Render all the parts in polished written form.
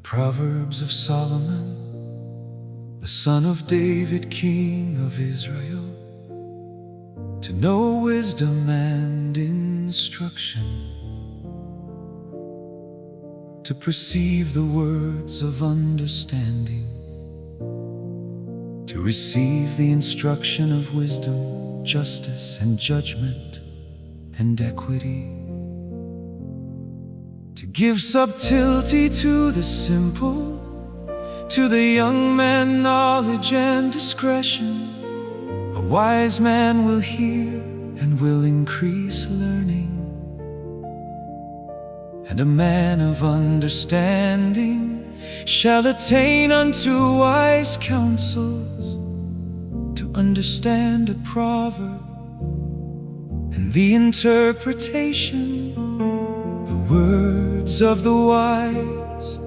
Proverbs of Solomon, the son of David, king of Israel, to know wisdom and instruction, to perceive the words of understanding, to receive the instruction of wisdom, justice and judgment and equity, to give subtlety to the simple, to the young man knowledge and discretion. A wise man will hear and will increase learning, and a man of understanding shall attain unto wise counsels, to understand a proverb and the interpretation, the words of the wise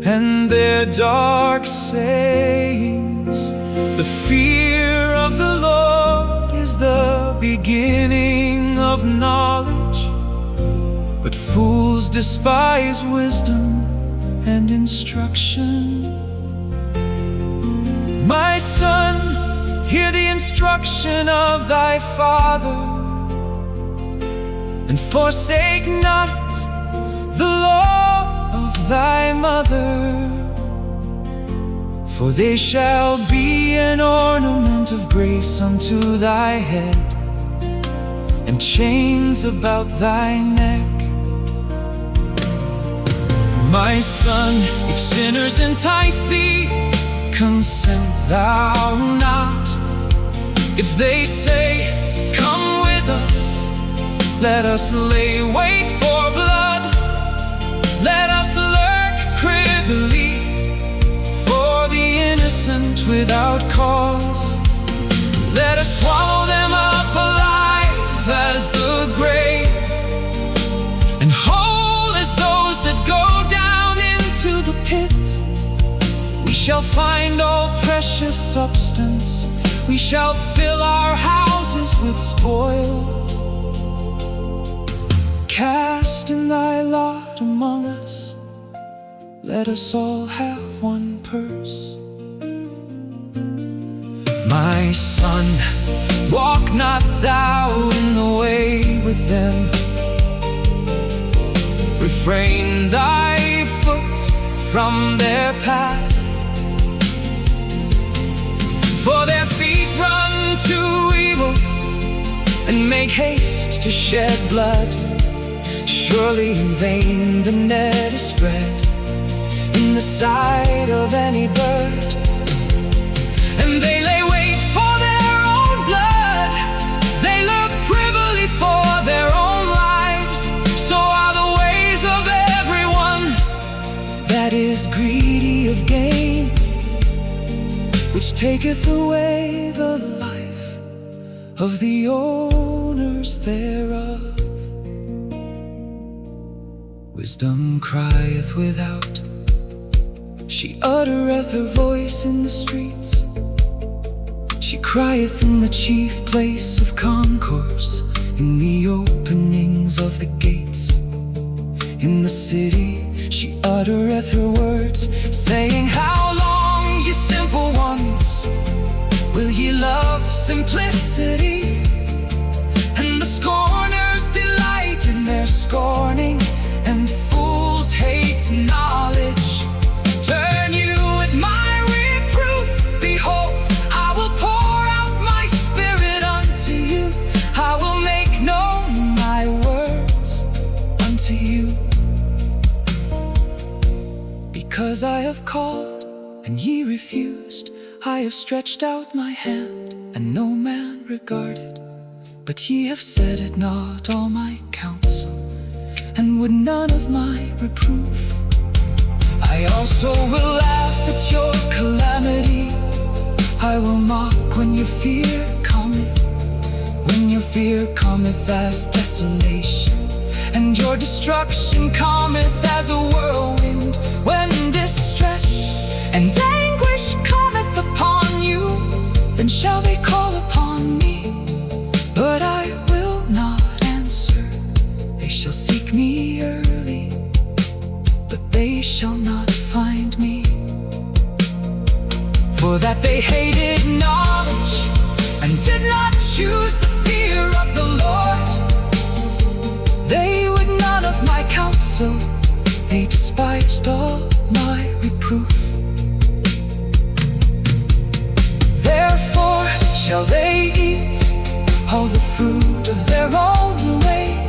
and their dark sayings. The fear of the Lord is the beginning of knowledge, but fools despise wisdom and instruction. My son, hear the instruction of thy father, and forsake not the law of thy mother, for they shall be an ornament of grace unto thy head, and chains about thy neck. My son, if sinners entice thee, consent thou not. If they say, come with us, let us lay wait for blood, let us lurk privily for the innocent without cause. Let us swallow them up alive as the grave, and whole as those that go down into the pit. We shall find all precious substance, we shall fill our houses with spoil. Cast in thy lot among us, let us all have one purse. My son, walk not thou in the way with them, refrain thy foot from their path, for their feet run to evil and make haste to shed blood. Surely in vain the net is spread in the sight of any bird, and they lay wait for their own blood, they lurk privily for their own lives. So are the ways of everyone that is greedy of gain, which taketh away the life of the owners thereof. Wisdom crieth without, she uttereth her voice in the streets. She crieth in the chief place of concourse, in the openings of the gates. In the city she uttereth her words, saying, how long, ye simple ones, will ye love simplicity? And the scorners delight in their scorning, and fools hate knowledge. Turn you at my reproof, behold, I will pour out my spirit unto you, I will make known my words unto you. Because I have called, and ye refused, I have stretched out my hand, and no man regarded. But ye have said at naught all my counsel, and would none of my reproof. I also will laugh at your calamity, I will mock when your fear cometh, when your fear cometh as desolation, and your destruction cometh as a whirlwind. When distress and anguish cometh upon you, then shall they call upon me, but I will not answer. They shall seek me early, but they shall not find For that they hated knowledge and did not choose the fear of the Lord. They would none of my counsel, they despised all my reproof. Therefore shall they eat all the fruit of their own way,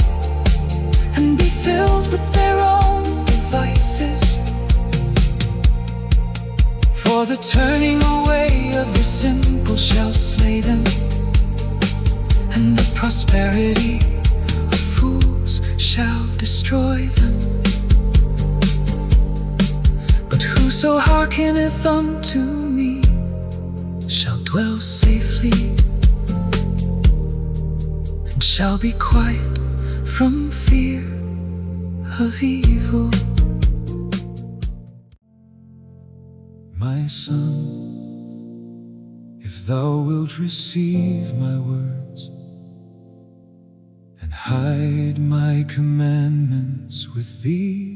and be filled with their own devices. For the turning away of the simple shall slay them, and the prosperity of fools shall destroy them. But whoso hearkeneth unto me shall dwell safely, and shall be quiet from fear of evil. My son, if thou wilt receive my words, and hide my commandments with thee,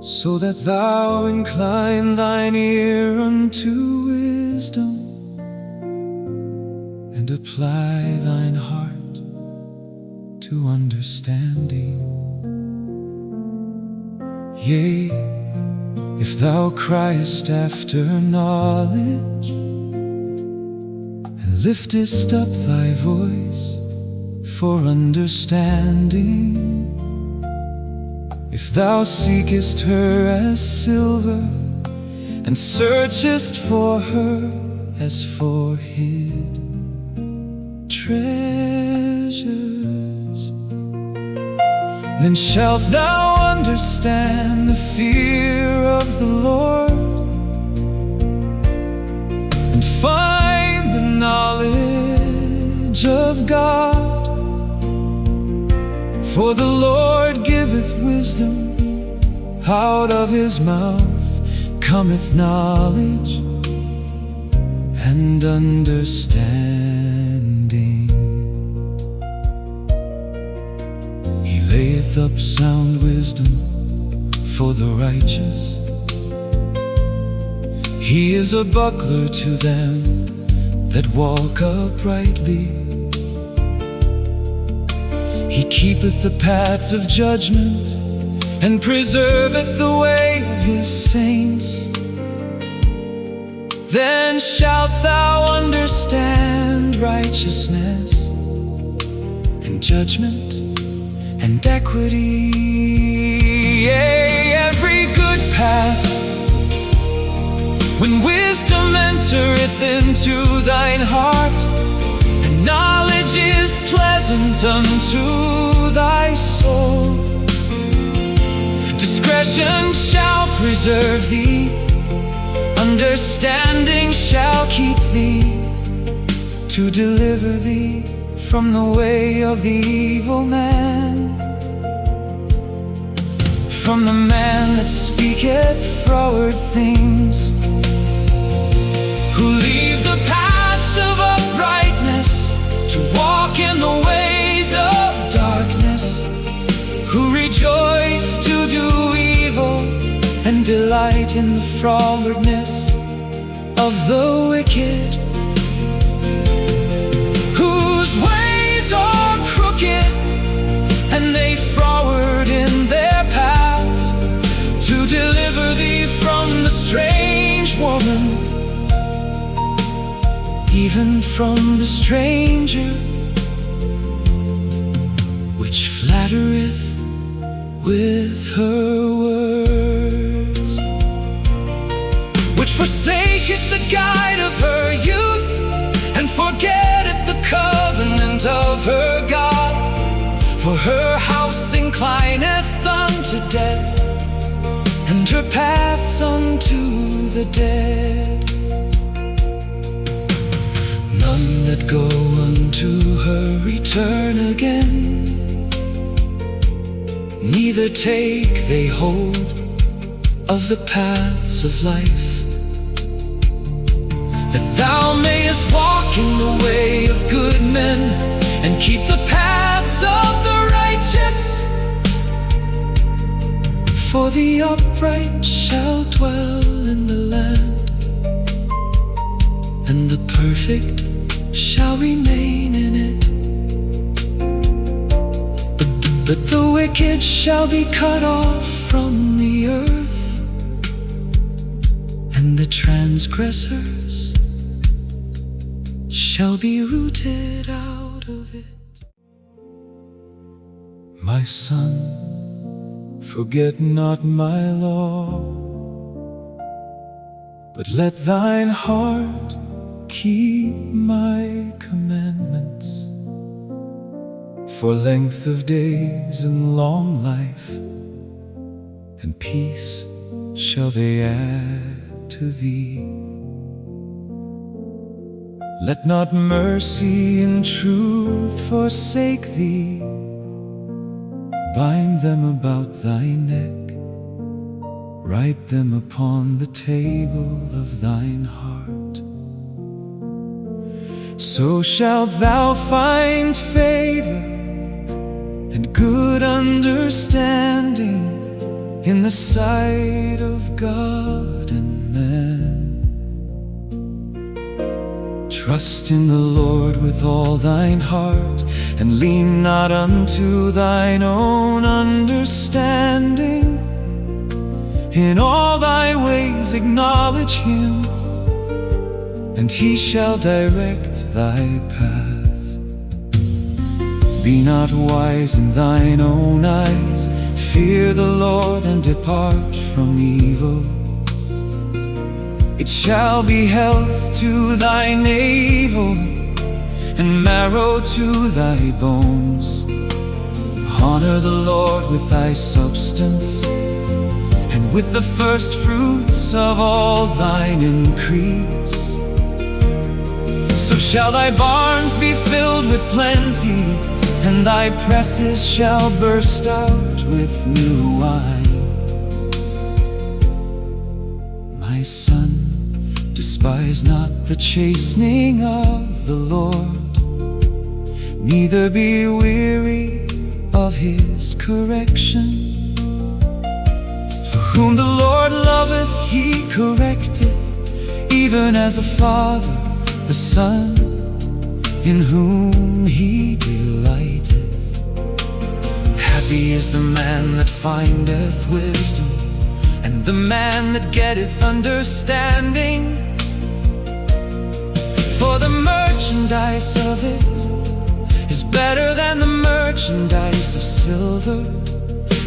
so that thou incline thine ear unto wisdom, and apply thine heart to understanding. Yea, if thou criest after knowledge, and liftest up thy voice for understanding, if thou seekest her as silver, and searchest for her as for hid treasures, then shalt thou understand the fear of the Lord, and find the knowledge of God. For the Lord giveth wisdom, out of his mouth cometh knowledge and understanding. He layeth up sound wisdom for the righteous. He is a buckler to them that walk uprightly. He keepeth the paths of judgment, and preserveth the way of his saints. Then shalt thou understand righteousness, and judgment, and equity, yea, every good path. When wisdom entereth into thine heart, and knowledge is pleasant unto thy soul, discretion shall preserve thee, understanding shall keep thee, to deliver thee from the way of the evil man, from the man that speaketh froward things, who leave the paths of uprightness to walk in the ways of darkness, who rejoice to do evil and delight in the frowardness of the wicked, whose ways are crooked and they froward in their paths, to deliver thee from the strange woman, even from the stranger, which flattereth with her words, which forsaketh the guide of her youth, and forgetteth the covenant of her God. For her house inclineth unto death, and her paths unto the dead. None that go unto her return again, neither take they hold of the paths of life, that thou mayest walk in the way of good men, and keep the paths of the righteous. For the upright shall dwell in the land, and the perfect shall remain in it. But the wicked shall be cut off from the earth, and the transgressors shall be rooted out of it. My son, forget not my law, but let thine heart keep my commandments. For length of days and long life and peace shall they add to thee. Let not mercy and truth forsake thee. Bind them about thy neck, write them upon the table of thine heart. So shalt thou find favor and good understanding in the sight of God and man. Trust in the Lord with all thine heart, and lean not unto thine own understanding. In all thy ways acknowledge him, and he shall direct thy path. Be not wise in thine own eyes. Fear the Lord and depart from evil. It shall be health to thy navel, and marrow to thy bones. Honor the Lord with thy substance, and with the first fruits of all thine increase. So shall thy barns be filled with plenty, and thy presses shall burst out with new wine. My son, despise not the chastening of the Lord, neither be weary of his correction. For whom the Lord loveth, he correcteth, even as a father the son in whom he delighteth. Happy is the man that findeth wisdom, and the man that getteth understanding. For the merchandise of it is better than the merchandise of silver,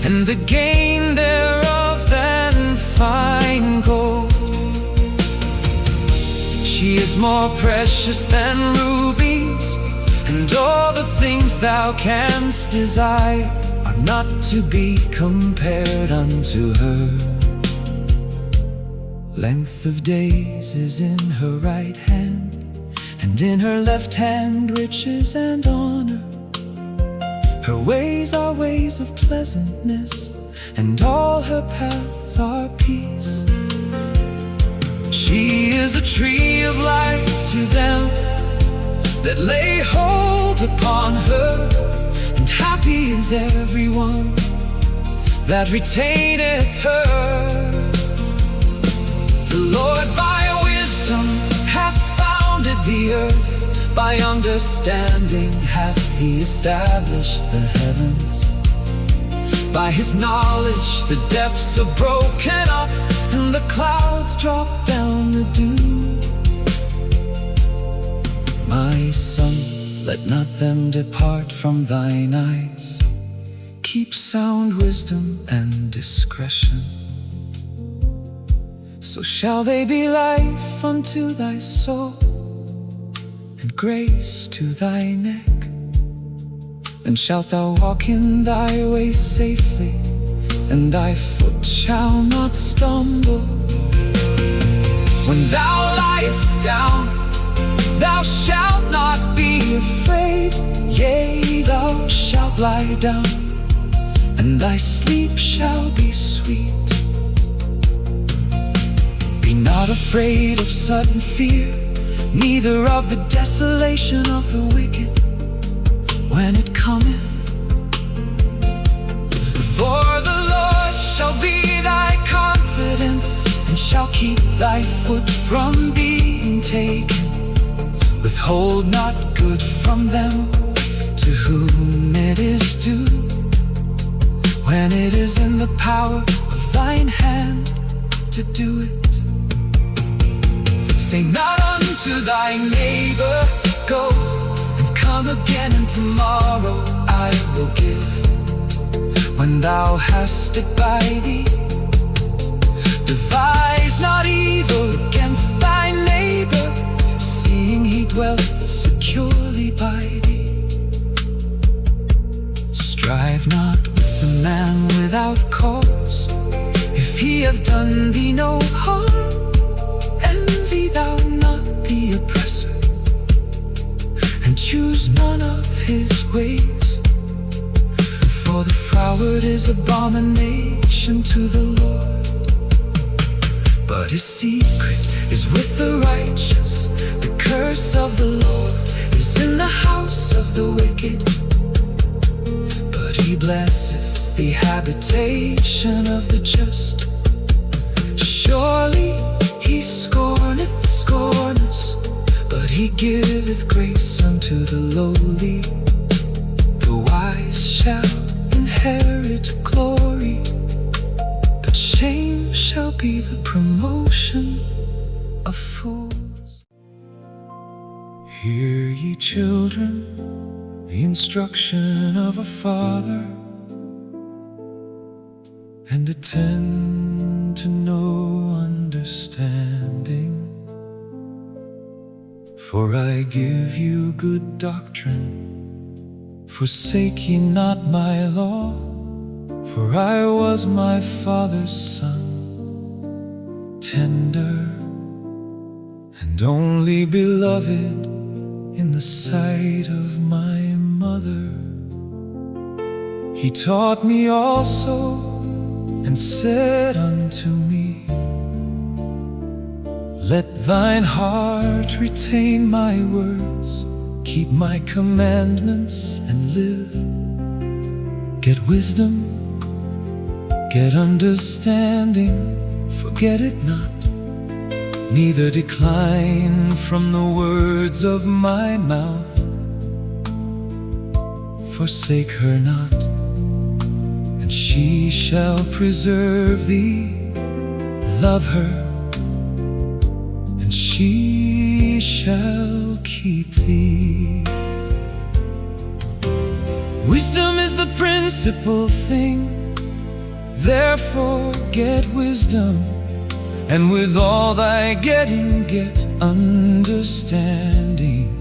and the gain thereof than fine gold. She is more precious than rubies, and all the things thou canst desire are not to be compared unto her. Length of days is in her right hand, and in her left hand riches and honor. Her ways are ways of pleasantness, and all her paths are peace. She is a tree of life to them that lay hold upon her, and happy is everyone that retaineth her. The Lord by wisdom hath founded the earth, by understanding hath he established the heavens. By his knowledge the depths are broken up, and the clouds drop down the dew. My son, let not them depart from thine eyes. Keep sound wisdom and discretion, so shall they be life unto thy soul, and grace to thy neck. Then shalt thou walk in thy way safely, and thy foot shall not stumble. When thou liest down, thou shalt not be afraid. Yea, thou shalt lie down, and thy sleep shall be sweet. Be not afraid of sudden fear, neither of the desolation of the wicked when it cometh. For the Lord shall be thy confidence, and shall keep thy foot from being taken. Withhold not good from them to whom it is due, when it is in the power of thine hand to do it. Say not unto thy neighbor, go and come again, and tomorrow I will give. When thou hast it by thee, devise not evil against thy neighbor, seeing he dwelleth securely by thee. Strive not with the man without cause, if he have done thee no harm. Envy thou not the oppressor, and choose none of his ways. For the froward is abomination to the Lord, but his secret is with the righteous. The curse of the Lord is in the house of the wicked, but he blesseth the habitation of the just. Surely he scorneth the scorners, but he giveth grace unto the lowly. The wise shall inherit glory, but shame shall be the promotion of fools. Hear ye children, the instruction of a father, and attend to no understanding. For I give you good doctrine, forsake ye not my law. For I was my father's son, tender and only beloved in the sight of my mother. He taught me also, and said unto me, let thine heart retain my words, keep my commandments and live. Get wisdom, get understanding, forget it not, neither decline from the words of my mouth. Forsake her not, and she shall preserve thee. Love her, and she shall keep thee. Wisdom is the principal thing, therefore get wisdom, and with all thy getting get understanding.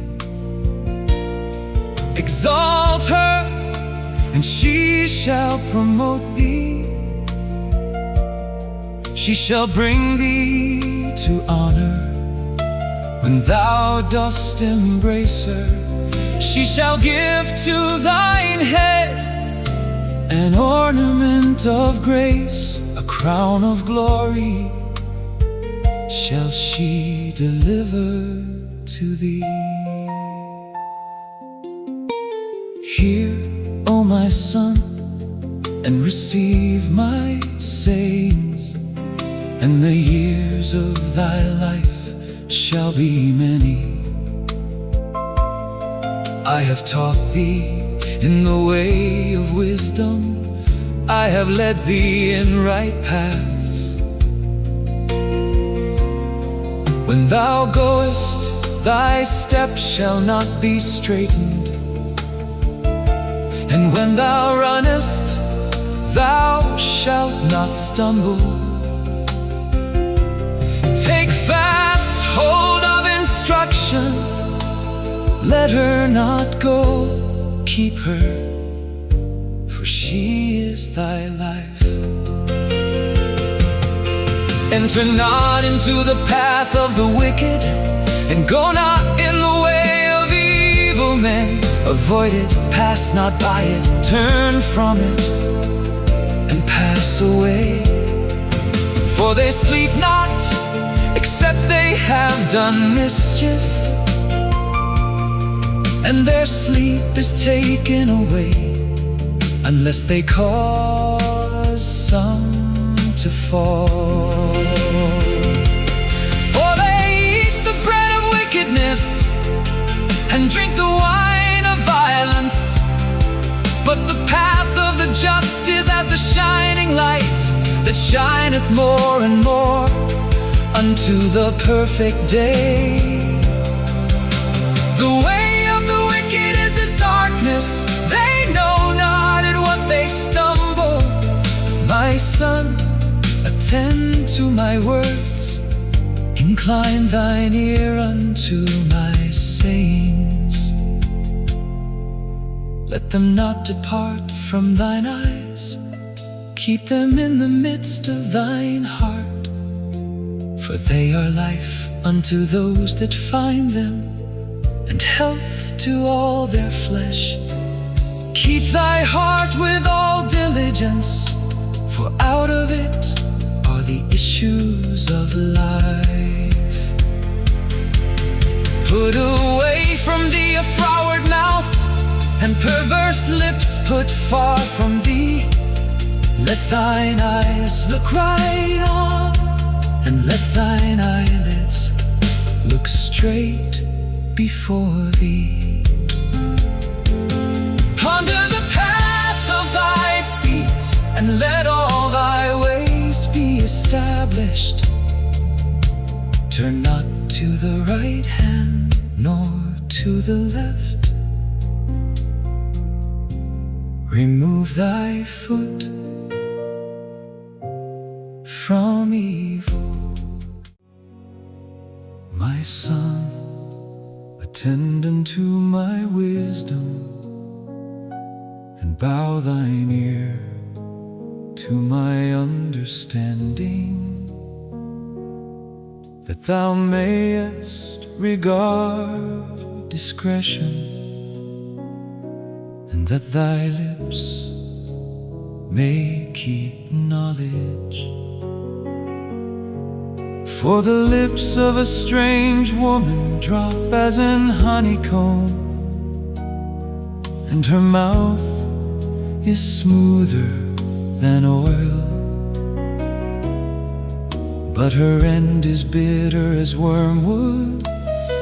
Exalt her, and she shall promote thee. She shall bring thee to honor when thou dost embrace her. She shall give to thine head an ornament of grace, a crown of glory shall she deliver to thee. Hear, O my son, and receive my sayings, and the years of thy life shall be many. I have taught thee in the way of wisdom, I have led thee in right paths. When thou goest, thy steps shall not be straitened, and when thou runnest, thou shalt not stumble. Take fast hold of instruction, let her not go, keep her, for she is thy life. Enter not into the path of the wicked, and go not in the way of evil men. Avoid it, pass not by it, turn from it, and pass away. For they sleep not, except they have done mischief, and their sleep is taken away, unless they cause some to fall. For they eat the bread of wickedness, that shineth more and more unto the perfect day. The way of the wicked is as darkness, they know not at what they stumble. My son, attend to my words, incline thine ear unto my sayings. Let them not depart from thine eyes, keep them in the midst of thine heart. For they are life unto those that find them, and health to all their flesh. Keep thy heart with all diligence, for out of it are the issues of life. Put away from thee a froward mouth, and perverse lips put far from thee. Let thine eyes look right on, and let thine eyelids look straight before thee. Ponder the path of thy feet, and let all thy ways be established. Turn not to the right hand, nor to the left. Remove thy foot from evil. My son, attend unto my wisdom, and bow thine ear to my understanding, that thou mayest regard discretion, and that thy lips may keep knowledge. For the lips of a strange woman drop as in honeycomb, and her mouth is smoother than oil, but her end is bitter as wormwood,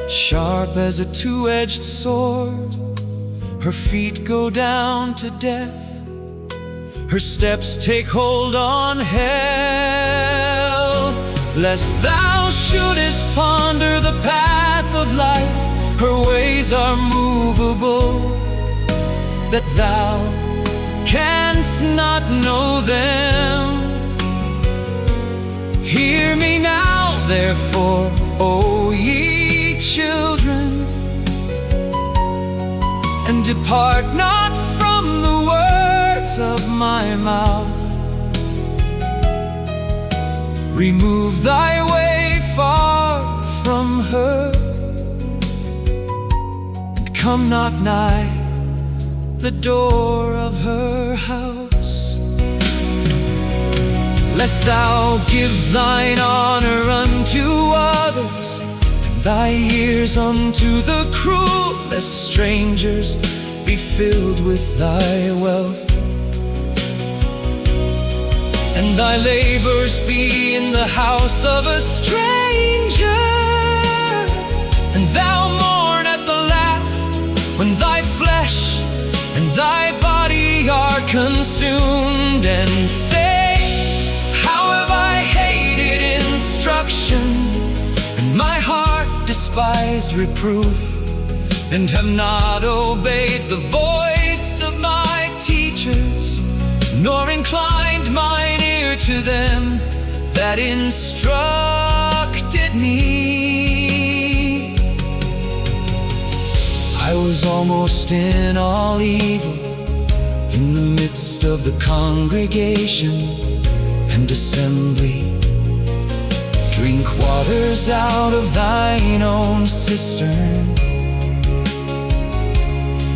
sharp as a two-edged sword. Her feet go down to death, her steps take hold on hell. Lest thou shouldest ponder the path of life, her ways are movable, that thou canst not know them. Hear me now, therefore, O ye children, and depart not from the words of my mouth. Remove thy way far from her, and come not nigh the door of her house. Lest thou give thine honor unto others, and thy ears unto the cruel, lest strangers be filled with thy wealth, and thy labors be in the house of a stranger, and thou mourn at the last, when thy flesh and thy body are consumed, and say, how have I hated instruction, and my heart despised reproof, and have not obeyed the voice of my teachers, nor inclined mine ear to them that instructed me. I was almost in all evil, in the midst of the congregation and assembly. Drink waters out of thine own cistern,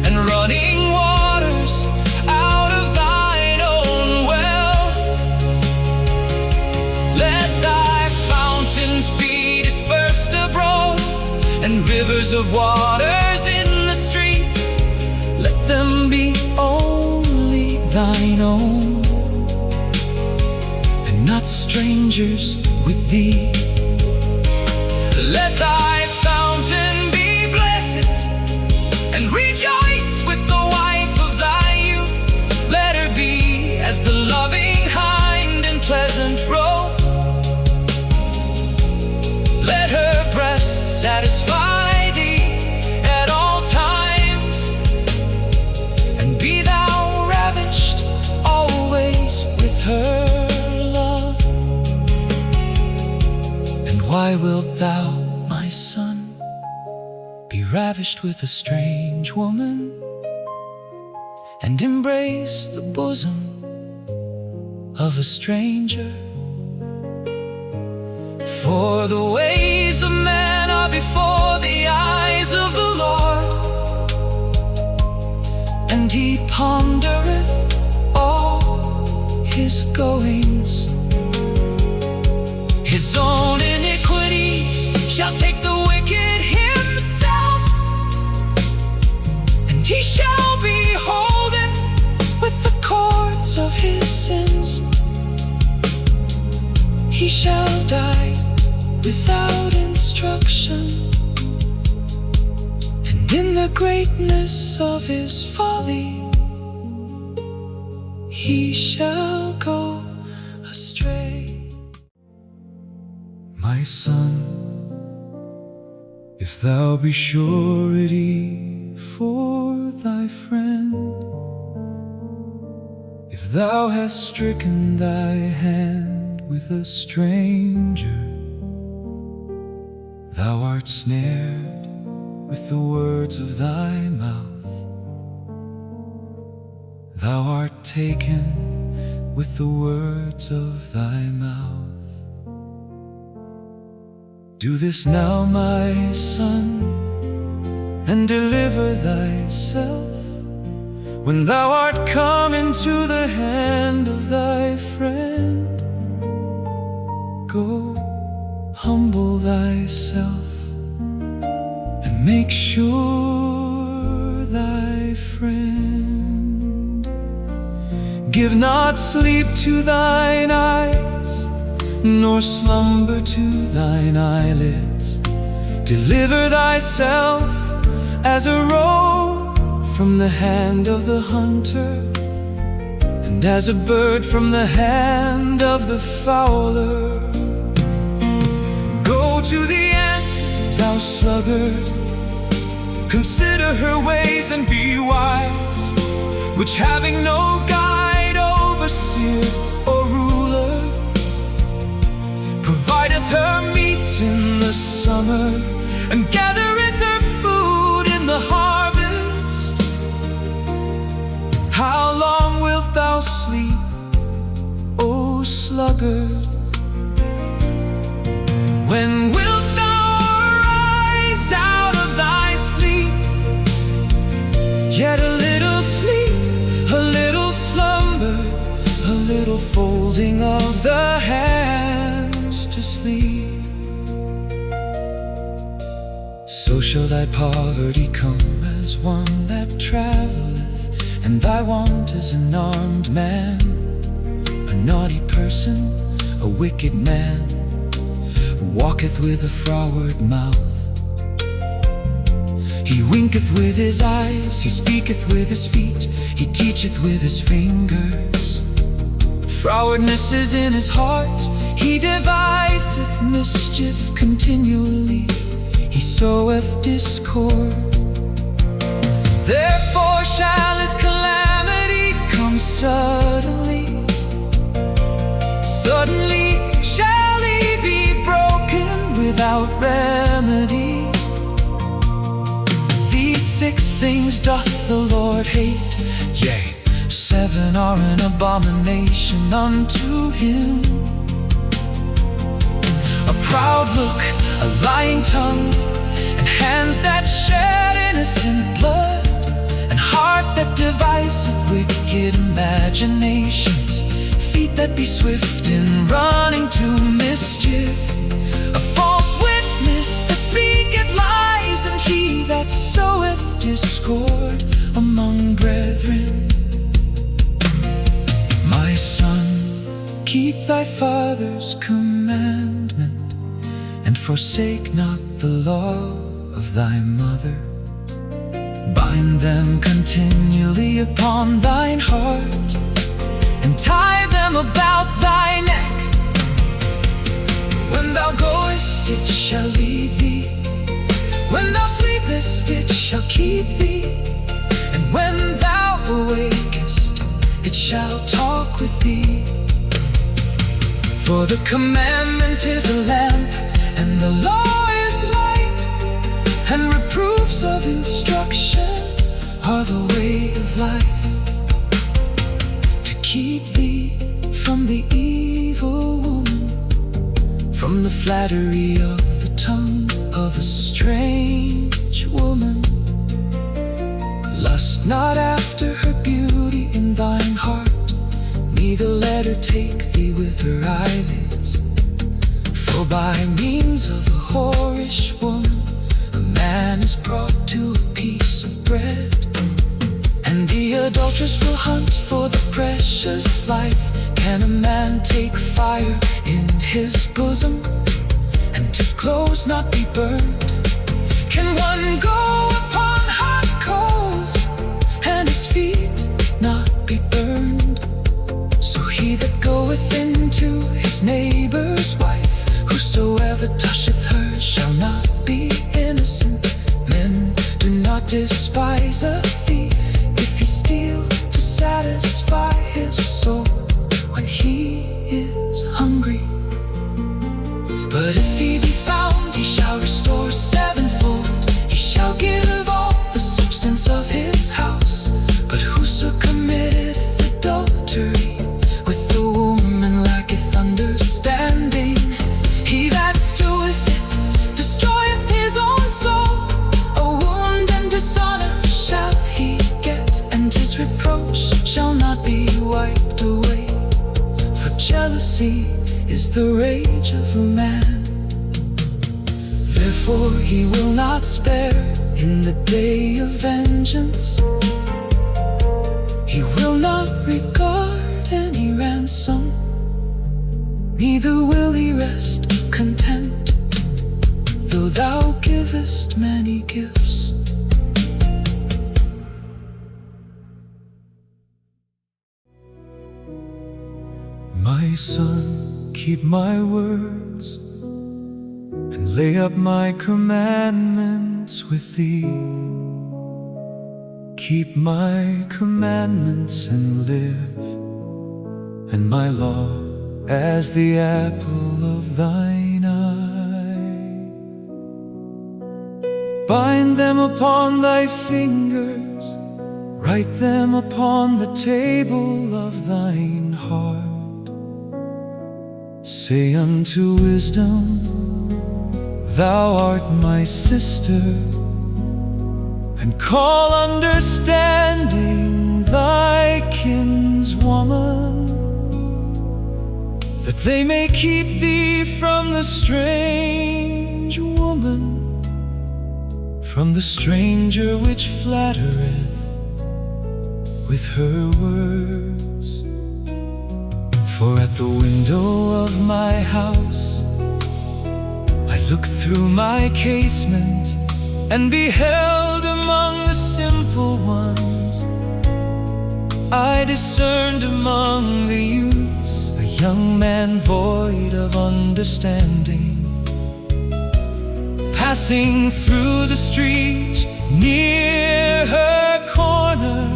and running waters out of thine own well. Let thy fountains be dispersed abroad, and rivers of waters in the streets. Let them be only thine own, and not strangers with thee. Let thy fountain be blessed, and rejoice with the wife of thy youth. Let her be as the loving hind and pleasant Why wilt thou, my son, be ravished with a strange woman, and embrace the bosom of a stranger? For the ways of man are before the eyes of the Lord, and he pondereth all his goings. His own iniquities shall take the wicked himself, and he shall be holden with the cords of his sins. He shall die without instruction, and in the greatness of his folly he shall go astray. My son, if thou be surety for thy friend, if thou hast stricken thy hand with a stranger, thou art snared with the words of thy mouth, thou art taken with the words of thy mouth. Do this now, my son, and deliver thyself, when thou art come into the hand of thy friend. Go, humble thyself, and make sure thy friend. Give not sleep to thine eyes, nor slumber to thine eyelids. Deliver thyself as a roe from the hand of the hunter, and as a bird from the hand of the fowler. Go to the ant, thou sluggard, consider her ways and be wise, which having no guide, overseer, or ruler, provideth her meat in the summer, and gathereth her food in the harvest. How long wilt thou sleep, O sluggard? When wilt thou arise out of thy sleep? Yet a little sleep, a little slumber, a little folding of the hands to sleep. So shall thy poverty come as one that travelleth, and thy want as an armed man, a naughty person, a wicked man, walketh with a froward mouth. He winketh with his eyes, he speaketh with his feet, he teacheth with his fingers. Frowardness is in his heart, he deviseth mischief continually, he soweth discord. Therefore shall his calamity come suddenly, suddenly shall he be broken without remedy. These 6 things doth the Lord hate, yea, 7 are an abomination unto him: a proud look, a lying tongue, and hands that shed innocent blood, and heart that deviseth wicked imaginations, feet that be swift in running to mischief, a false witness that speaketh lies, and he that soweth discord among brethren. My son, keep thy father's commandment, and forsake not the law of thy mother. Bind them continually upon thine heart, and tie them about thy neck. When thou goest, it shall lead thee, when thou sleepest, it shall keep thee, and when thou awakest, it shall talk with thee. For the commandment is a lamp, and flattery of the tongue of a strange woman. Lust not after her beauty in thine heart, neither let her take thee with her eyelids. For by means of a whorish woman, a man is brought to a piece of bread. And the adulteress will hunt for the precious life. Can a man take fire in his bosom, and his clothes not be burned? Can one go upon hot coals, and his feet not be burned? So he that goeth into his neighbor's wife, whosoever toucheth her shall not be innocent. Men, do not despise a thief, if he steal to satisfy his soul when he is hungry. But if he be found, he shall restore sevenfold. He shall give all the substance of his house. But whoso committeth adultery with the woman lacketh understanding. He that doeth it destroyeth his own soul. A wound and dishonor shall he get, and his reproach shall not be wiped away. For jealousy is the rage of a man. Therefore he will not spare in the day of vengeance. He will not regard any ransom, neither will he rest content, though thou givest many gifts. My son, keep my words, and lay up my commandments with thee. Keep my commandments and live, and my law as the apple of thine eye. Bind them upon thy fingers, write them upon the table of thine heart. Say unto wisdom, thou art my sister, and call understanding thy kinswoman, that they may keep thee from the strange woman, from the stranger which flattereth with her words. For at the window of my house I looked through my casement, and beheld among the simple ones, I discerned among the youths a young man void of understanding, passing through the street near her corner.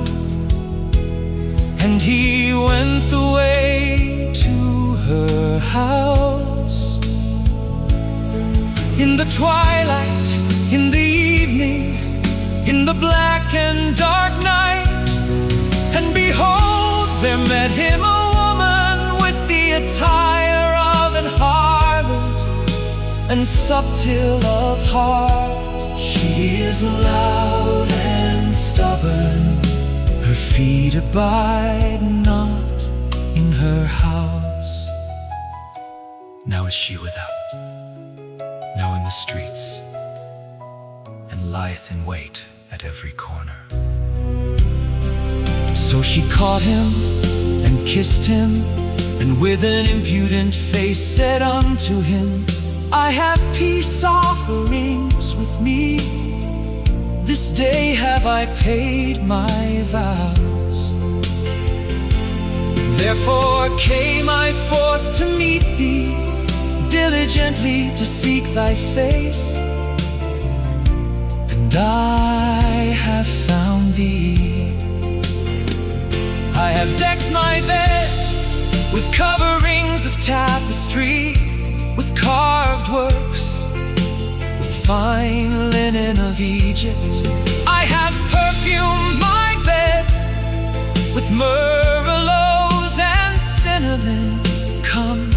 And he went the way to her house. In the twilight, in the evening, in the black and dark night, and behold, there met him a woman with the attire of an harlot, and subtle of heart. She is loud and stubborn, her feet abide not in her house. Now is she without, now in the streets, and lieth in wait at every corner. So she caught him and kissed him, and with an impudent face said unto him, I have peace offerings with me. This day have I paid my vows. Therefore came I forth to meet thee, diligently to seek thy face. And I have found thee. I have decked my bed with coverings of tapestry, with carved works, with fine linen of Egypt. I have perfumed my bed with myrrh, aloes, and cinnamon. Come,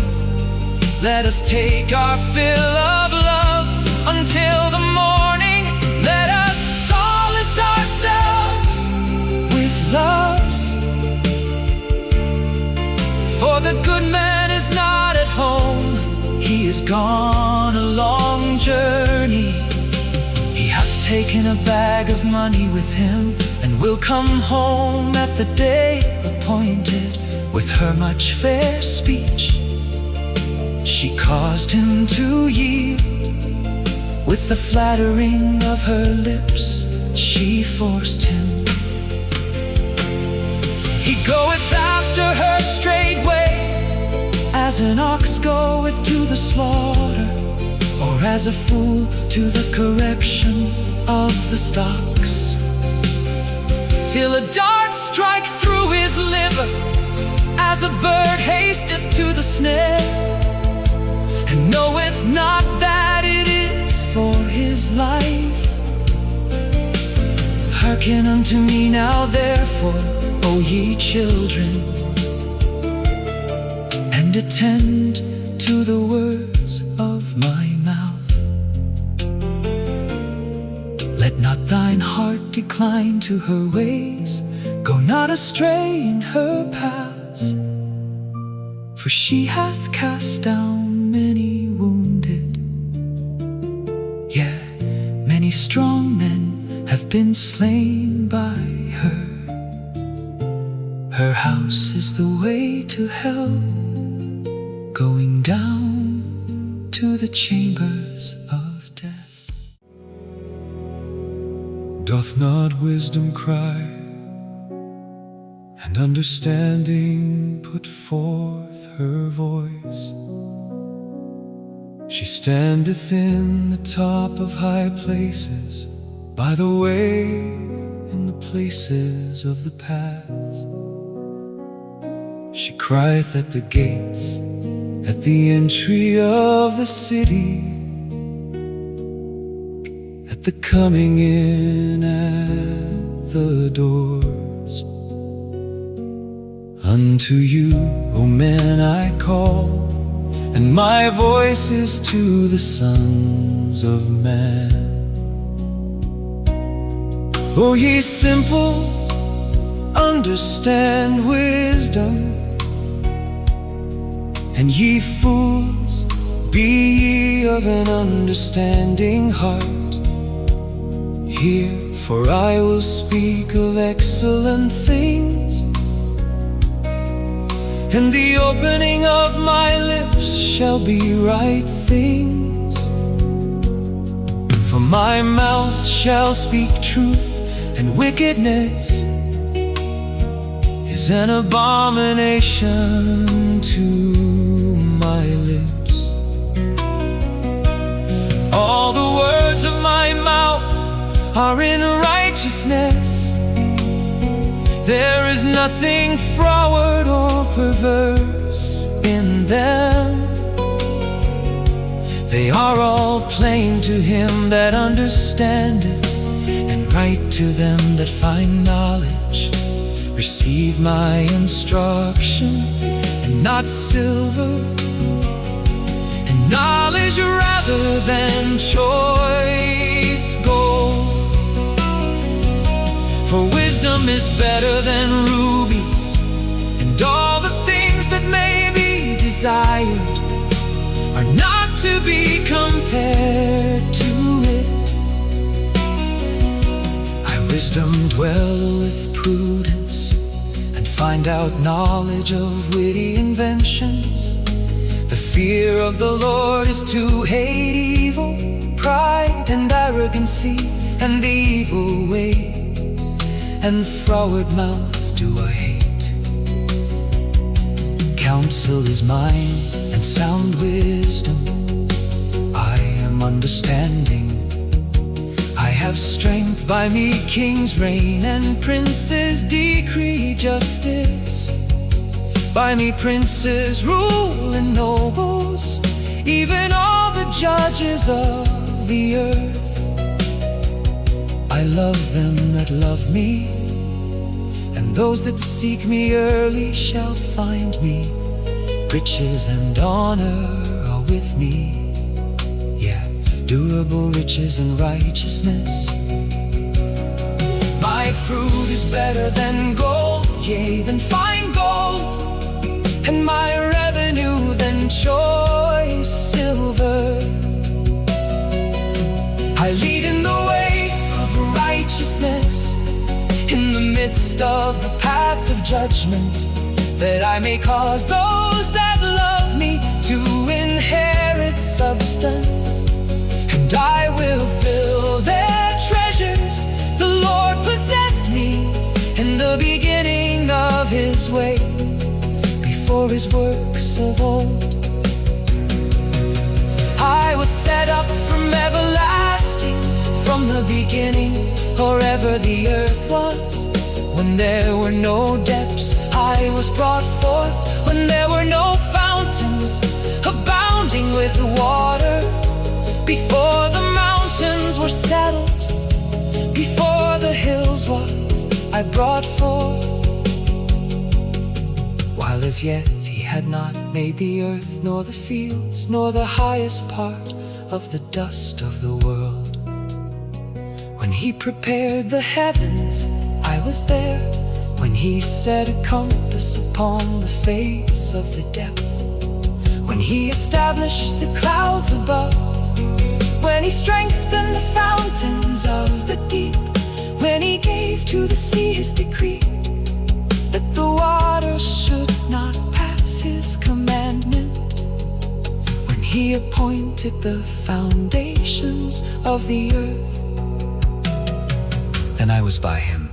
Let us take our fill of love until the morning. Let us solace ourselves with loves. For the good man is not at home, he is gone a long journey. He hath taken a bag of money with him, and will come home at the day appointed. With her much fair speech she caused him to yield. With the flattering of her lips she forced him. He goeth after her straightway, as an ox goeth to the slaughter, or as a fool to the correction of the stocks. Till a dart strike through his liver, as a bird hasteth to the snare, and knoweth not that it is for his life. Hearken unto me now therefore, O ye children, and attend to the words of my mouth. Let not thine heart decline to her ways, go not astray in her paths. For she hath cast down many wounded, yea, many strong men have been slain by her. Her house is the way to hell, going down to the chambers of death. Doth not wisdom cry, and understanding put forth her voice? She standeth in the top of high places, by the way, in the places of the paths. She crieth at the gates, at the entry of the city, at the coming in at the doors. Unto you, O men, I call, and my voice is to the sons of man. O ye simple, understand wisdom, and ye fools, be ye of an understanding heart. Hear, for I will speak of excellent things, and the opening of my lips shall be right things. For my mouth shall speak truth, and wickedness is an abomination to my lips. All the words of my mouth are in righteousness. There is nothing froward or perverse in them. They are all plain to him that understandeth, and right to them that find knowledge. Receive my instruction, and not silver, and knowledge rather than choice gold. For wisdom is better than rubies, and all the things that may be desired are not to be compared to it. Wisdom dwell with prudence, and find out knowledge of witty inventions. The fear of the Lord is to hate evil, pride and arrogancy, and the evil way, and froward mouth do I hate. Counsel is mine, and sound wisdom, I am understanding. I have strength, by me kings reign, and princes decree justice. By me princes rule, and nobles, even all the judges of the earth. I love them that love me, and those that seek me early shall find me. Riches and honor are with me. Yeah, durable riches and righteousness. My fruit is better than gold, yea, than fine gold, and my revenue than choice silver. I lead in the way of righteousness, in the midst of the paths of judgment, that I may cause those that love me to inherit substance, and I will fill their treasures. The Lord possessed me in the beginning of His way, before His works of old. I was set up from everlasting, from the beginning, or ever the earth was. When there were no depths, I was brought forth. When there were no fountains, abounding with water. Before the mountains were settled, before the hills was, I brought forth. While as yet He had not made the earth, nor the fields, nor the highest part of the dust of the world. When He prepared the heavens, I was there. When He set a compass upon the face of the depth. When He established the clouds above. When He strengthened the fountains of the deep. When He gave to the sea His decree, that the waters should not pass His commandment. When He appointed the foundations of the earth. Then I was by Him,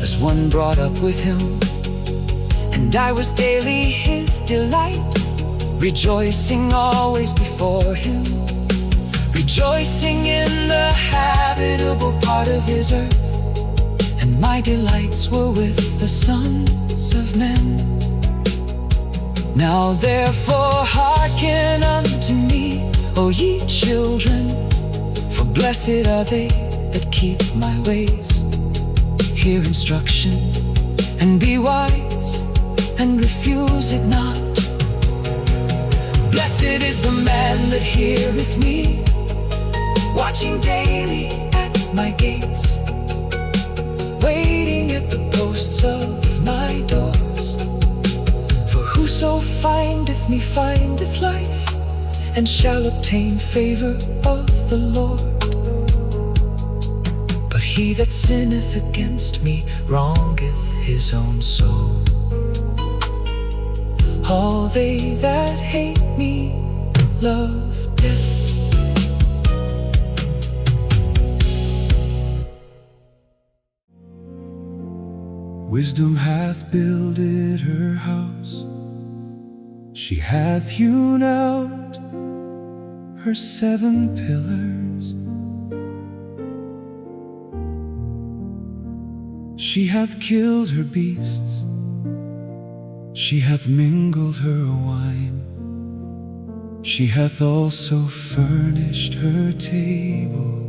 as one brought up with Him, and I was daily His delight, rejoicing always before Him, rejoicing in the habitable part of His earth. And my delights were with the sons of men. Now therefore hearken unto me, O ye children, for blessed are they that keep my ways. Hear instruction, and be wise, and refuse it not. Blessed is the man that heareth me, watching daily at my gates, waiting at the posts of my doors. For whoso findeth me findeth life, and shall obtain favor of the Lord. But he that sinneth against me wrongeth his own soul. All they that hate me love death. Wisdom hath builded her house, she hath hewn out her 7 pillars. She hath killed her beasts, she hath mingled her wine. She hath also furnished her table.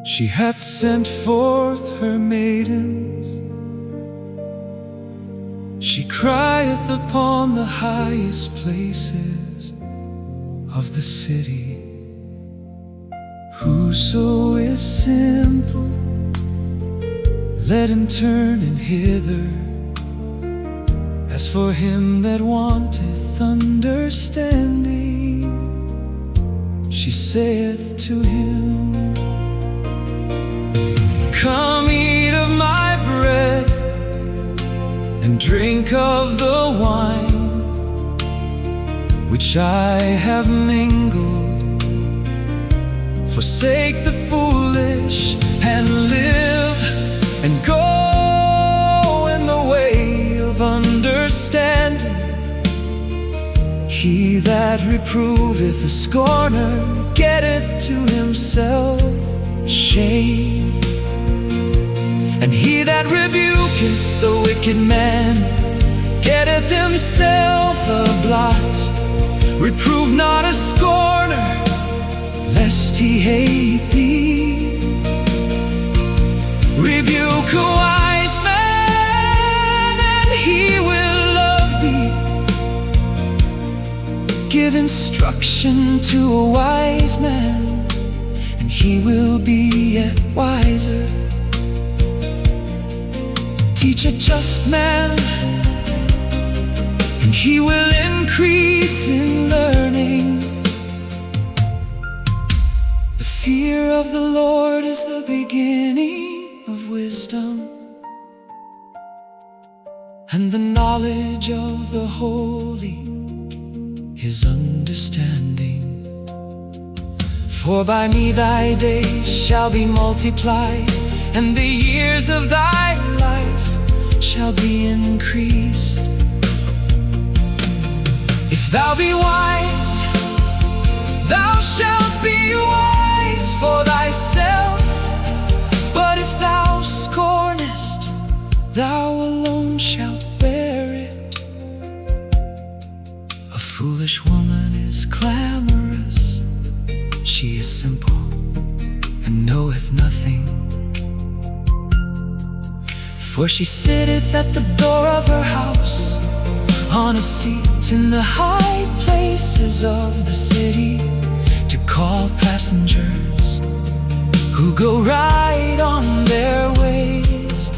She hath sent forth her maidens. She crieth upon the highest places of the city. Whoso is simple, let him turn in hither. As for him that wanteth understanding, she saith to him, Come eat of my bread, and drink of the wine, which I have mingled. Forsake the foolish, and live, and go in the way of understanding. He that reproveth a scorner getteth to himself shame. And he that rebuketh the wicked man getteth himself a blot. Reprove not a scorner, lest he hate thee. Rebuke a wise man, and he will love thee. Give instruction to a wise man, and he will be yet wiser. Teach a just man, and he will increase in learning. The fear of the Lord is the beginning of wisdom, and the knowledge of the holy is understanding. For by me thy days shall be multiplied, and the years of thy life shall be increased. If thou be wise, thou shalt be wise for thyself. But if thou scornest, thou alone shalt bear it. A foolish woman is clamorous, she is simple and knoweth nothing. For she sitteth at the door of her house, on a seat in the high places of the city, to call passengers who go right on their ways.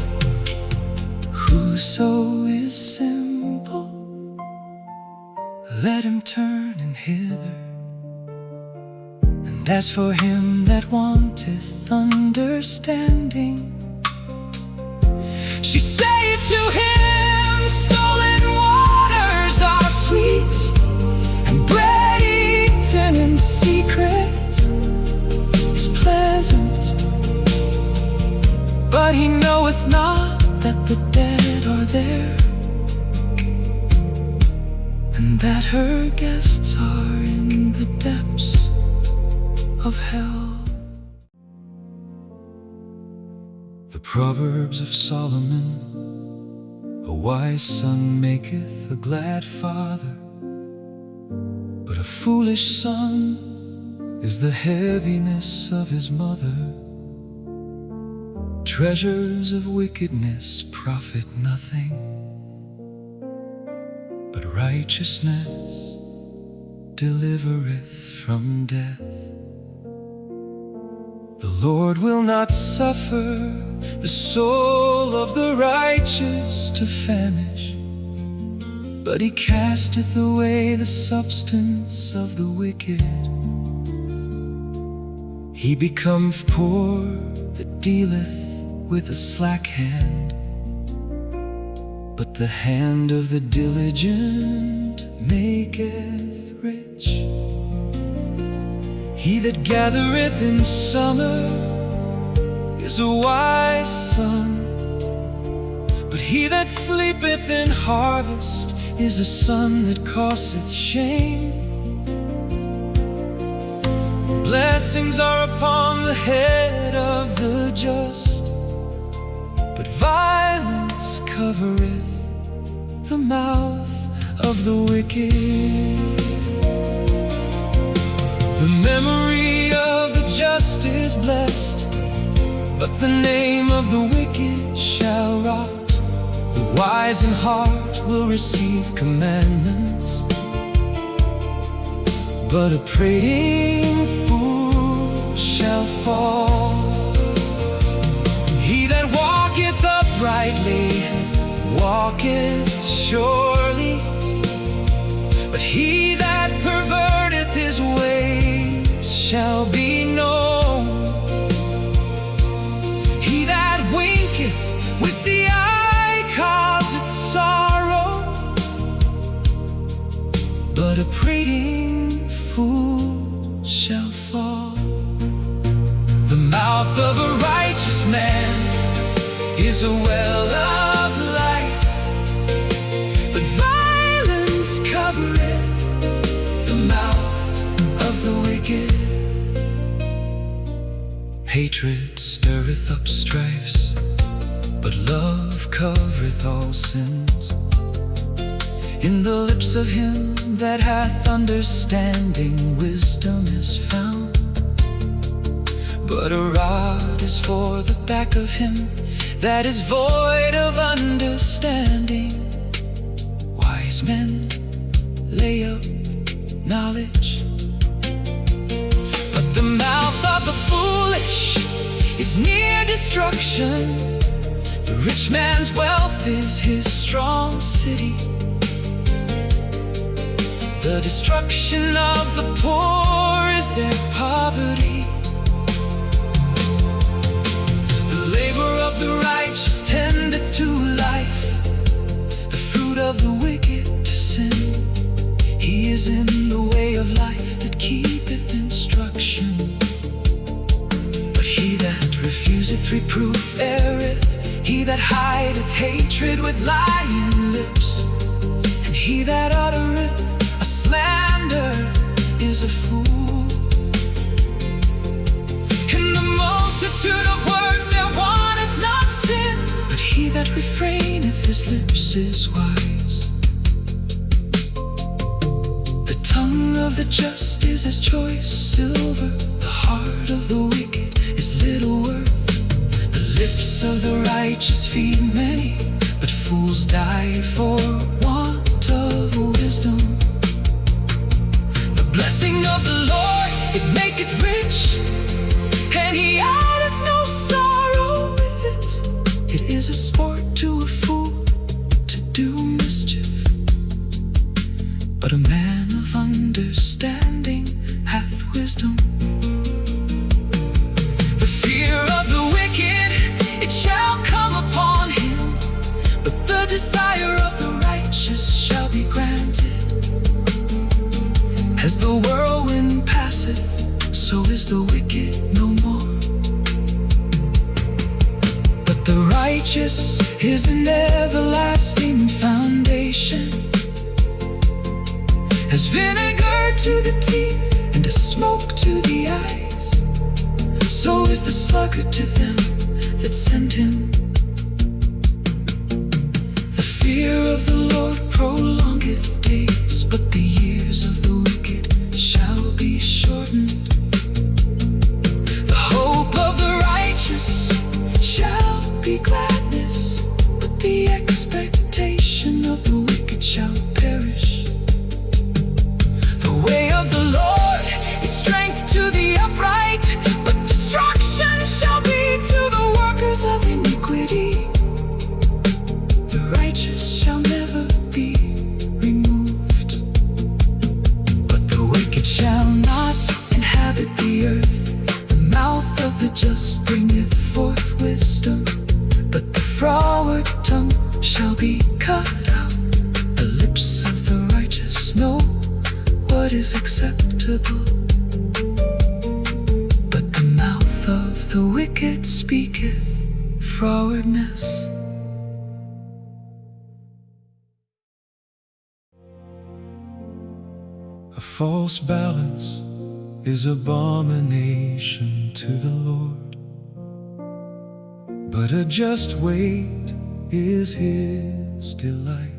Whoso is simple, let him turn in hither. And as for him that wanteth understanding, she saith to him, stolen waters are sweet, and bread eaten in secret is pleasant. But he knoweth not that the dead are there, and that her guests are in the depths of hell. The Proverbs of Solomon: a wise son maketh a glad father, but a foolish son is the heaviness of his mother. Treasures of wickedness profit nothing, but righteousness delivereth from death. The Lord will not suffer the soul of the righteous to famish, but he casteth away the substance of the wicked. He becometh poor that dealeth with a slack hand, but the hand of the diligent maketh rich. He that gathereth in summer is a wise son, but he that sleepeth in harvest is a son that causeth shame. Blessings are upon the head of the just, but violence covereth the mouth of the wicked. The memory of the just is blessed, but the name of the wicked shall rot. The wise in heart will receive commandments, but a prating fool shall fall. He that walketh uprightly walketh surely, but he that perverteth his ways shall be known. He that winketh with the eye causeth sorrow, but a prating fool shall fall. The mouth of a righteous man is a well of life, but violence covereth the mouth of the wicked. Hatred stirreth up strifes, but love covereth all sins. In the lips of him that hath understanding wisdom is found, but a rod is for the back of him that is void of understanding. Wise men lay up knowledge. But the mouth of the foolish is near destruction. The rich man's wealth is his strong city. The destruction of the poor is their poverty. The labor of the righteous tendeth to life, the fruit of the wicked to sin. He is in the way of life that keepeth instruction. But he that refuseth reproof erreth, he that hideth hatred with lying lips, and he that uttereth a slander is a fool. In the multitude of words there wanteth not sin, but he that refraineth his lips is wise. The tongue of the just is as choice silver, the heart of the wicked is little worth. The lips of the righteous feed many, but fools die for want of wisdom. The blessing of the Lord, it maketh rich, and he addeth no sorrow with it. It is a sport to a fool to do mischief, but a man of understanding hath wisdom. The fear of the wicked, it shall come upon him, but the desire of the righteous shall be granted. As the whirlwind passeth, so is the wicked no more. But the righteous is an everlasting foundation, as vinegar to the teeth and as smoke to the eyes. So is the sluggard to them that send him. The fear of the Lord prolongeth days, but the years of the wicked shall be shortened. The hope of the righteous shall be gladness, but the expectation of the wicked shall perish. The way of the Lord is strength to the upright, but destruction shall be to the workers of iniquity. The righteous shall never be removed, but the wicked shall not inhabit the earth. The mouth of the just bringeth forth wisdom, but the froward tongue shall be cut out. The lips of the righteous know what is acceptable, but the mouth of the wicked speaketh frowardness. A false balance is abomination to the Lord, but a just weight is his delight.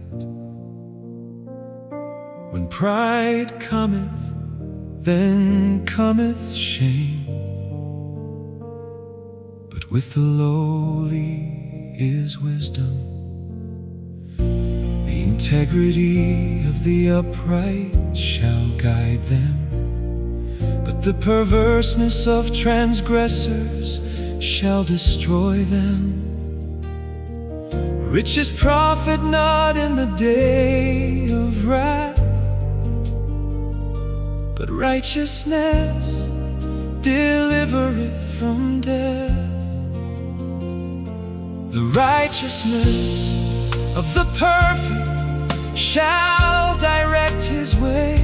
When pride cometh, then cometh shame, but with the lowly is wisdom. The integrity of the upright shall guide them, but the perverseness of transgressors shall destroy them. Riches profit not in the day of wrath, but righteousness delivereth from death. The righteousness of the perfect shall direct his way,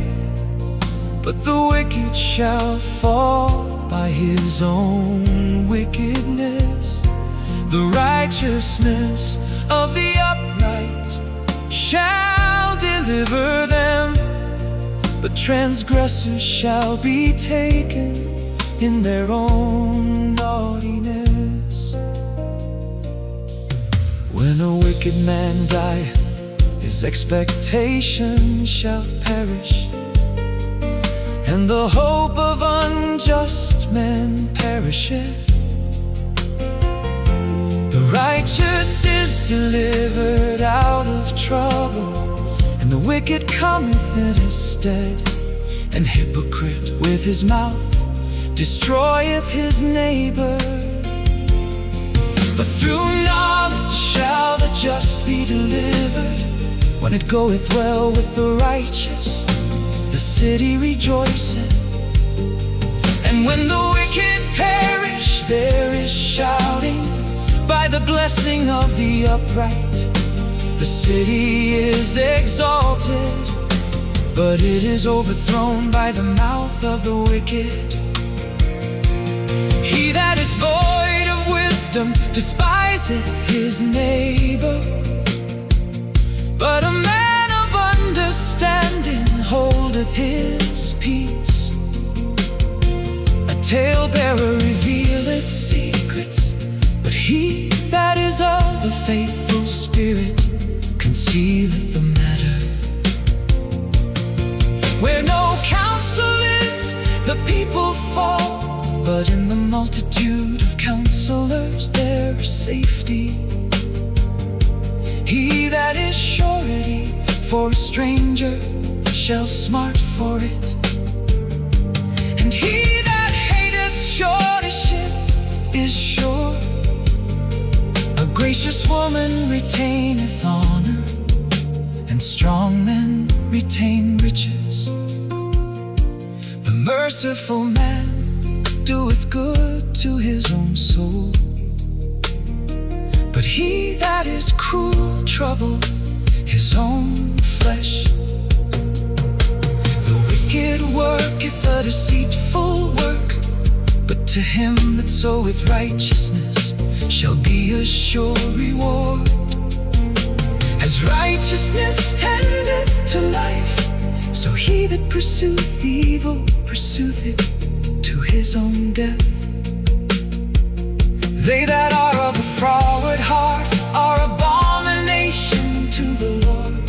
but the wicked shall fall by his own wickedness. The righteousness of the upright shall deliver them, but transgressors shall be taken in their own naughtiness. When a wicked man dieth, his expectation shall perish, and the hope of unjust men perisheth. The righteous is delivered out of trouble, and the wicked cometh in his stead. An hypocrite with his mouth destroyeth his neighbor, but through knowledge shall the just be delivered. When it goeth well with the righteous, the city rejoiceth. And when the wicked perish, there is shouting. By the blessing of the upright, the city is exalted, but it is overthrown by the mouth of the wicked. He that is void of wisdom despiseth his neighbor, but a man of understanding holdeth his peace. A talebearer revealeth secrets, but he that is of a faithful spirit concealeth the matter. Where no counsel is, the people fall, but in the multitude of counselors there is safety. He that is surety for a stranger shall smart for it, and he that hateth suretyship is sure. A gracious woman retaineth honor, and strong men retain riches. The merciful man doeth good to his own soul, but he that is cruel troubleth his own flesh. The wicked worketh a deceitful work, but to him that soweth righteousness shall be a sure reward. As righteousness tendeth to life, so he that pursueth evil pursueth it to his own death. They that are of a froward heart are abomination to the Lord,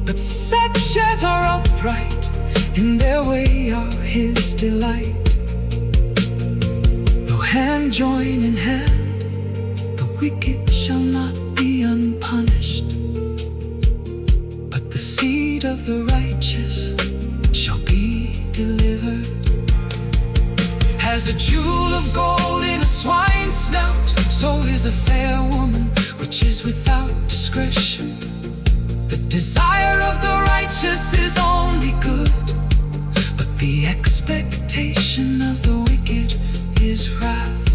but such as are upright in their way are his delight. Though hand join in hand, the wicked shall not be unpunished, but the seed of the righteous shall be delivered. As a jewel of gold in a swine's snout, so is a fair woman which is without discretion. The desire of the righteous is only good, but the expectation of the wicked is wrath.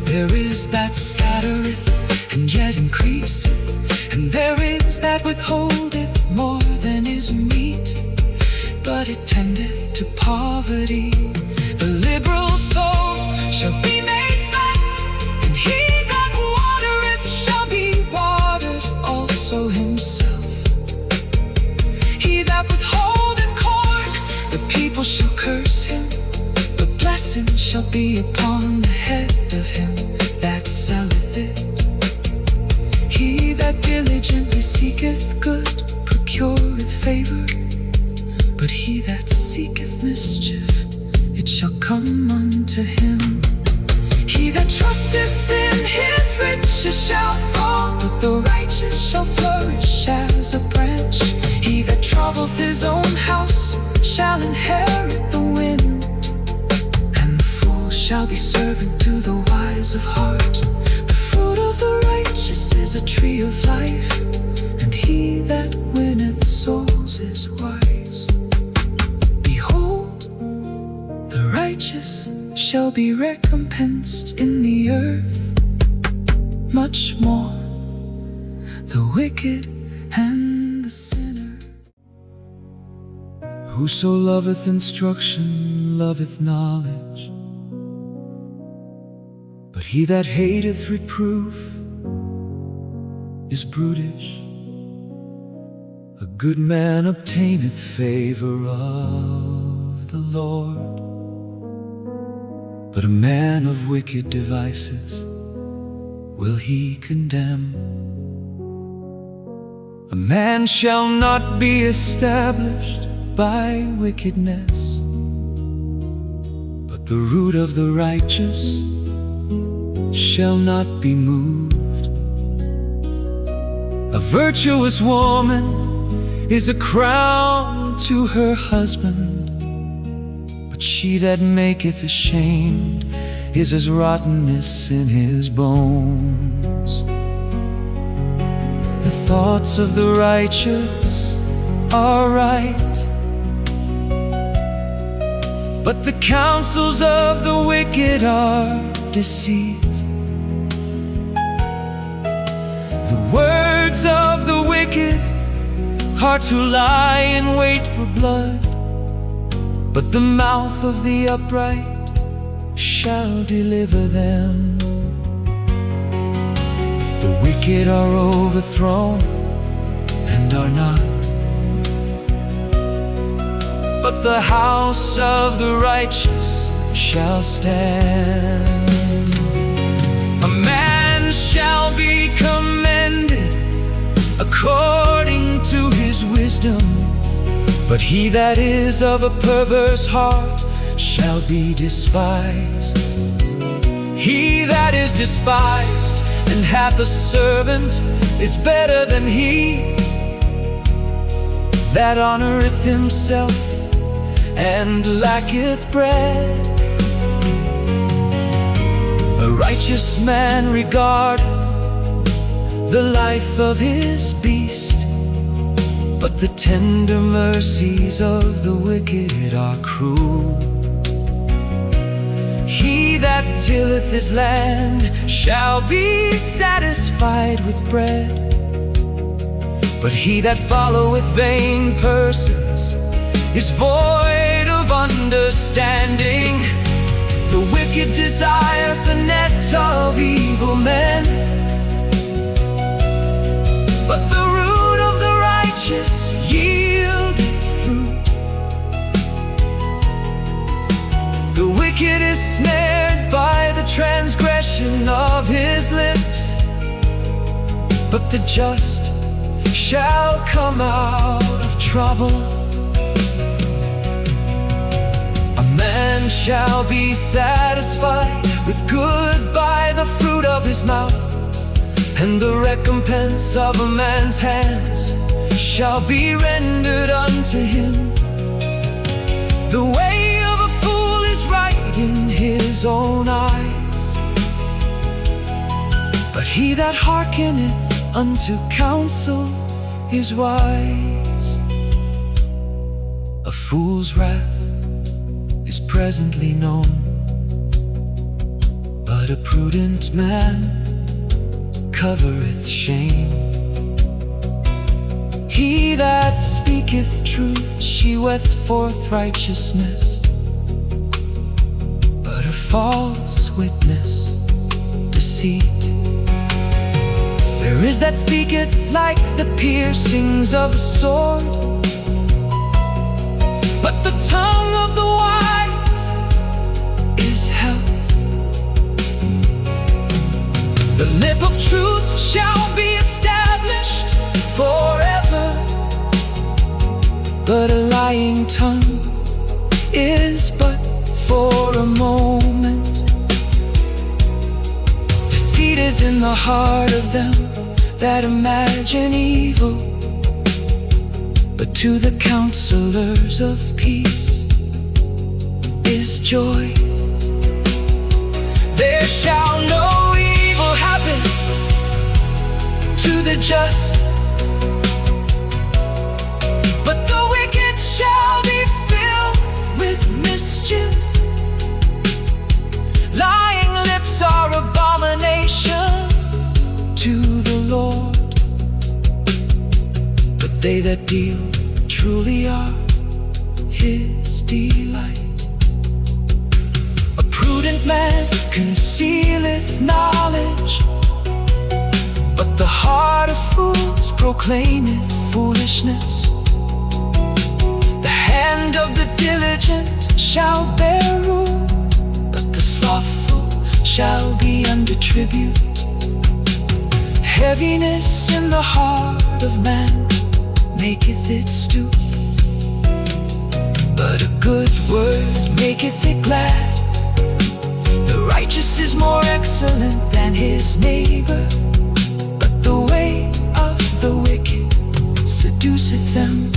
There is that scattereth and yet increaseth, and there is that withholdeth more than is meet, but it tendeth to poverty. The liberal soul shall be made fat, and he that watereth shall be watered also himself. He that withholdeth corn, the people shall curse him, but blessing shall be upon the head of him that selleth it. He that diligently seeketh good procureth favor, but he that seeketh mischief, it shall come unto him. He that trusteth in his riches shall fall, but the righteous shall flourish as a branch. He that troubleth his own house shall inherit the wind, and the fool shall be servant to the wise of heart. The fruit of the righteous is a tree of life, and he that winneth souls is wise. Behold, the righteous shall be recompensed in the earth, much more the wicked and the sinner. Whoso loveth instruction loveth knowledge, but he that hateth reproof is brutish. A good man obtaineth favor of the Lord, but a man of wicked devices will he condemn. A man shall not be established by wickedness, but the root of the righteous shall not be moved. A virtuous woman is a crown to her husband, but she that maketh ashamed is as rottenness in his bones. The thoughts of the righteous are right, but the counsels of the wicked are deceit. The words of the wicked are to lie in wait for blood, but the mouth of the upright shall deliver them. The wicked are overthrown and are not, but the house of the righteous shall stand. A man shall be commended according to his wisdom, but he that is of a perverse heart shall be despised. He that is despised and hath a servant is better than he that honoureth himself and lacketh bread. A righteous man regardeth the life of his beast, but the tender mercies of the wicked are cruel. He that tilleth his land shall be satisfied with bread, but he that followeth vain persons is void of understanding. The wicked desireth the net of evil men, but the root of the righteous yieldeth fruit. The wicked is snared by the transgression of his lips, but the just shall come out of trouble. A man shall be satisfied with good by the fruit of his mouth, and the recompense of a man's hands shall be rendered unto him. The way of a fool is right in his own eyes, but he that hearkeneth unto counsel is wise. A fool's wrath is presently known, but a prudent man covereth shame. He that speaketh truth sheweth forth righteousness, but a false witness deceit. There is that speaketh like the piercings of a sword, but the tongue of the wise is health. The lip of truth shall be established forever, but a lying tongue is but for a moment. Deceit is in the heart of them that imagine evil, but to the counselors of peace is joy. There shall no evil happen to the just, but the wicked shall be filled with mischief. Lying lips are abomination to the Lord, but they that deal truly are his delight. A prudent man concealeth knowledge, but the heart of fools proclaimeth foolishness. The hand of the diligent shall bear rule, but the slothful shall be under tribute. Heaviness in the heart of man maketh it stoop, but a good word maketh it glad. The righteous is more excellent than his neighbor, but the way of the wicked seduceth them.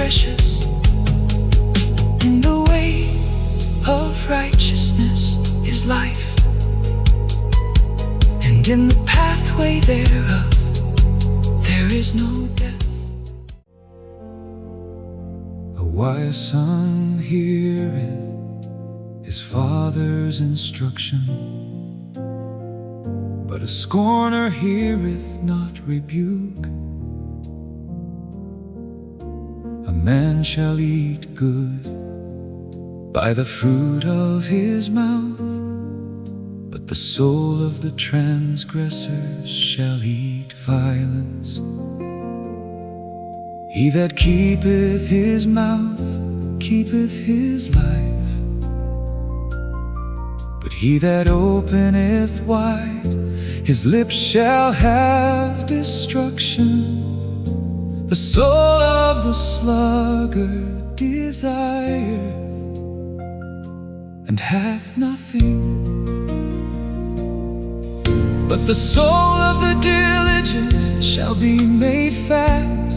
precious. In the way of righteousness is life, and in the pathway thereof there is no death. A wise son heareth his father's instruction, but a scorner heareth not rebuke. A man shall eat good by the fruit of his mouth, but the soul of the transgressors shall eat violence. He that keepeth his mouth keepeth his life, but he that openeth wide his lips shall have destruction. The soul of the sluggard desireth, and hath nothing, but the soul of the diligent shall be made fat.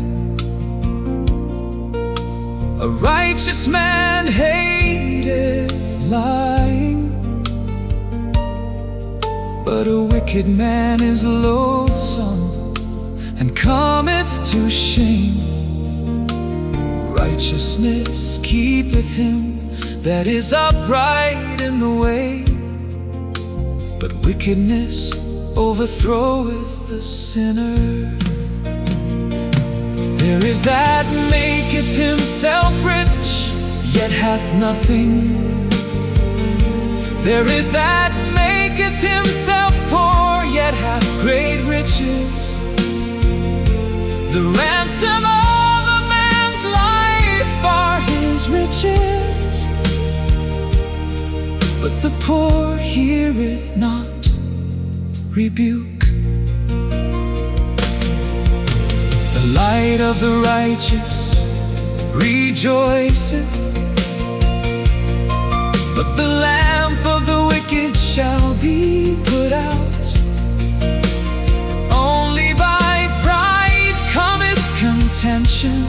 A righteous man hateth lying, but a wicked man is loathsome and cometh to shame. Righteousness keepeth him that is upright in the way, but wickedness overthroweth the sinner. There is that maketh himself rich, yet hath nothing. There is that maketh himself poor, yet hath great riches. The ransom of a man's life are his riches, but the poor heareth not rebuke. The light of the righteous rejoiceth, but the lamp of the wicked shall be put out. Only by pride cometh contention,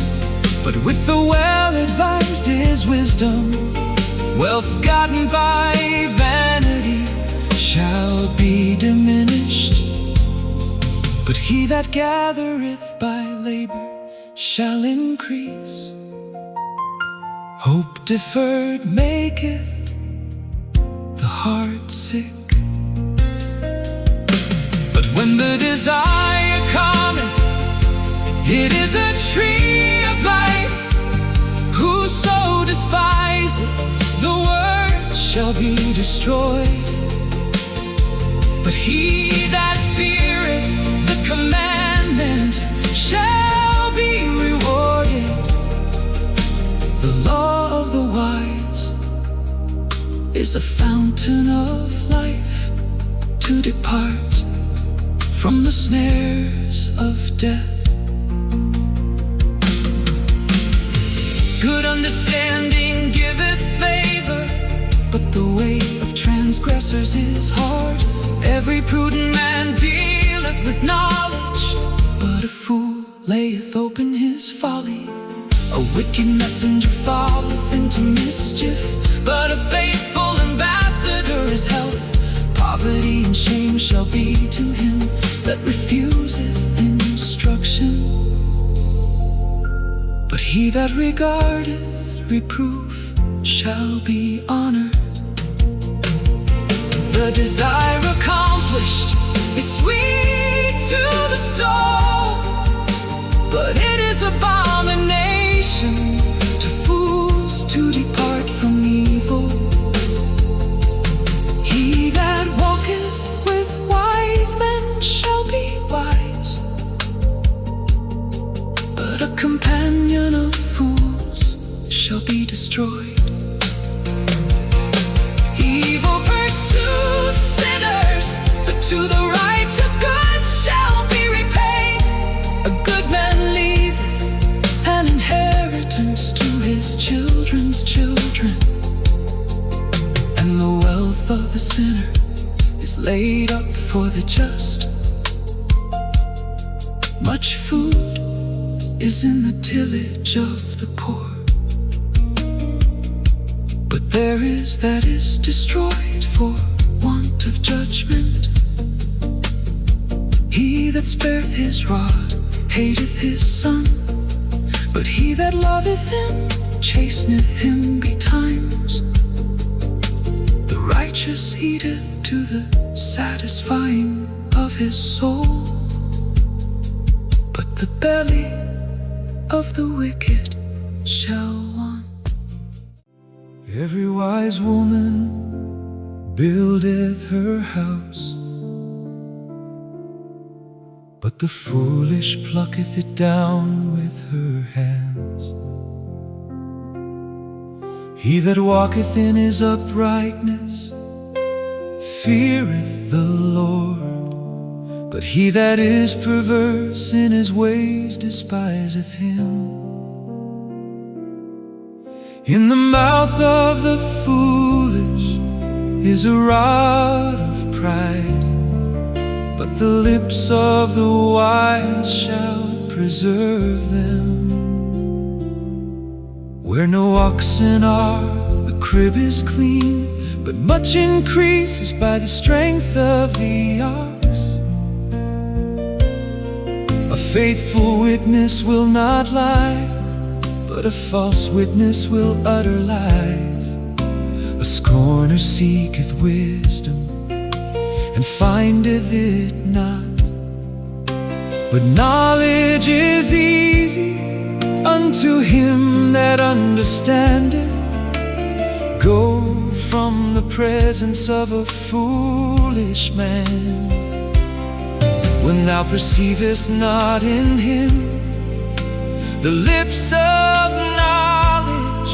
but with the well-advised is wisdom. Wealth gotten by vanity shall be diminished, but he that gathereth by labor shall increase. Hope deferred maketh the heart sick, but when the desire cometh, it is a tree of life. Whoso despiseth the word shall be destroyed, but he that feareth the commandment shall be rewarded. The law of the wise is a fountain of life, to depart from the snares of death. Good understanding giveth favor, but the way of transgressors is hard. Every prudent man dealeth with knowledge, but a fool layeth open his folly. A wicked messenger falleth into mischief, but a faithful ambassador is health. Poverty and shame shall be to him that refuseth instruction, but he that regardeth reproof shall be honored. The desire accomplished is sweet to the soul, but it is abomination to fools to depart from evil. He that walketh with wise men shall be wise, but a companion of fools shall be destroyed. Evil pursues sinners, but to the righteous good shall be repaid. A good man leaveth an inheritance to his children's children, and the wealth of the sinner is laid up for the just. Much food is in the tillage of the poor, but there is that is destroyed for want of judgment. He that spareth his rod hateth his son, but he that loveth him chasteneth him betimes. The righteous eateth to the satisfying of his soul, but the belly of the wicked shall want. Every wise woman buildeth her house, but the foolish plucketh it down with her hands. He that walketh in his uprightness feareth the Lord, but he that is perverse in his ways despiseth him. In the mouth of the foolish is a rod of pride, but the lips of the wise shall preserve them. Where no oxen are, the crib is clean, but much increase is by the strength of the ox. A faithful witness will not lie, but a false witness will utter lies. A scorner seeketh wisdom, and findeth it not. But knowledge is easy unto him that understandeth. Go from the presence of a foolish man, when thou perceivest not in him the lips of knowledge.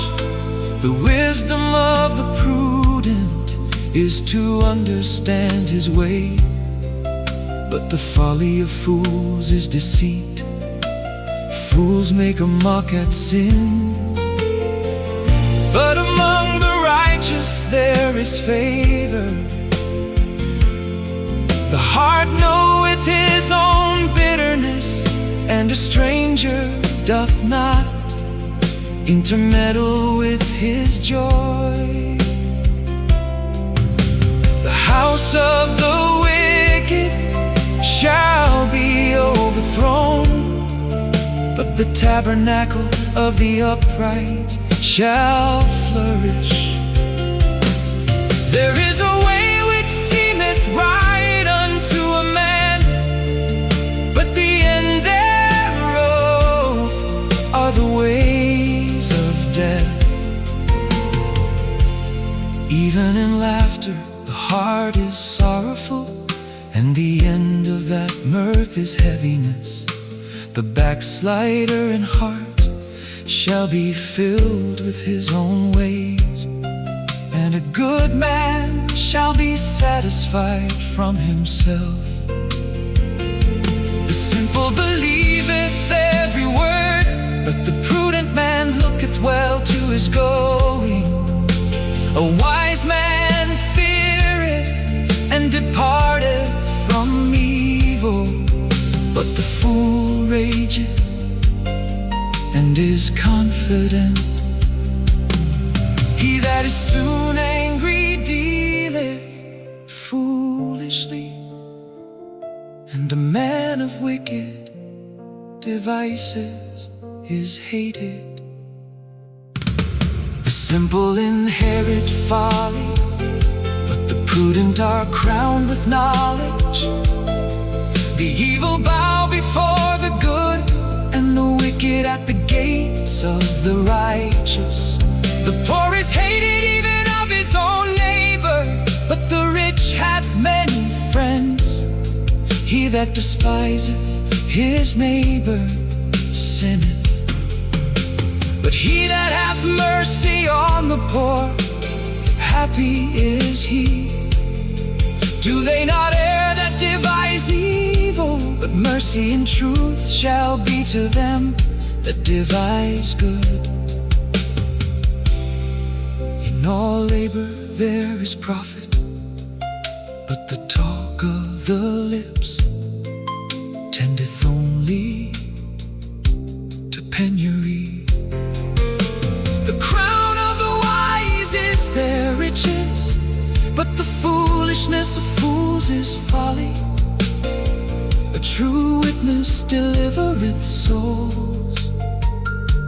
The wisdom of the prudent is to understand his way, but the folly of fools is deceit. Fools make a mock at sin, but among the righteous there is favor. The heart knoweth his own bitterness, and a stranger doth not intermeddle with his joy. The house of the wicked shall be overthrown, but the tabernacle of the upright shall flourish. There is a way which seemeth right unto a man, but the end thereof are the ways of death. Even in laughter the heart is sorrowful, and the end of that mirth is heaviness. The backslider in heart shall be filled with his own ways, and a good man shall be satisfied from himself. The simple believeth every word, but the prudent man looketh well to his going. A wise man feareth and departeth from evil, but the fool rageth and is confident. He that is soon angry dealeth foolishly, and a man of wicked devices is hated. The simple inherit folly, but the prudent are crowned with knowledge. The evil bow before the good, and the wicked at the gates of the righteous. The poor is hated even of his own neighbor, but the rich hath many friends. He that despiseth his neighbor sinneth, but he that hath mercy on the poor, happy is he. Do they not err that devise evil? But mercy and truth shall be to them that devise good. In all labor there is profit, but the talk of the lips tendeth only penury. The crown of the wise is their riches, but the foolishness of fools is folly. A true witness delivereth souls,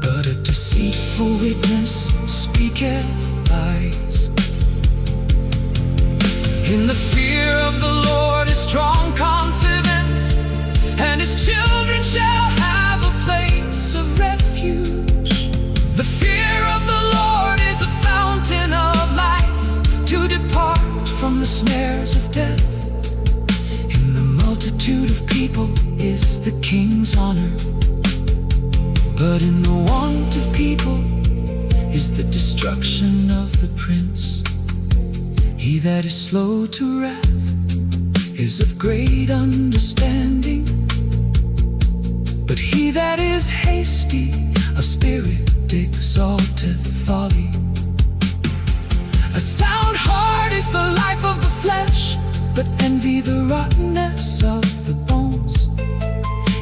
but a deceitful witness speaketh lies. In the fear of the Lord is strong confidence, and his children shall have a place of refuge. The fear of the Lord is a fountain of life, to depart from the snares of death. In the multitude of people is the king's honor, but in the want of people is the destruction of the prince. He that is slow to wrath is of great understanding, but he that is hasty of spirit exalteth folly. A sound heart is the life of the flesh, but envy the rottenness of the bones.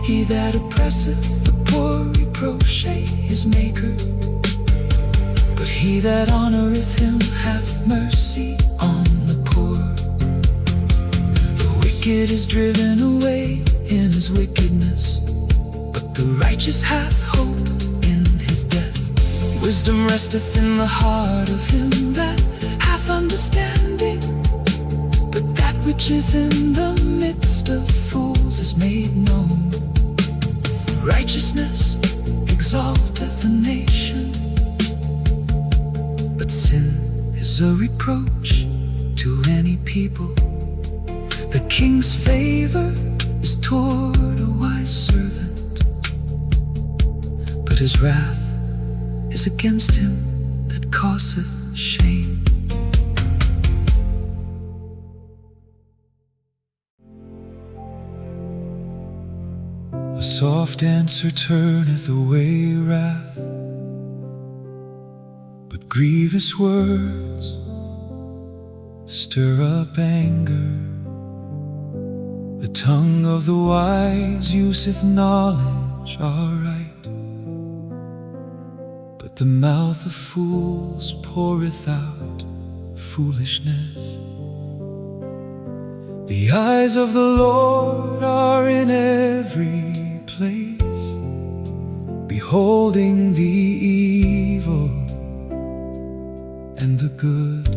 He that oppresseth the poor reproacheth his maker, but he that honoreth him hath mercy on the poor. The wicked is driven away in his wickedness, but the righteous hath hope in his death. Wisdom resteth in the heart of him that hath understanding, but that which is in the midst of fools is made known. Righteousness exalteth a nation, but sin is a reproach to any people. The king's favor is toward a wise servant, but his wrath is against him that causeth shame. A soft answer turneth away wrath, but grievous words stir up anger. The tongue of the wise useth knowledge aright, but the mouth of fools poureth out foolishness. The eyes of the Lord are in every place, beholding the evil and the good.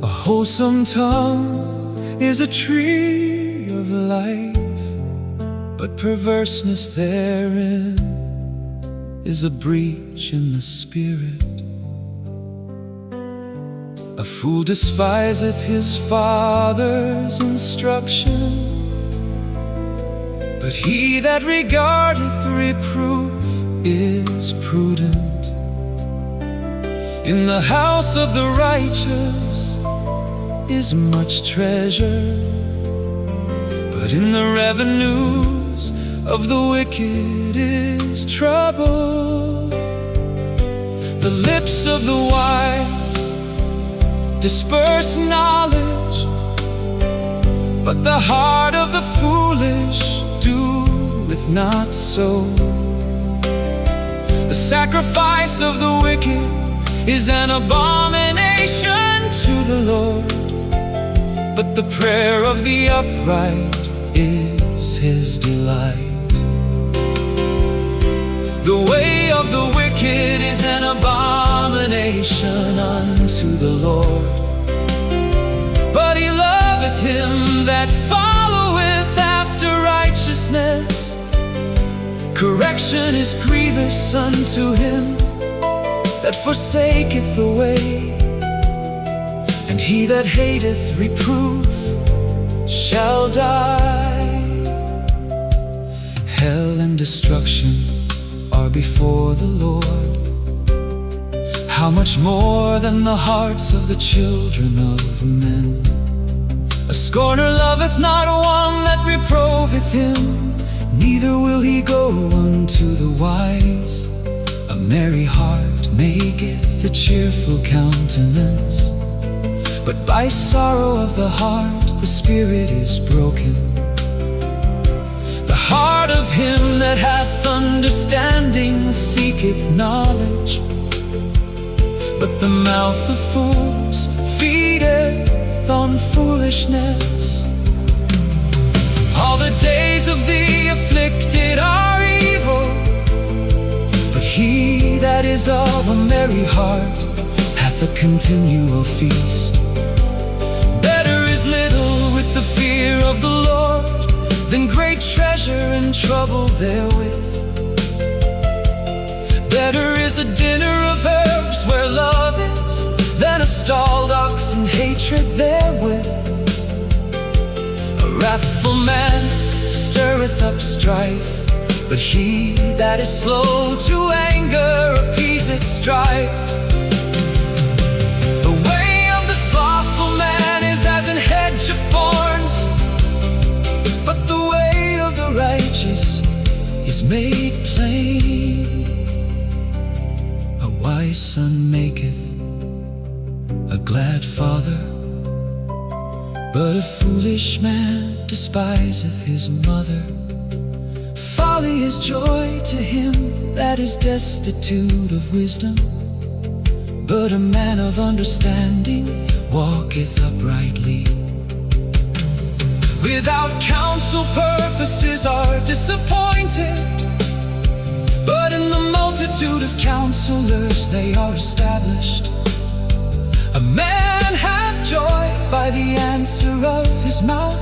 A wholesome tongue is a tree of life, but perverseness therein is a breach in the spirit. A fool despiseth his father's instruction, but he that regardeth reproof is prudent. In the house of the righteous is much treasure, but in the revenues of the wicked is trouble. The lips of the wise disperse knowledge, but the heart of the foolish doeth not so. The sacrifice of the wicked is an abomination to the Lord, but the prayer of the upright is his delight. The way of the wicked is an abomination unto the Lord, but he loveth him that followeth after righteousness. Correction is grievous unto him that forsaketh the way, and he that hateth reproof shall die. Hell and destruction are before the Lord. How much more than the hearts of the children of men? A scorner loveth not one that reproveth him, neither will he go unto the wise. A merry heart maketh a cheerful countenance, but by sorrow of the heart the spirit is broken. The heart of him that hath understanding seeketh knowledge, but the mouth of fools feedeth on foolishness. All the days of the afflicted are evil, but he that is of a merry heart hath a continual feast. Better is little with the fear of the Lord than great treasure and trouble therewith. Better is a dinner of herbs where love is than a stalled ox and hatred therewith. A wrathful man stirreth up strife, but he that is slow to anger appeaseth strife. The way of the slothful man is as an hedge of thorns, but the way of the righteous is made plain. A wise son maketh a glad father, but a foolish man despiseth his mother. Folly is joy to him that is destitute of wisdom, but a man of understanding walketh uprightly. Without counsel purposes are disappointed, but in the multitude of counselors they are established. A man hath joy by the answer of his mouth,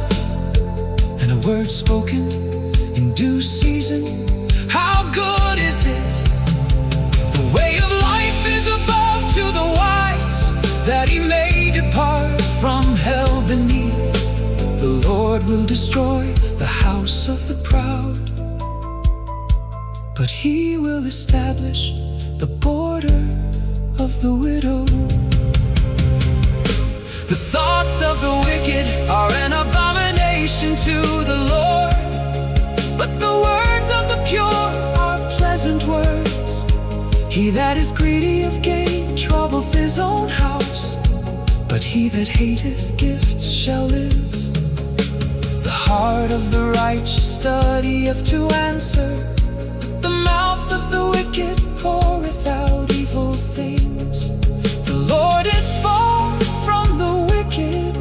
and a word spoken in due season. How good is it? The way of life is above to the wise, that he may depart from hell beneath. The Lord will destroy the house of the proud, but he will establish the border of the widow. The thoughts of the wicked are an abomination to the Lord, but the words of the pure are pleasant words. He that is greedy of gain troubleth his own house, but he that hateth gifts shall live. The heart of the righteous studieth to answer, the mouth of the wicked poureth out evil things. The Lord is far from the wicked,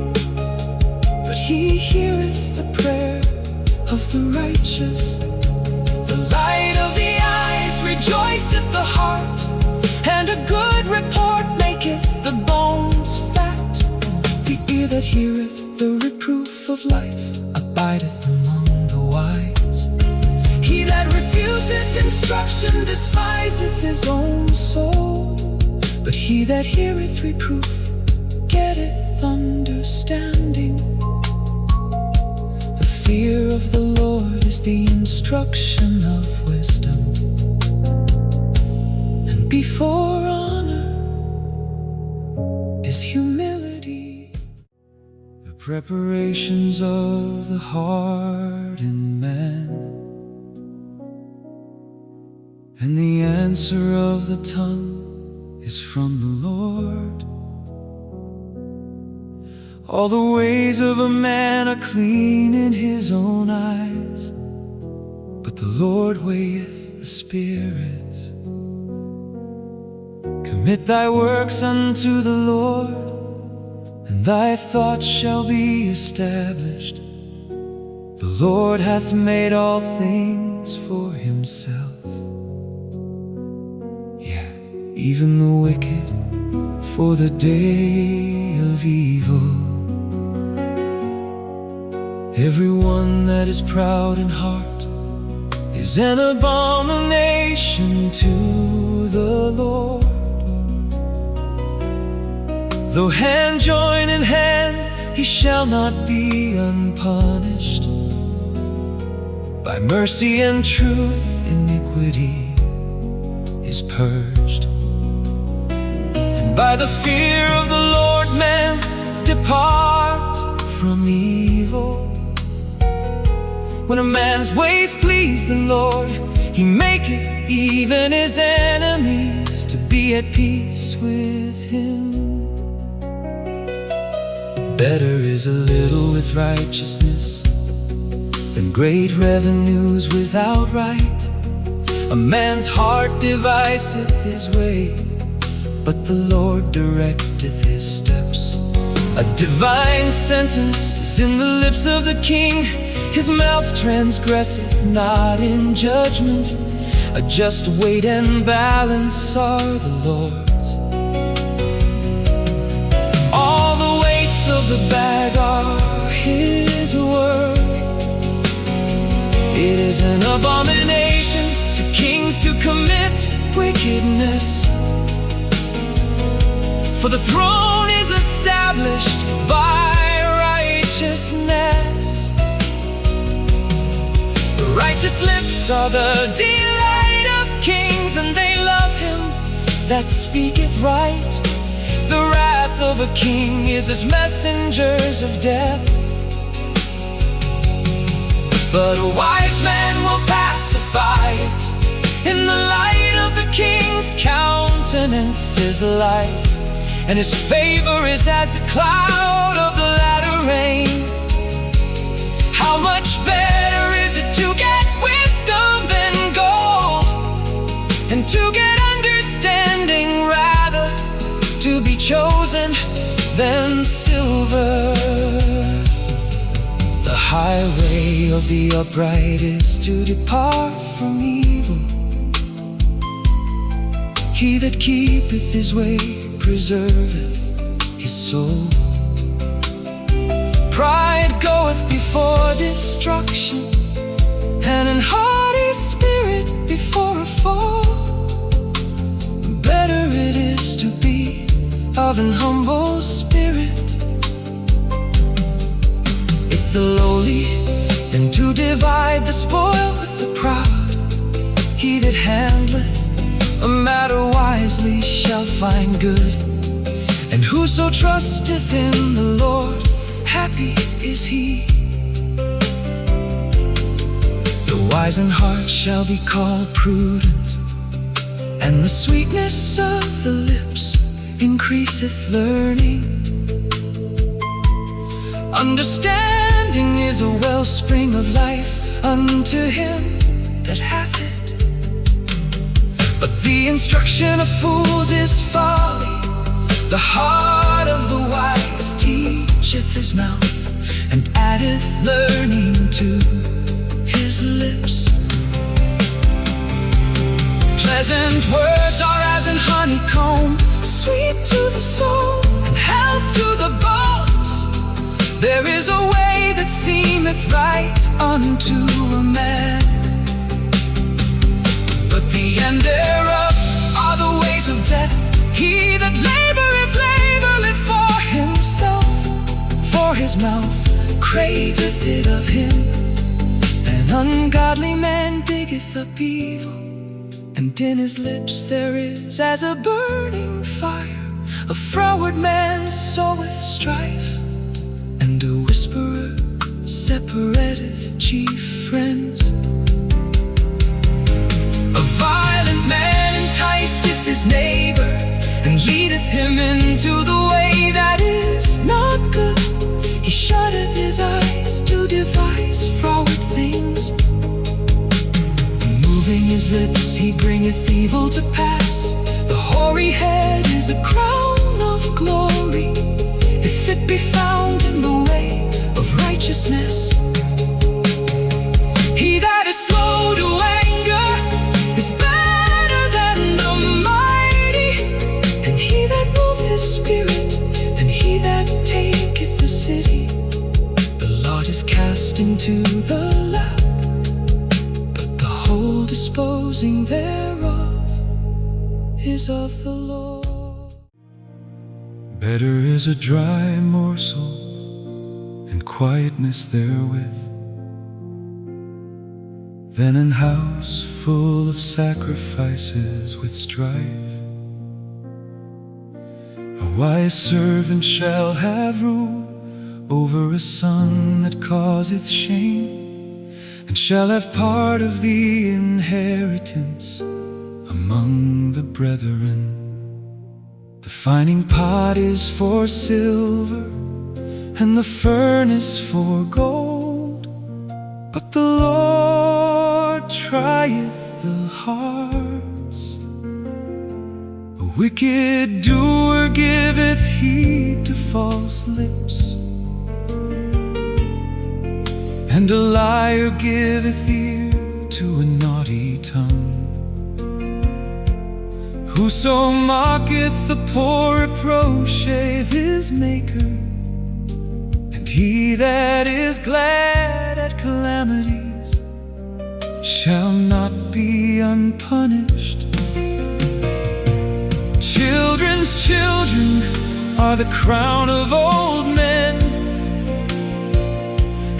but he heareth the prayer of the righteous. The light of the eyes rejoiceth the heart, and a good report maketh the bones fat. The ear that heareth the reproof of life abideth among the wise. He that refuseth instruction despiseth his own soul, but he that heareth reproof getteth understanding. The fear of the Lord is the instruction of wisdom, and before honor is humility. The preparations of the heart in man, and the answer of the tongue is from the Lord. All the ways of a man are clean in his own eyes, but the Lord weigheth the spirits. Commit thy works unto the Lord, and thy thoughts shall be established. The Lord hath made all things for himself. Yeah, even the wicked for the day of evil. Everyone that is proud in heart is an abomination to the Lord. Though hand join in hand, he shall not be unpunished. By mercy and truth, iniquity is purged. And by the fear of the Lord, men depart from evil. When a man's ways please the Lord, he maketh even his enemies to be at peace with him. Better is a little with righteousness than great revenues without right. A man's heart deviseth his way, but the Lord directeth his steps. A divine sentence is in the lips of the king. His mouth transgresseth not in judgment. A just weight and balance are the Lord's. All the weights of the bag are his work. It is an abomination to kings to commit wickedness, for the throne is established by righteousness. Righteous lips are the delight of kings, and they love him that speaketh right. The wrath of a king is as messengers of death, but a wise man will pacify it. In the light of the king's countenance is life, and his favor is as a cloud of the latter rain. How much better is it to get wisdom than gold, and to get understanding rather to be chosen than silver. The highway of the upright is to depart from evil. He that keepeth his way preserveth his soul. Pride goeth before destruction, and an haughty spirit before a fall. Better it is to be of an humble spirit, with the lowly, than to divide the spoil with the proud. He that handleth a matter wisely shall find good, and whoso trusteth in the Lord, happy is he. The wise in heart shall be called prudent, and the sweetness of the lips increaseth learning. Understanding is a wellspring of life unto him that hath it, but the instruction of fools is folly. The heart of the wise teacheth his mouth, and addeth learning to his lips. Pleasant words are as an honeycomb, sweet to the soul, and health to the bones. There is a way that seemeth right unto a man, but the end thereof are the ways of death. He that laboureth for himself, for his mouth craveth it of him. An ungodly man diggeth up evil, and in his lips there is as a burning fire. A froward man soweth strife, and a whisperer separateth chief friends. A violent man enticeth his neighbor, and leadeth him into the way that is not good. He shutteth his eyes to devise froward things. Moving his lips he bringeth evil to pass. The hoary head is a crown of glory, if it be found in the way of righteousness. He that is slow to anger is better than the mighty, and he that ruleth his spirit than he that taketh the city. The lot is cast into the lap, but the whole disposing thereof is of the Lord. Better is a dry morsel and quietness therewith, than an house full of sacrifices with strife. A wise servant shall have rule over a son that causeth shame, and shall have part of the inheritance among the brethren. The fining pot is for silver, and the furnace for gold, but the Lord trieth the hearts. A wicked doer giveth heed to false lips, and a liar giveth ear to a naughty tongue. Whoso mocketh the poor reproacheth his Maker, and he that is glad at calamities shall not be unpunished. Children's children are the crown of old men,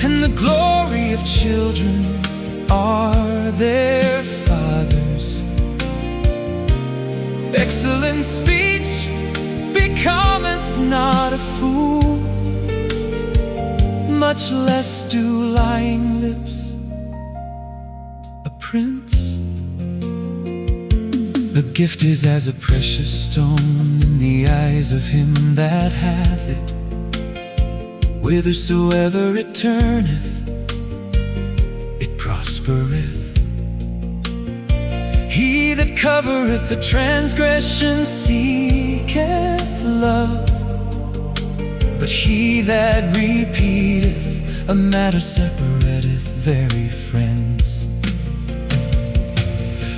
and the glory of children are their fathers. Excellent speech becometh not a fool, much less do lying lips a prince. The gift is as a precious stone in the eyes of him that hath it. Whithersoever it turneth, it prospereth. He that covereth the transgression seeketh love, but he that repeateth a matter separateth very friends.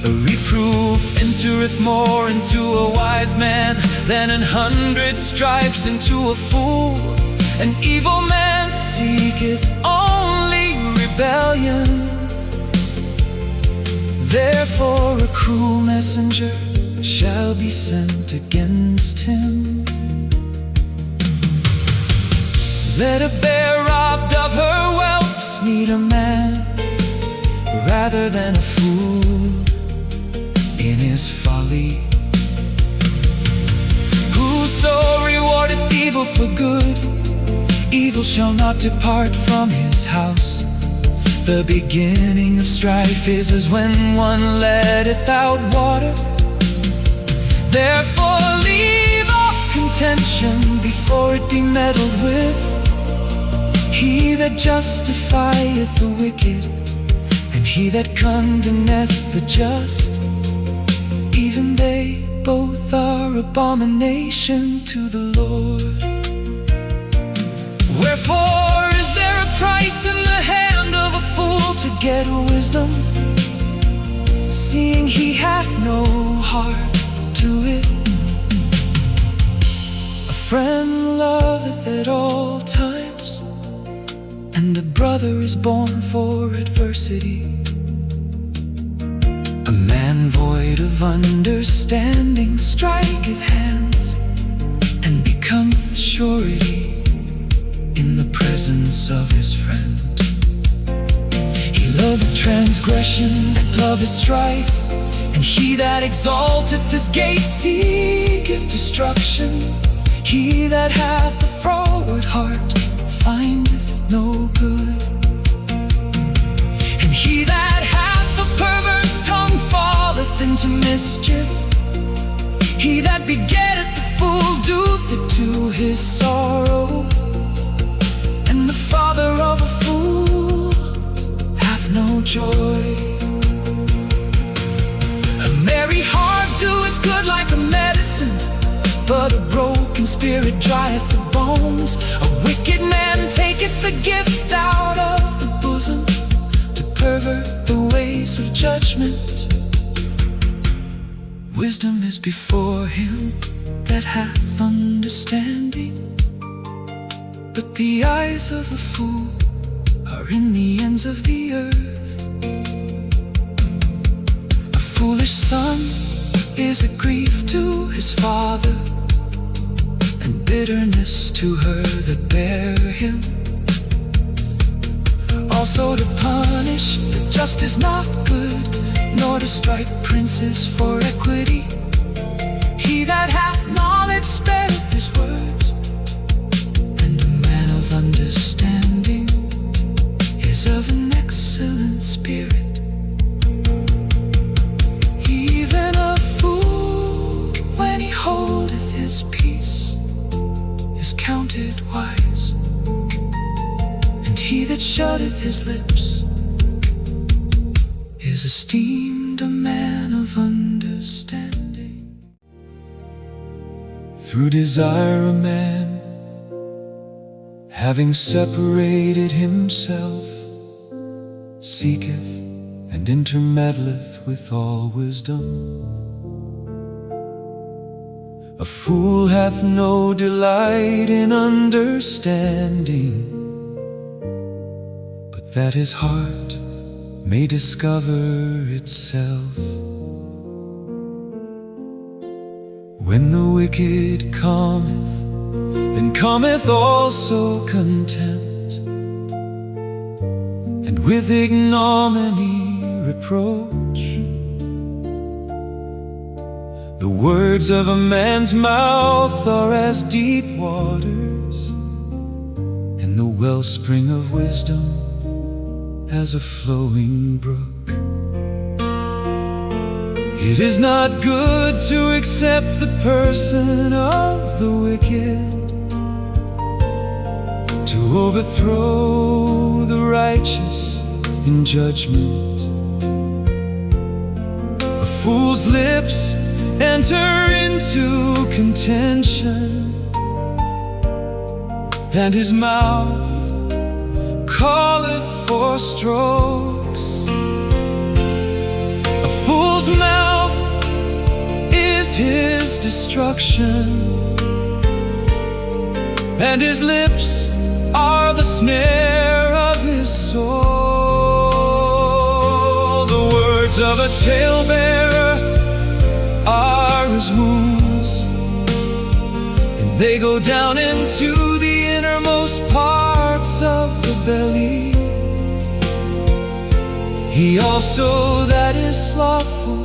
A reproof entereth more into a wise man than 100 stripes into a fool. An evil man seeketh only rebellion, therefore a cruel messenger shall be sent against him. Let a bear robbed of her whelps meet a man, rather than a fool in his folly. Whoso rewardeth evil for good, evil shall not depart from his house. The beginning of strife is as when one letteth out water. Therefore leave off contention before it be meddled with. He that justifieth the wicked, and he that condemneth the just, even they both are abomination to the Lord. Wherefore is there a price in the hand of a fool to get wisdom, seeing he hath no heart to it? A friend loveth at all times, and a brother is born for adversity. A man void of understanding striketh hands, and becometh surety in the presence of his friend. He loveth transgression, loveth strife, and he that exalteth his gate seeketh destruction. He that hath a froward heart findeth no good, and he that hath a perverse tongue falleth into mischief. He that begetteth the fool doeth it to his sorrow, and the father of a fool hath no joy. A merry heart doeth good like a medicine, but a broken spirit drieth the bones. A wicked man taketh the gift out of the bosom, to pervert the ways of judgment. Wisdom is before him that hath understanding, but the eyes of a fool are in the ends of the earth. A foolish son is a grief to his father, and bitterness to her that bare him. Also to punish the just is not good, nor to strike princes for equity. He that hath knowledge spareth his words, and a man of understanding is of an excellent spirit. Even a fool, when he holdeth his peace, is counted wise, and he that shutteth his lips is esteemed a man of understanding. Through desire a man, having separated himself, seeketh and intermeddleth with all wisdom. A fool hath no delight in understanding, but that his heart may discover itself. When the wicked cometh, then cometh also contempt, and with ignominy reproach. The words of a man's mouth are as deep waters, and the wellspring of wisdom as a flowing brook. It is not good to accept the person of the wicked, to overthrow the righteous in judgment. A fool's lips enter into contention, and his mouth calleth for strokes. A fool's mouth is his destruction, and his lips are the snare of his soul. The words of a talebearer are as wounds, and they go down into the innermost parts of the belly. He also that is slothful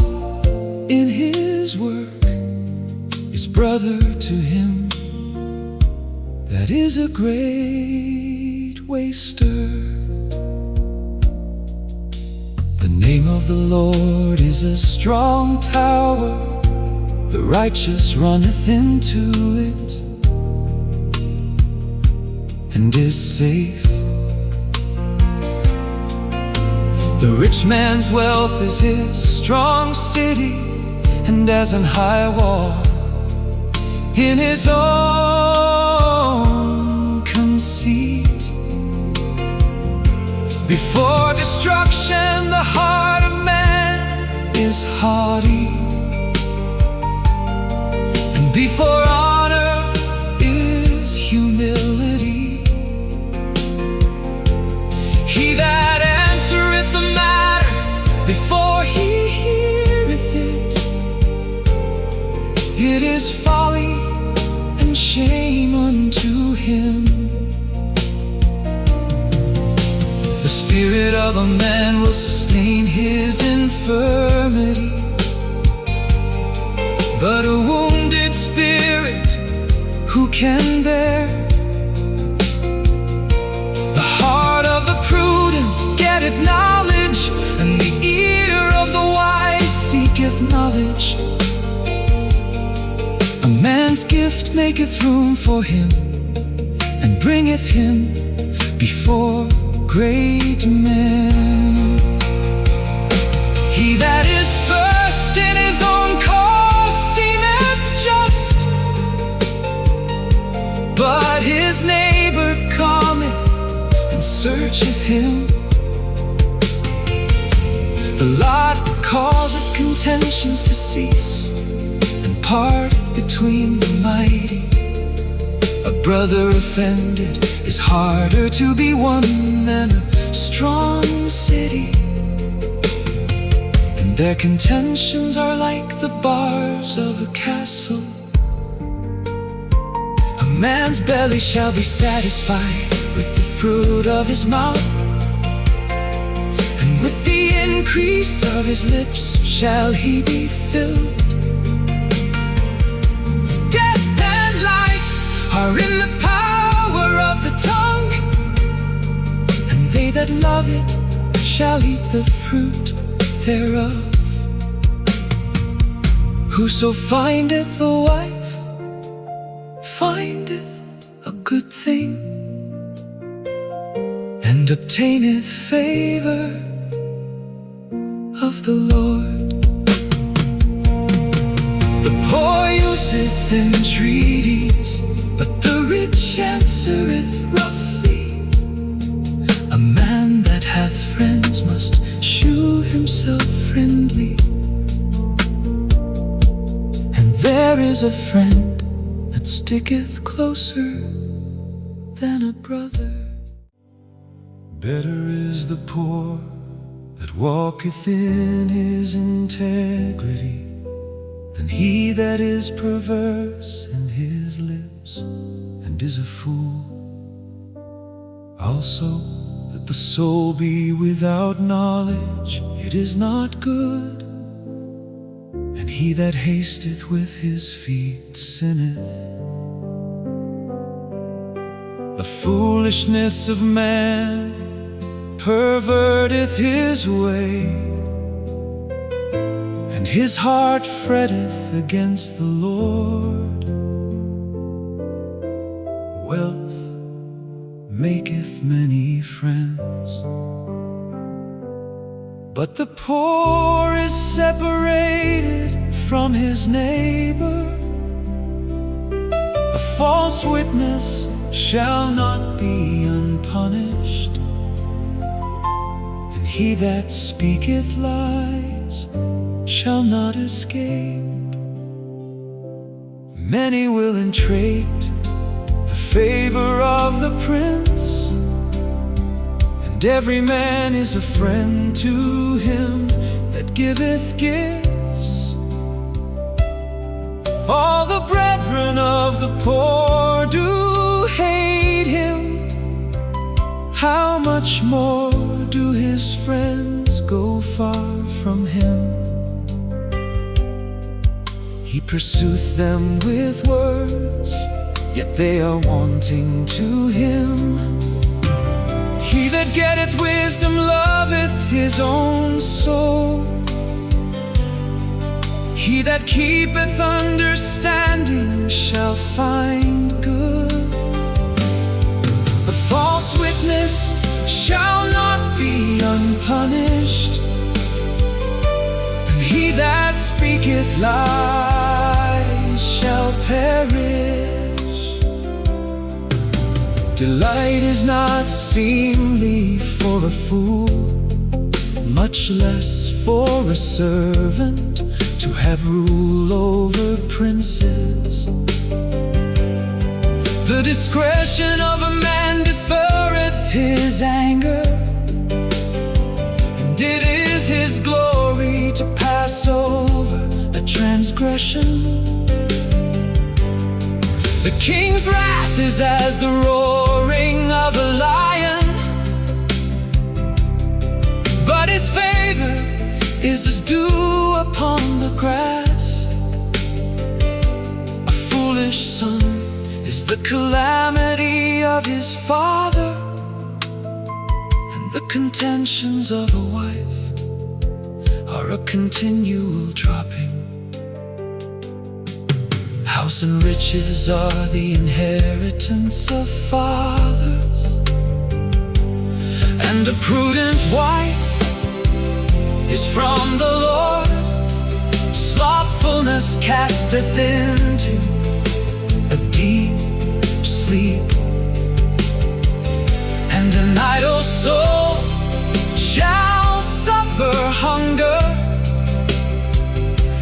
in his work is brother to him that is a great waster. The name of the Lord is a strong tower, the righteous runneth into it and is safe. The rich man's wealth is his strong city, and as an high wall in his own conceit. Before destruction the heart of man is haughty, and before honor is humility. He that answereth the matter before he heareth it, it is folly and shame unto him. The spirit of a man will sustain his infirmity, but a wounded spirit who can bear? The heart of the prudent getteth knowledge, and the ear of the wise seeketh knowledge. A man's gift maketh room for him, and bringeth him before great men. He that is first in his own cause seemeth just, but his neighbor cometh and searcheth him. The lot causeth contentions to cease, and parteth between the mighty. A brother offended is harder to be won than a strong city, and their contentions are like the bars of a castle. A man's belly shall be satisfied with the fruit of his mouth, and with the increase of his lips shall he be filled. Death and life are in the power of the tongue, and they that love it shall eat the fruit thereof. Whoso findeth a wife findeth a good thing, and obtaineth favor of the Lord. The poor useth entreaties, but the rich answereth roughly. A man that hath friends must shew himself friendly. And there is a friend that sticketh closer than a brother. Better is the poor that walketh in his integrity than he that is perverse in his lips and is a fool. Also, that the soul be without knowledge, it is not good. And he that hasteth with his feet sinneth. The foolishness of man perverteth his way, and his heart fretteth against the Lord. Wealth maketh many friends, but the poor is separated from his neighbor. A false witness shall not be unpunished, and he that speaketh lies shall not escape. Many will entreat the favor of the prince, and every man is a friend to him that giveth gifts. All the brethren of the poor do hate him. How much more do his friends go far from him? He pursueth them with words, yet they are wanting to him. He that getteth wisdom loveth his own soul. He that keepeth understanding shall find good. A false witness shall not be unpunished, and he that speaketh lies shall perish. Delight is not seemly for a fool, much less for a servant to have rule over princes. The discretion of a man deferreth his anger, and it is his glory to pass over a transgression. The king's wrath is as the roaring of a lion, but his favor is as dew upon the grass. A foolish son is the calamity of his father, and the contentions of a wife are a continual dropping. House and riches are the inheritance of fathers, and a prudent wife is from the Lord. Slothfulness casteth into a deep sleep, and an idle soul shall suffer hunger.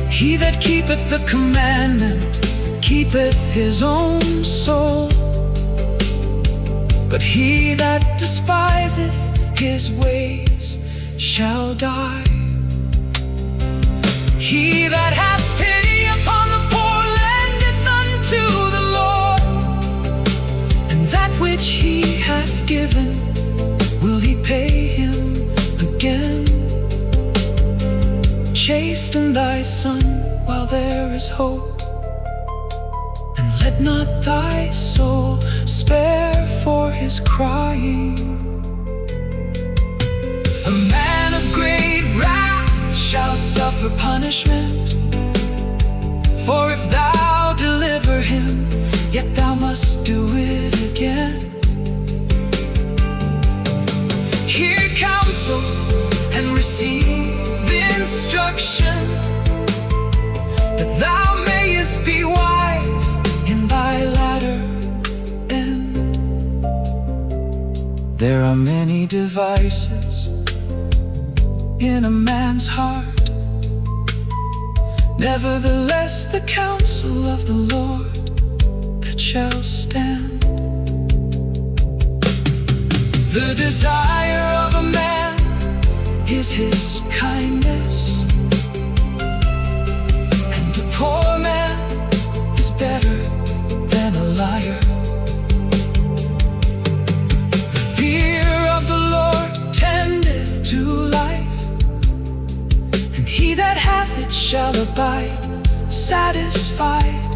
He that keepeth the commandment keepeth his own soul, but he that despiseth his ways shall die. He that hath pity upon the poor lendeth unto the Lord, and that which he hath given will he pay him again. Chasten thy son while there is hope, and let not thy soul spare for his crying. A man of great wrath shall suffer punishment, for if thou deliver him, yet thou must do it again. Hear counsel and receive in There are many devices in a man's heart. Nevertheless, the counsel of the Lord that shall stand. The desire of a man is his kindness, and a poor man is better than a liar. The fear of the Lord tendeth to life, and he that hath it shall abide satisfied.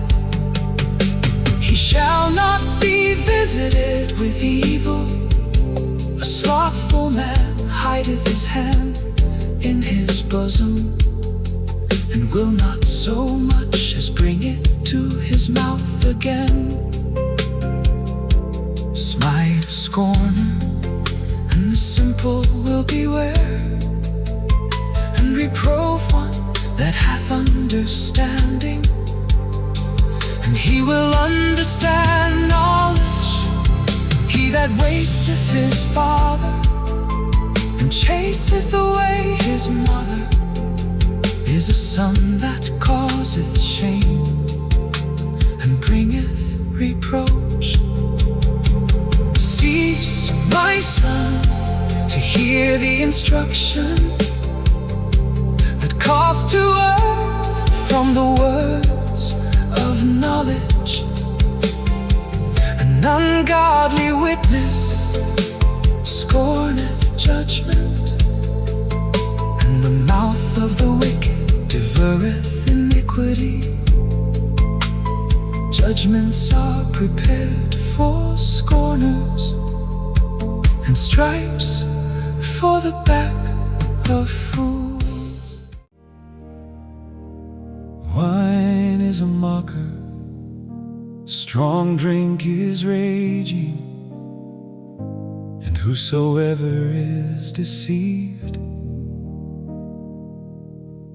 He shall not be visited with evil. A slothful man hideth his hand in his bosom, and will not so much as bring it to his mouth again. Smite a scorner, and the simple will beware, and reprove one that hath understanding, and he will understand knowledge. He that wasteth his father, and chaseth away his mother, is a son that causeth shame, and bringeth reproach. Cease, my son, to hear the instruction that calls to earth from the words of knowledge. An ungodly witness scorneth judgment, and the mouth of the wicked devoureth iniquity. Judgments are prepared for scorners, and stripes for the back of fools. Wine is a mocker, strong drink is raging, and whosoever is deceived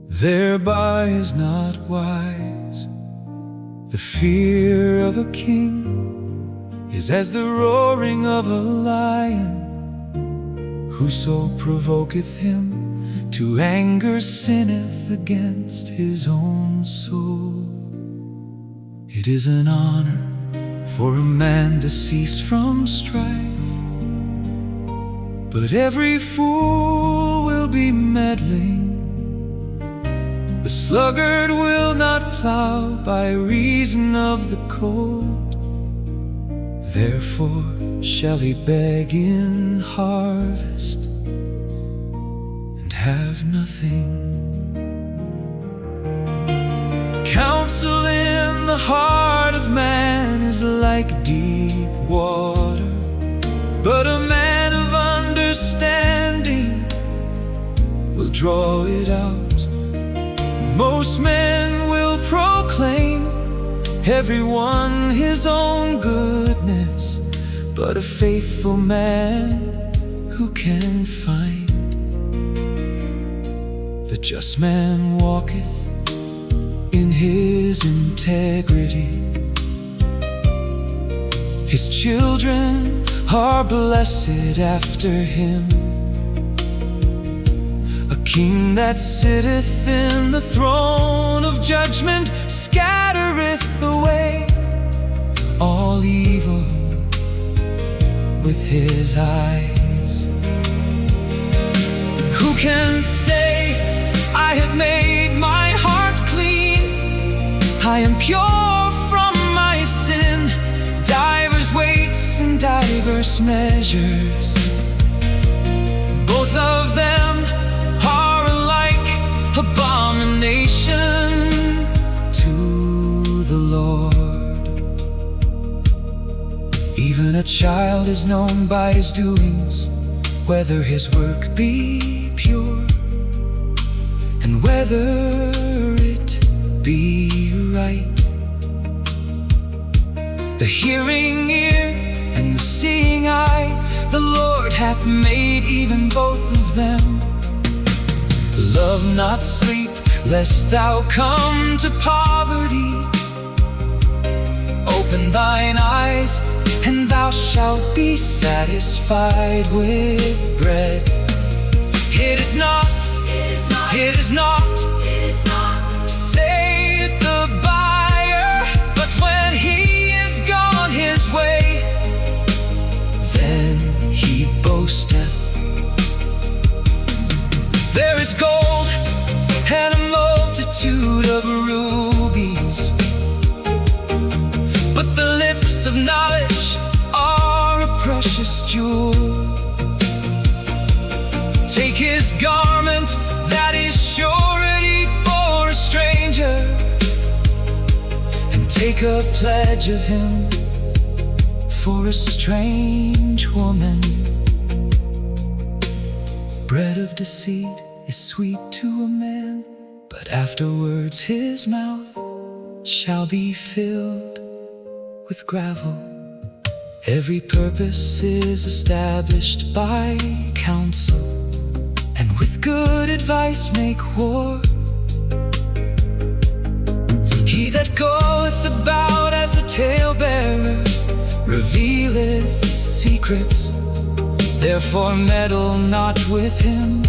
thereby is not wise. The fear of a king is as the roaring of a lion. Whoso provoketh him to anger sinneth against his own soul. It is an honor for a man to cease from strife, but every fool will be meddling. The sluggard will not plow by reason of the cold, therefore shall he beg in harvest and have nothing. Counsel in the heart of man is like deep water, but a man of understanding will draw it out. Most men will proclaim, everyone his own goodness, but a faithful man who can find? The just man walketh in his integrity, his children are blessed after him. A king that sitteth in the throne of judgment scattereth away all evil with his eyes. Who can say, I have made my heart clean, I am pure from my sin? Divers weights and divers measures, both of them are alike abomination to the Lord. Even a child is known by his doings, whether his work be pure, and whether it be right. The hearing ear and the seeing eye, the Lord hath made even both of them. Love not sleep, lest thou come to poverty. Open thine eyes, and thou thou shalt be satisfied with bread. It is not, saith the buyer, but when he is gone his way, then he boasteth. There is gold and a multitude of rubies, but the lips of knowledge are a precious jewel. Take his garment, that is surety for a stranger, and take a pledge of him for a strange woman. Bread of deceit is sweet to a man, but afterwards his mouth shall be filled with gravel. Every purpose is established by counsel, and with good advice make war. He that goeth about as a talebearer revealeth secrets. Therefore meddle not with him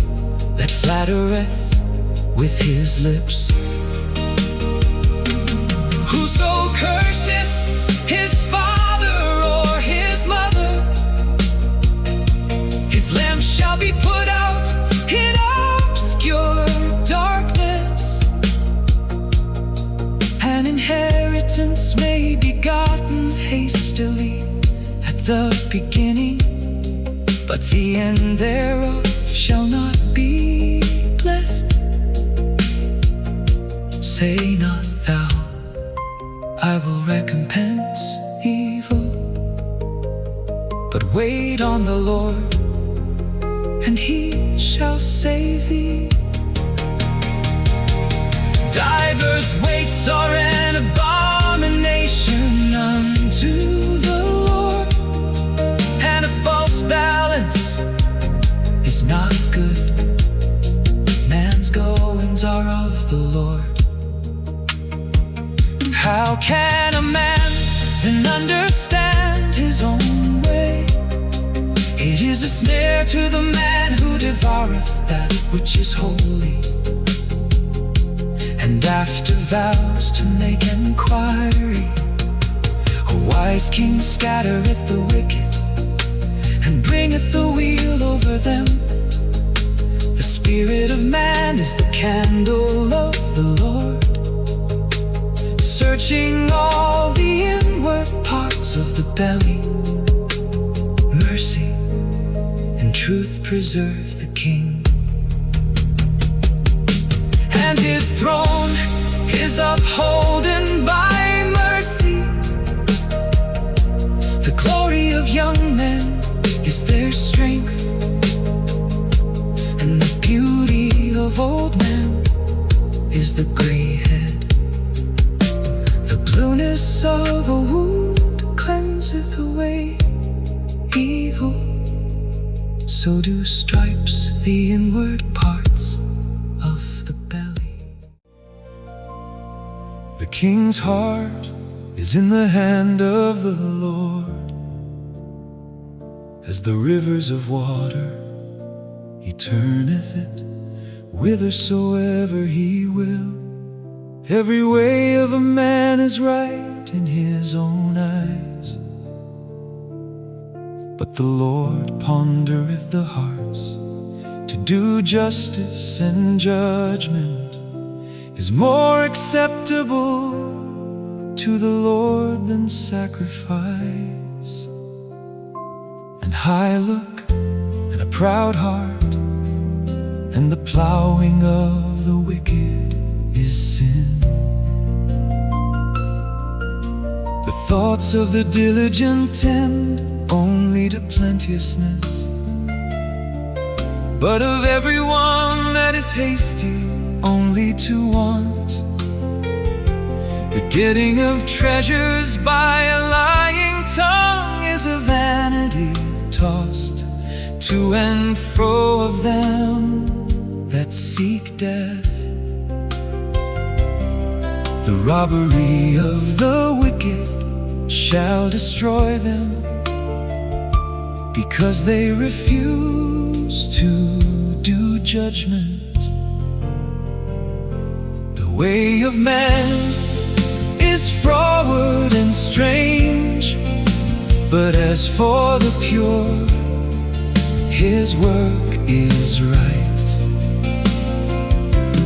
that flattereth with his lips. Whoso curseth his father or his mother, his lamp shall be put out in obscure darkness. An inheritance may be gotten hastily at the beginning, but the end thereof shall not be blessed. Say not thou, I will recompense evil, but wait on the Lord, and he shall save thee. Divers weights are an abomination unto the Lord, and a false balance is not good. Man's goings are of the Lord. How can a man then understand his own way? It is a snare to the man who devoureth that which is holy, and after vows to make enquiry. A wise king scattereth the wicked, and bringeth the wheel over them. The spirit of man is the candle of the Lord, searching all the inward parts of the belly. Mercy and truth preserve the king, and his throne is upholden by mercy. The glory of young men is their strength, and the beauty of old men is the gray head. The blueness of a wound cleanseth away evil, so do stripes the inward parts of the belly. The king's heart is in the hand of the Lord, as the rivers of water. He turneth it whithersoever he will. Every way of a man is right in his own eyes, but the Lord pondereth the hearts. To do justice and judgment is more acceptable to the Lord than sacrifice. An high look and a proud heart, and the plowing of the wicked is sin. The thoughts of the diligent tend only to plenteousness, but of everyone that is hasty only to want. The getting of treasures by a lying tongue is a vanity, tossed to and fro of them that seek death. The robbery of the wicked shall destroy them, because they refuse to do judgment. The way of man is froward and strange, but as for the pure, his work is right.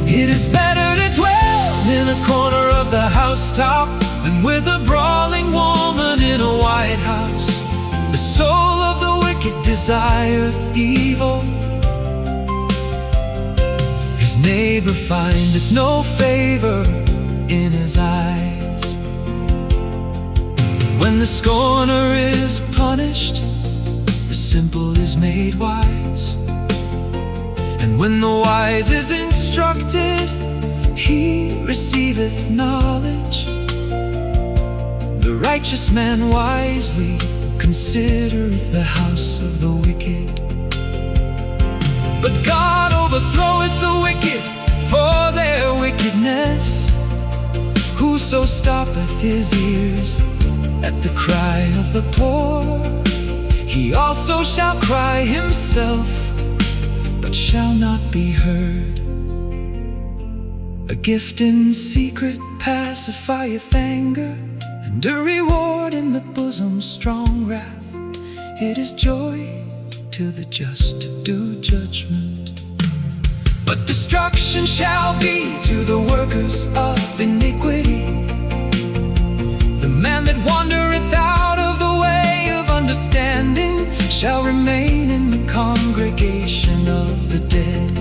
It is better to dwell in a corner of the housetop than with a brawling woman in a white house. The soul of the wicked desireth evil, his neighbor findeth no favor in his eyes. When the scorner is punished, the simple is made wise. And when the wise is instructed, he receiveth knowledge. The righteous man wisely considereth the house of the wicked, but God overthroweth the wicked for their wickedness. Whoso stoppeth his ears at the cry of the poor, he also shall cry himself, but shall not be heard. A gift in secret pacifieth anger, and a reward in the bosom strong wrath. It is joy to the just to do judgment, but destruction shall be to the workers of iniquity. The man that wandereth out of the way of understanding shall remain in the congregation of the dead.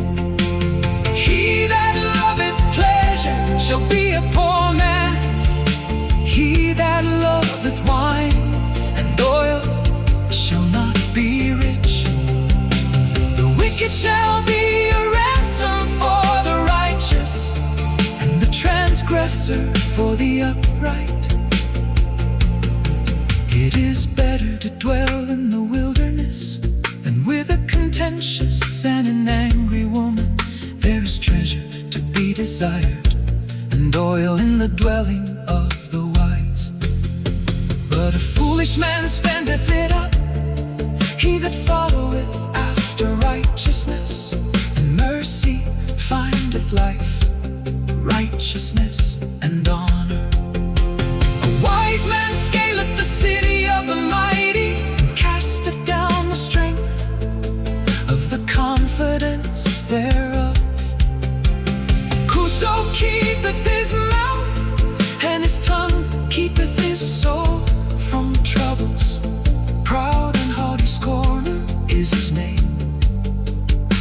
He that loveth pleasure shall be a poor man. He that loveth wine and oil shall not be rich. The wicked shall be a ransom for the righteous, and the transgressor for the upright. It is better to dwell in the wilderness than with a contentious and an angry woman. There is treasure to be desired, and oil in the dwelling of the wise. But a foolish man spendeth it up. He that followeth after righteousness and mercy findeth life, righteousness and honor. A wise man scaleth the city of the mighty, and casteth down the strength of the confidence thereof. Whoso keepeth his mouth and his tongue keepeth his soul from troubles. Proud and haughty scorner is his name,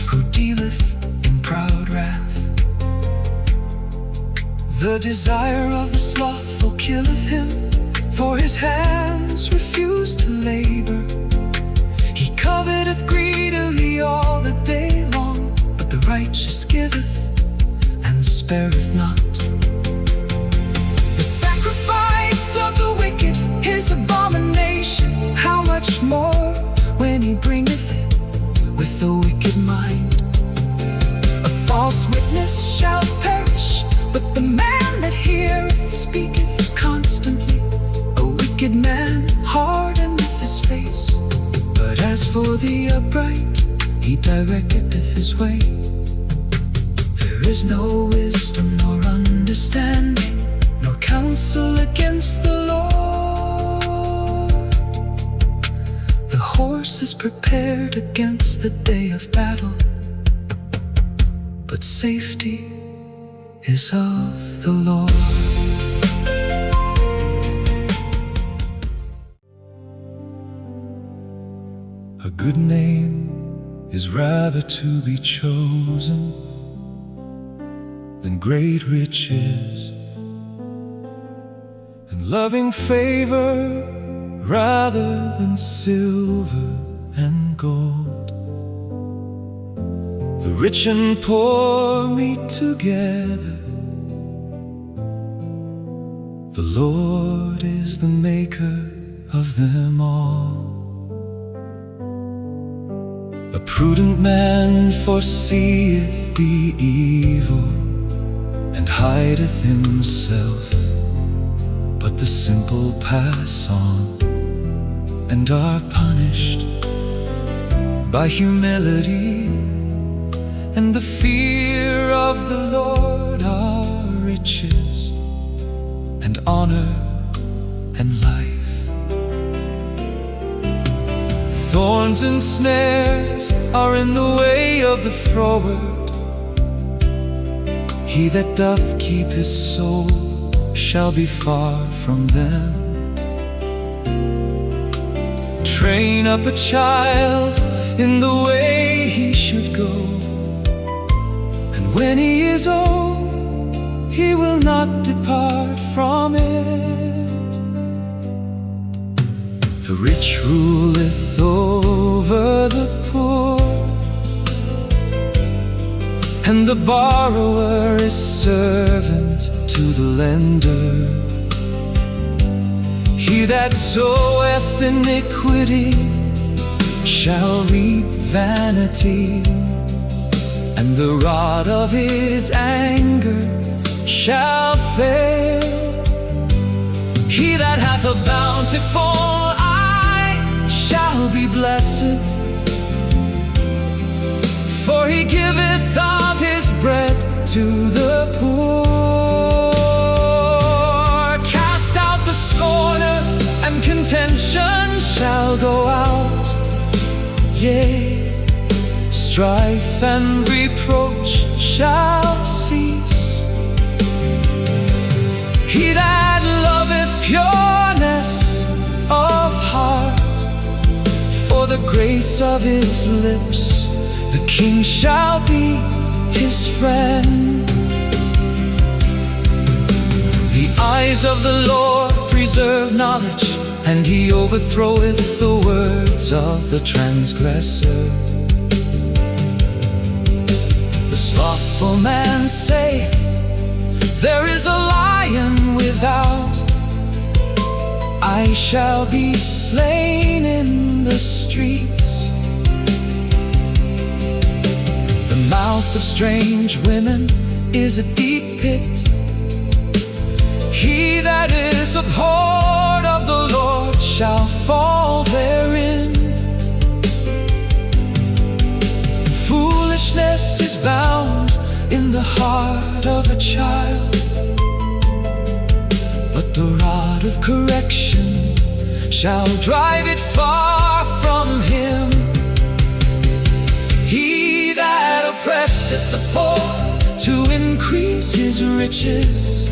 who dealeth in proud wrath. The desire of the slothful killeth him, for his hands refuse to labor. He coveteth greedily all the day long, but the righteous giveth and spareth not. The sacrifice of the wicked is abomination. How much more when he bringeth it with the wicked mind? A false witness shall perish, but the man that heareth speaketh constantly. A wicked man hardeneth his face, but as for the upright, he directeth his way. There is no wisdom nor understanding, nor counsel against the Lord. The horse is prepared against the day of battle, but safety is of the Lord. A good name is rather to be chosen than great riches, and loving favor rather than silver and gold. The rich and poor meet together. The Lord is the maker of them all. A prudent man foreseeth the evil, and hideth himself, but the simple pass on, and are punished. by humility and the fear of the Lord are riches and honor and life. Thorns and snares are in the way of the froward. He that doth keep his soul shall be far from them. Train up a child in the way he should go, and when he is old, he will not depart from it. The rich ruleth over the poor, and the borrower is servant to the lender. He that soweth iniquity shall reap vanity, and the rod of his anger shall fail. He that hath a bountiful eye shall be blessed, for he giveth of his bread to the poor. Cast out the scorner, and contention shall go out. Yea, strife and reproach shall cease. He that loveth pureness of heart, for the grace of his lips the king shall be his friend. The eyes of the Lord preserve knowledge, and he overthroweth the words of the transgressor. The slothful man saith, there is a lion without. I shall be slain in the streets. The mouth of strange women is a deep pit. He that is abhorred of the Lord shall fall therein. Foolishness is bound in the heart of a child, but the rod of correction shall drive it far from him. He that oppresseth the poor to increase his riches,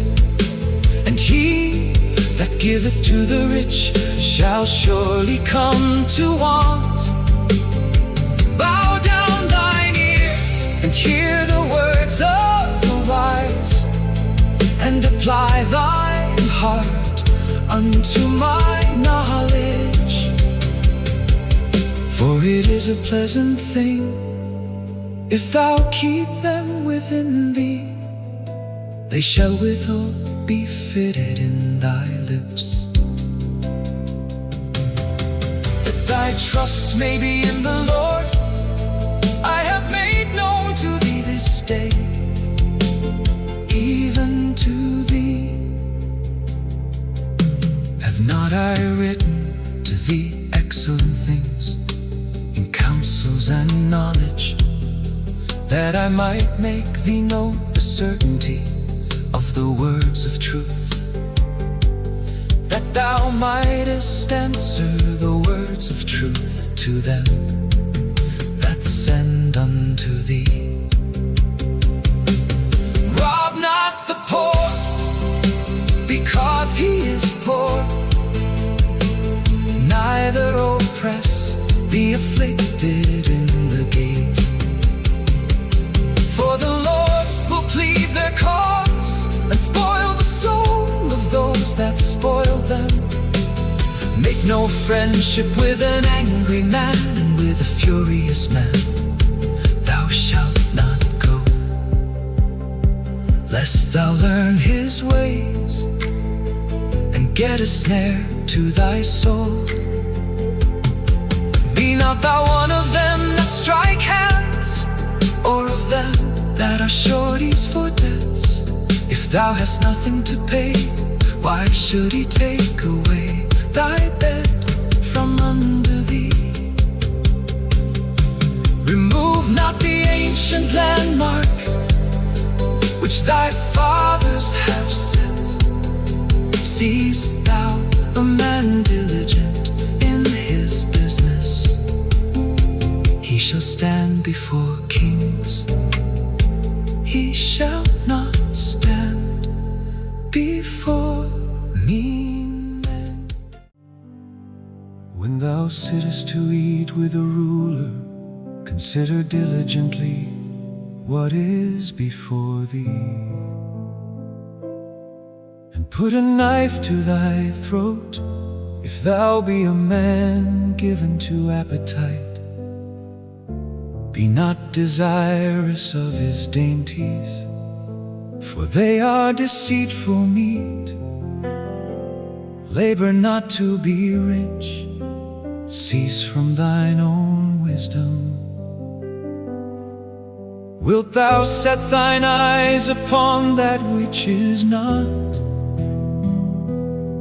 and he that giveth to the rich shall surely come to want. Bow down thine ear, and hear the words of the wise, and apply thine heart unto my knowledge. For it is a pleasant thing if thou keep them within thee. They shall withal be fitted in thy lips. That thy trust may be in the Lord, I have made known to thee this day, even to thee. Have not I written to thee excellent things in counsels and knowledge, that I might make thee know the certainty of the words of truth, that thou mightest answer the words of truth to them that send unto thee. Rob not the poor because he is poor, neither oppress the afflicted in the gate. For the Lord will plead their cause and spoil the soul of those that spoil them. Make no friendship with an angry man, and with a furious man thou shalt not go, lest thou learn his ways and get a snare to thy soul. Be not thou one of them that strike hands, or of them that are sureties for debts. If thou hast nothing to pay, why should he take away thy bed from under thee? which thy fathers have set. Seest thou a man diligent in his business? He shall stand before kings. He shall not stand before mean men. When thou sittest to eat with a ruler, consider diligently what is before thee, and put a knife to thy throat, if thou be a man given to appetite. Be not desirous of his dainties, for they are deceitful meat. Labor not to be rich, cease from thine own wisdom. Wilt thou set thine eyes upon that which is not?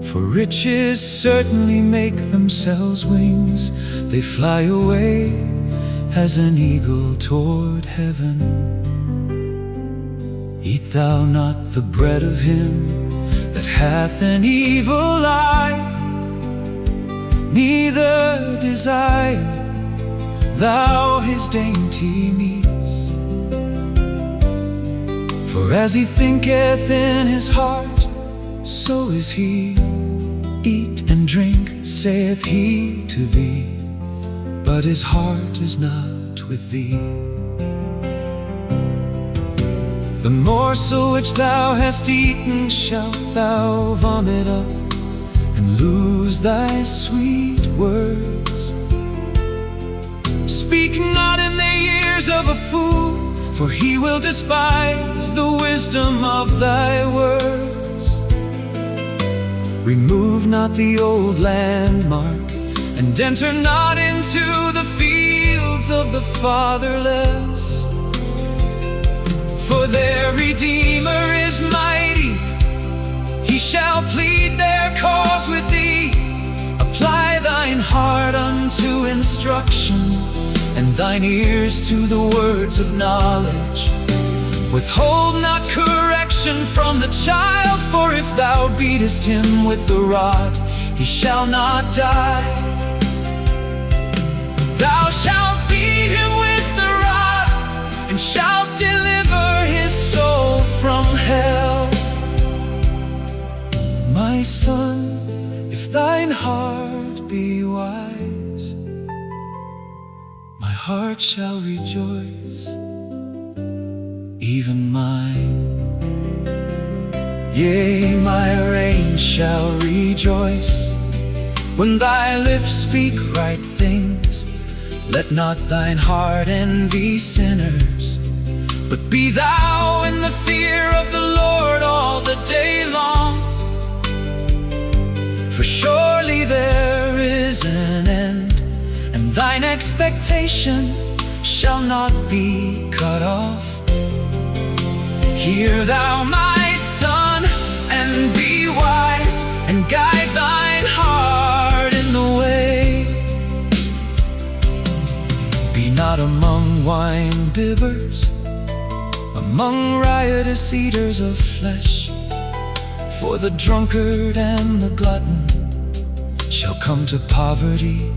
For riches certainly make themselves wings, they fly away as an eagle toward heaven. Eat thou not the bread of him that hath an evil eye, neither desire thou his dainty meats. For as he thinketh in his heart, so is he. Eat and drink, saith he to thee, but his heart is not with thee. The morsel which thou hast eaten shalt thou vomit up, and lose thy sweet words. Speak not in the ears of a fool, for he will despise the wisdom of thy words. Remove not the old landmark, and enter not into the fields of the fatherless. For their Redeemer is mighty, he shall plead their cause with thee. Apply thine heart unto instruction, and thine ears to the words of knowledge. Withhold not correction from the child, for if thou beatest him with the rod, he shall not die. Thou shalt beat him with the rod, and shalt deliver his soul from hell. My son, if thine heart be wise, my heart shall rejoice, even mine. Yea, my reins shall rejoice, when thy lips speak right things. Let not thine heart envy sinners, but be thou in the fear of the Lord all the day long. For surely there is an end, and thine expectation shall not be cut off. Hear thou, my son, and be wise, and guide thine heart in the way. Be not among wine bibbers, among riotous eaters of flesh, for the drunkard and the glutton shall come to poverty,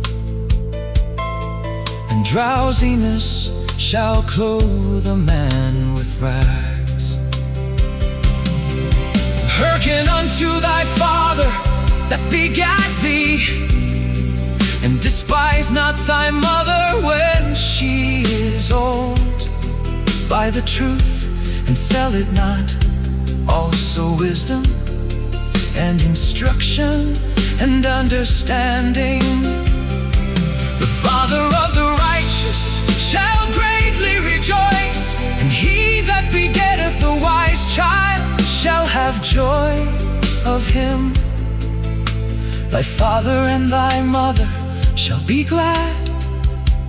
and drowsiness shall clothe a man with rags. Hearken unto thy father that begat thee, and despise not thy mother when she is old. Buy the truth and sell it not, also wisdom and instruction and understanding. The father of the righteous shall greatly rejoice, and he that begetteth a wise child shall have joy of him. Thy father and thy mother shall be glad,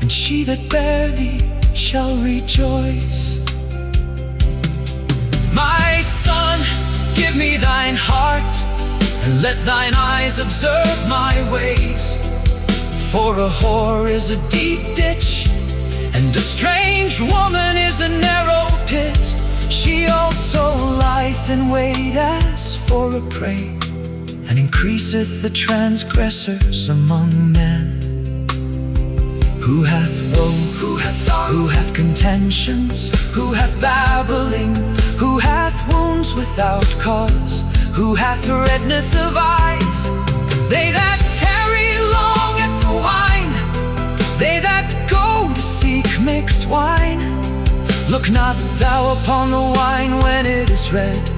and she that bare thee shall rejoice. My son, give me thine heart, and let thine eyes observe my ways. For a whore is a deep ditch, and a strange woman is a narrow pit. She also lieth in wait as for a prey, and increaseth the transgressors among men. Who hath woe, who hath sorrow, who hath contentions, who hath babbling, who hath wounds without cause, who hath redness of eyes? They that tarry long at the wine, they that go to seek mixed wine. Look not thou upon the wine when it is red,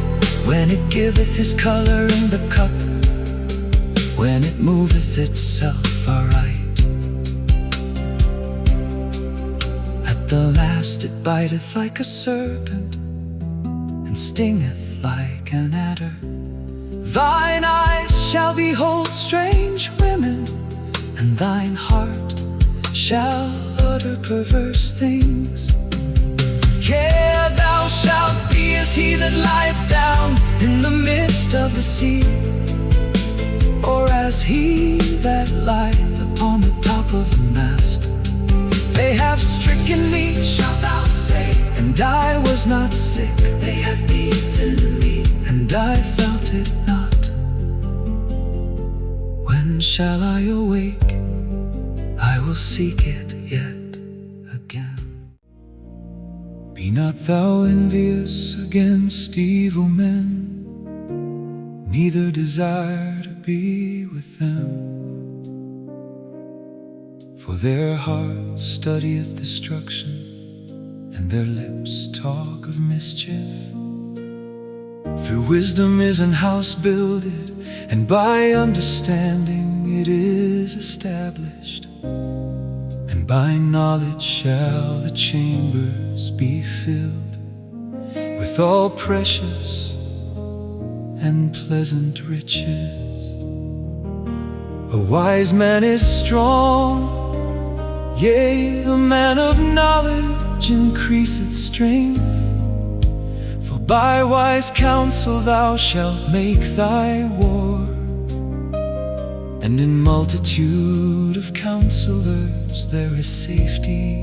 when it giveth his color in the cup, when it moveth itself aright. At the last it biteth like a serpent, and stingeth like an adder. Thine eyes shall behold strange women, and thine heart shall utter perverse things. Yeah, thou shalt be as he that lieth down in the midst of the sea, or as he that lieth upon the top of a mast. They have stricken me, shalt thou say, and I was not sick. They have beaten me, and I felt it not. When shall I awake? I will seek it yet again. Be not thou envious against evil men, neither desire to be with them. For their heart studieth destruction, and their lips talk of mischief. Through wisdom is an house builded, and by understanding it is established. And by knowledge shall the chambers be filled with all precious and pleasant riches. A wise man is strong, yea, a man of knowledge increaseth strength. For by wise counsel thou shalt make thy war, and in multitude of counselors there is safety.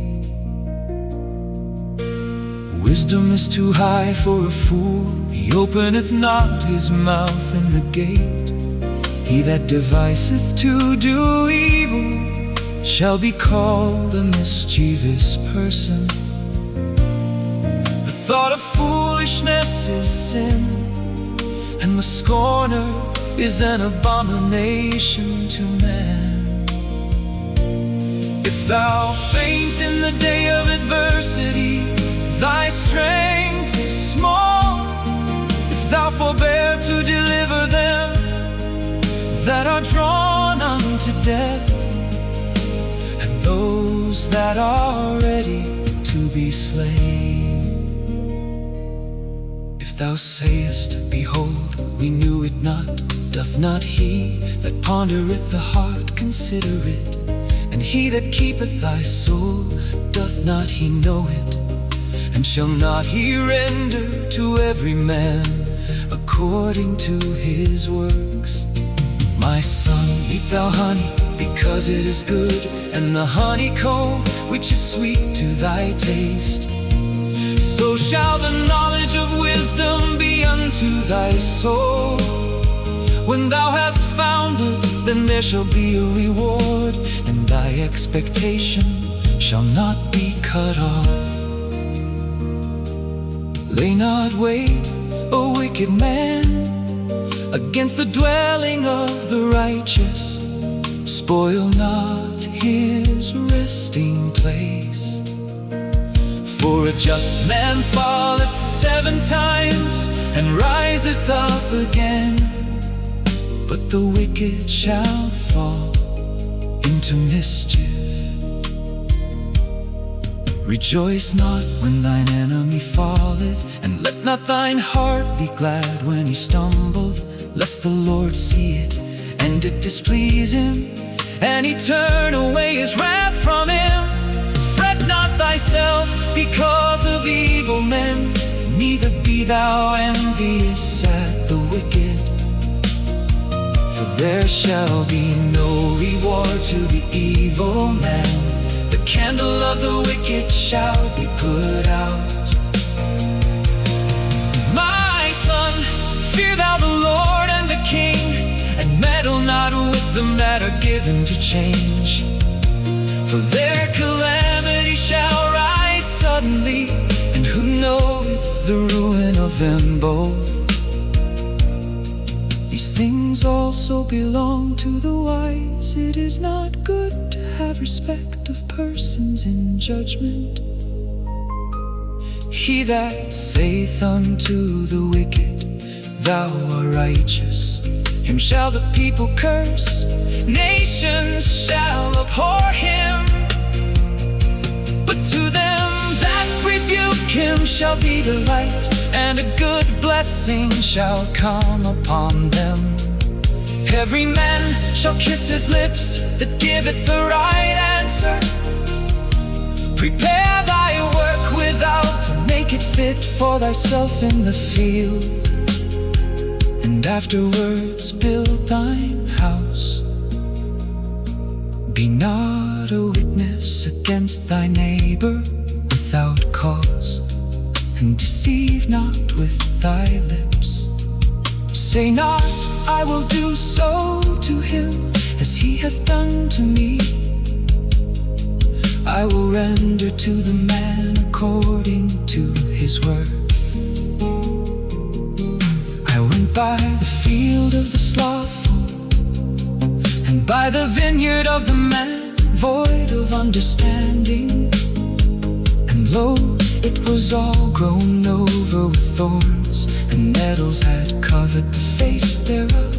Wisdom is too high for a fool, he openeth not his mouth in the gate. He that deviseth to do evil shall be called a mischievous person. The thought of foolishness is sin, and the scorner is an abomination to man. If thou faint in the day of adversity, thy strength is small. If thou forbear to deliver them that are drawn unto death, and those that are ready to be slain. If thou sayest, behold, we knew it not, doth not he that pondereth the heart consider it? And he that keepeth thy soul, doth not he know it? And shall not he render to every man according to his works? My son, eat thou honey, because it is good, and the honeycomb, which is sweet to thy taste. So shall the knowledge of wisdom be unto thy soul. When thou hast found it, then there shall be a reward, and thy expectation shall not be cut off. Lay not wait, O wicked man, against the dwelling of the righteous. Spoil not his resting place. For a just man falleth 7 times, and riseth up again, but the wicked shall fall into mischief. Rejoice not when thine enemy falleth, and let not thine heart be glad when he stumbleth, lest the Lord see it, and it displease him, and he turn away his wrath from him. Fret not thyself because of evil men, neither be thou envious at the wicked. For there shall be no reward to the evil man. The candle of the wicked shall be put out. of them that are given to change. For their calamity shall rise suddenly, and who knoweth the ruin of them both? These things also belong to the wise. It is not good to have respect of persons in judgment. He that saith unto the wicked, Thou art righteous, him shall the people curse. Nations shall abhor him. But to them that rebuke him shall be delight, and a good blessing shall come upon them. Every man shall kiss his lips that giveth the right answer. Prepare thy work without, and make it fit for thyself in the field. And afterwards build thine house. Be not a witness against thy neighbor without cause, and deceive not with thy lips. Say not, I will do so to him as he hath done to me. I will render to the man according to his work. I went by the field of the slothful, and by the vineyard of the man void of understanding. And lo, it was all grown over with thorns, and nettles had covered the face thereof,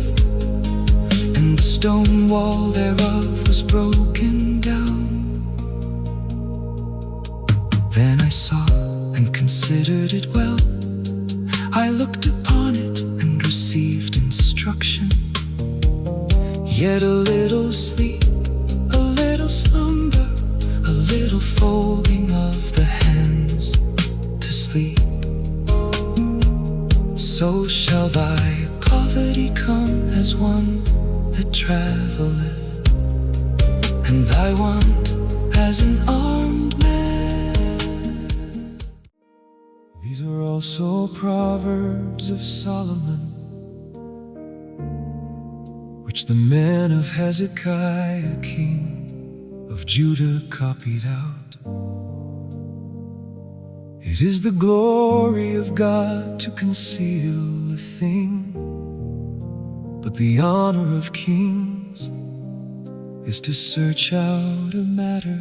and the stone wall thereof was broken down. Then I saw and considered it well. I looked upon it and received instruction. Yet a little sleep, a little slumber, a little folding of the hands to sleep. So shall thy poverty come as one that travelleth, and thy want as an armed man. These are also Proverbs of Solomon, which the men of Hezekiah king of Judah copied out. It is the glory of God to conceal a thing, but the honor of kings is to search out a matter.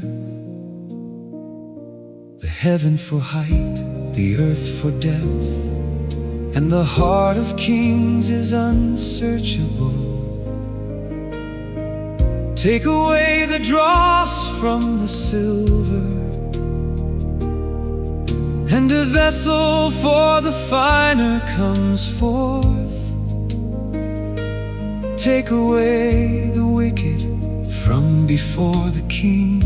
The heaven for height, the earth for depth, and the heart of kings is unsearchable. Take away the dross from the silver, and a vessel for the finer comes forth. Take away the wicked from before the king,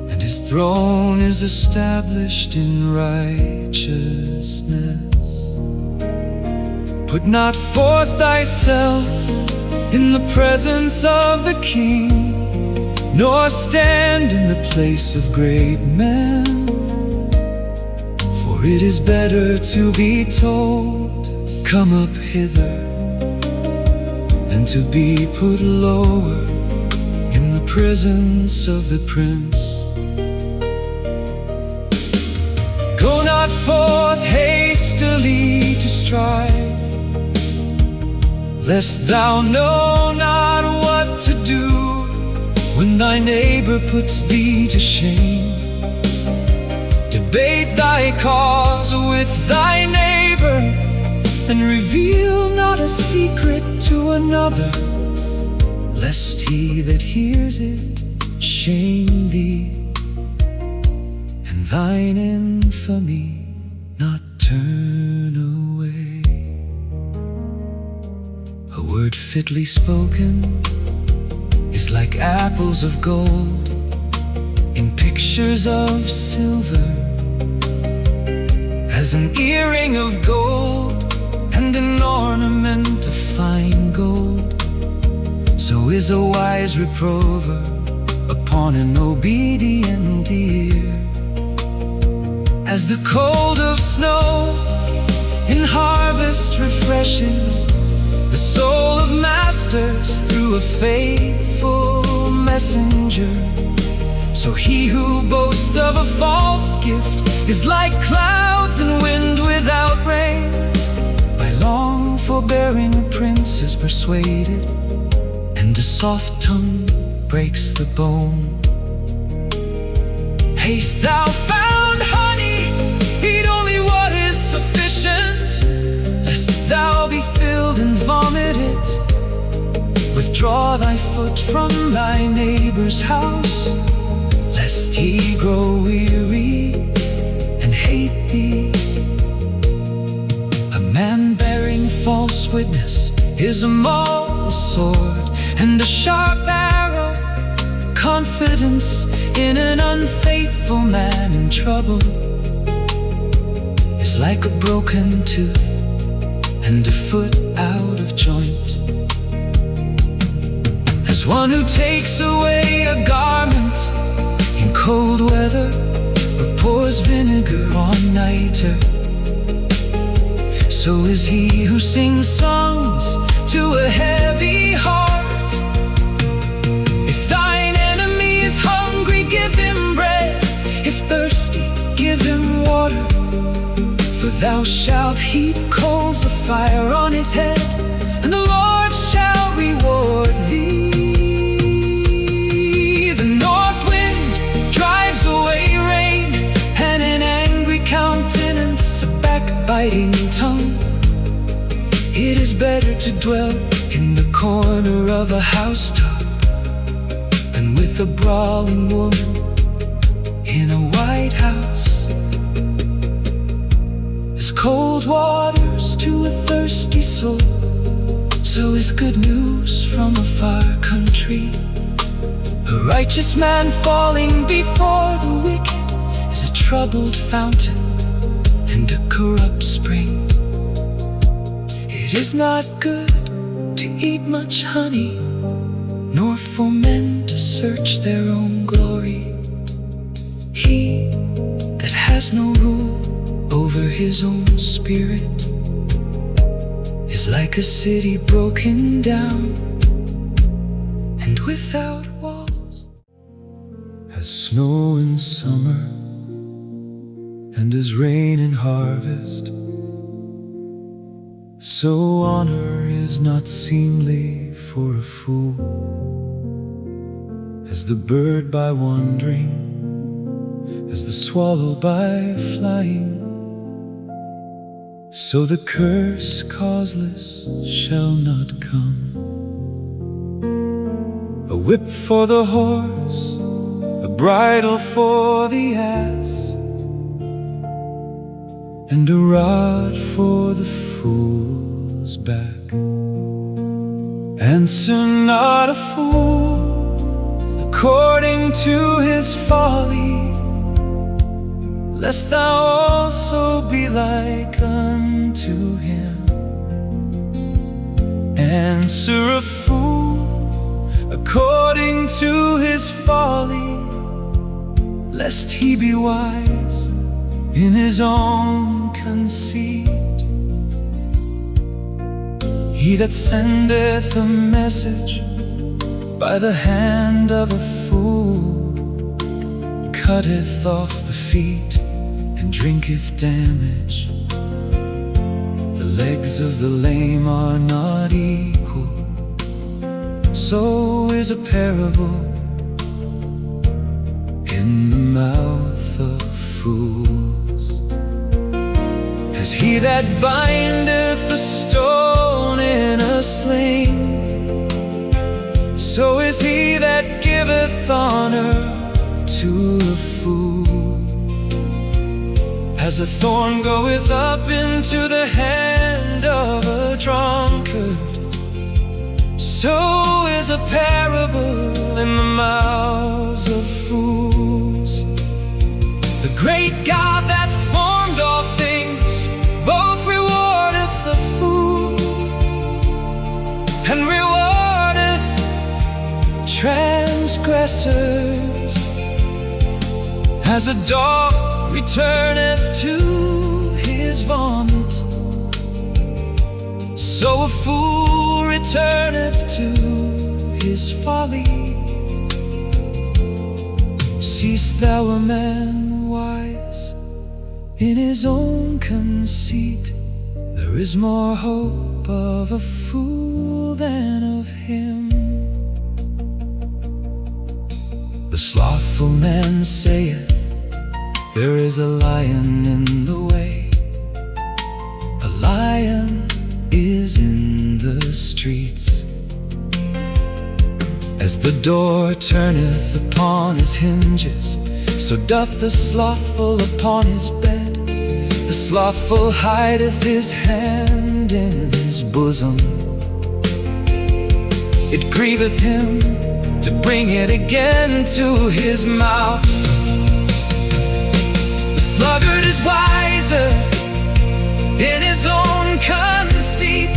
and his throne is established in righteousness. Put not forth thyself in the presence of the king, nor stand in the place of great men. For it is better to be told, Come up hither, than to be put lower in the presence of the prince. Go not forth hastily to strive, lest thou know not what to do when thy neighbor puts thee to shame. Debate thy cause with thy neighbor, and reveal not a secret to another, lest he that hears it shame thee, and thine infamy not turn away. A word fitly spoken is like apples of gold in pictures of silver, as an earring of gold and an ornament of fine gold. So is a wise reprover upon an obedient ear. As the cold of snow in harvest refreshes the soul of masters through a faithful messenger. So he who boasts of a false gift is like clouds and wind without rain. By long forbearing a prince is persuaded, and a soft tongue breaks the bone. Hast thou found honey? Eat only what is sufficient, lest thou be filled and vomit it. Withdraw thy foot from thy neighbor's house, lest he grow weary and hate thee. A man bearing false witness is a mauled sword and a sharp arrow. Confidence in an unfaithful man in trouble is like a broken tooth and a foot out of joint. As one who takes away a garment in cold weather, or pours vinegar on nitre, so is he who sings songs to a heavy heart. If thine enemy is hungry, give him bread. If thirsty, give him water. For thou shalt heap coals of fire on his head, and the Lord shall reward thee. The north wind drives away rain, and an angry countenance a backbiting tongue. It is better to dwell in the corner of a housetop than with a brawling woman in a white house. As cold waters to a thirsty soul, so is good news from a far country. A righteous man falling before the wicked is a troubled fountain and a corrupt spring. It is not good to eat much honey, nor for men to search their own glory. He that has no rule over his own spirit is like a city broken down and without walls. As snow in summer and as rain in harvest, so honor is not seemly for a fool. As the bird by wandering, as the swallow by flying, so the curse causeless shall not come. A whip for the horse, a bridle for the ass, and a rod for the fool's back. Answer not a fool according to his folly, lest thou also be like unto him. Answer a fool according to his folly, lest he be wise in his own conceit. He that sendeth a message by the hand of a fool cutteth off the feet and drinketh damage. The legs of the lame are not equal, so is a parable in the mouth of fools. As he that bindeth a stone in a sling, so is he that giveth honor to a fool. As a thorn goeth up into the hand of a drunkard, so is a parable in the mouths of fools. The great God that formed all things both rewardeth the fool and rewardeth transgressors. As a dog returneth to his vomit, So a fool returneth to his folly. Seest thou a man wise in his own conceit? There is more hope of a fool than of him. The slothful man saith, there is a lion in the way. A lion is in the streets. As the door turneth upon his hinges, so doth the slothful upon his bed. The slothful hideth his hand in his bosom. It grieveth him to bring it again to his mouth. The sluggard is wiser in his own conceit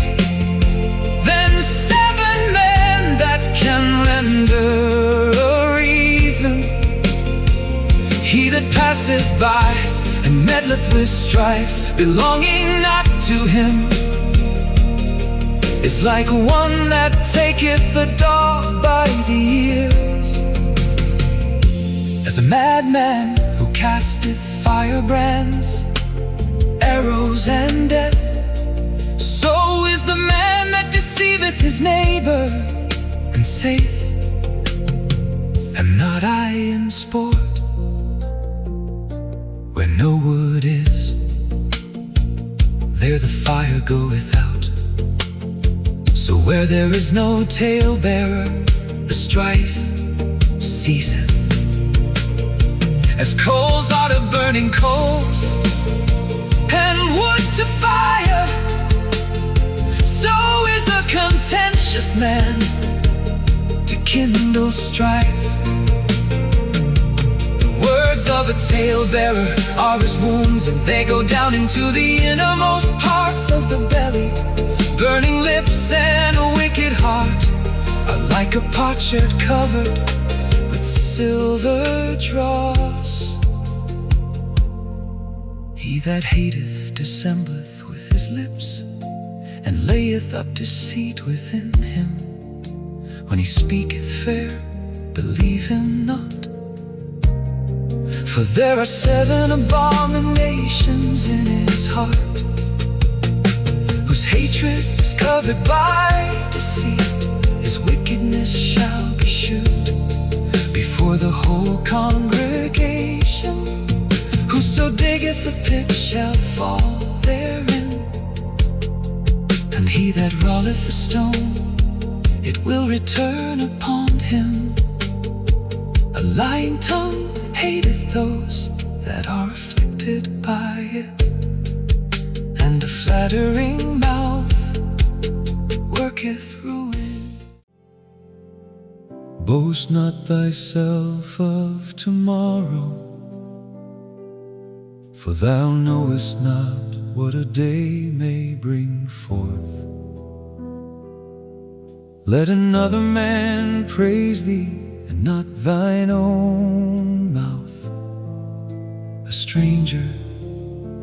than 7 men that can render a reason. He that passeth by and meddleth with strife, belonging not to him, is like one that taketh the dog by the ears. As a madman who casteth firebrands, arrows and death, so is the man that deceiveth his neighbor, and saith, am not I in sport? Where no wood is, there the fire goeth out. So where there is no talebearer, the strife ceaseth. As coals are to burning coals, and wood to fire, so is a contentious man to kindle strife. The words of a talebearer are as wounds, and they go down into the innermost parts of the belly. Burning lips and a wicked heart are like a potsherd covered with silver dross. He that hateth dissembleth with his lips, and layeth up deceit within him. When he speaketh fair, believe him not. For there are 7 abominations in his heart, whose hatred is covered by deceit. His wickedness shall be shewed before the whole congregation. Whoso diggeth a pit shall fall therein, and he that rolleth a stone, it will return upon him. A lying tongue hateth those that are afflicted by it, and a flattering mouth worketh ruin. Boast not thyself of tomorrow, for thou knowest not what a day may bring forth. Let another man praise thee, and not thine own mouth, a stranger,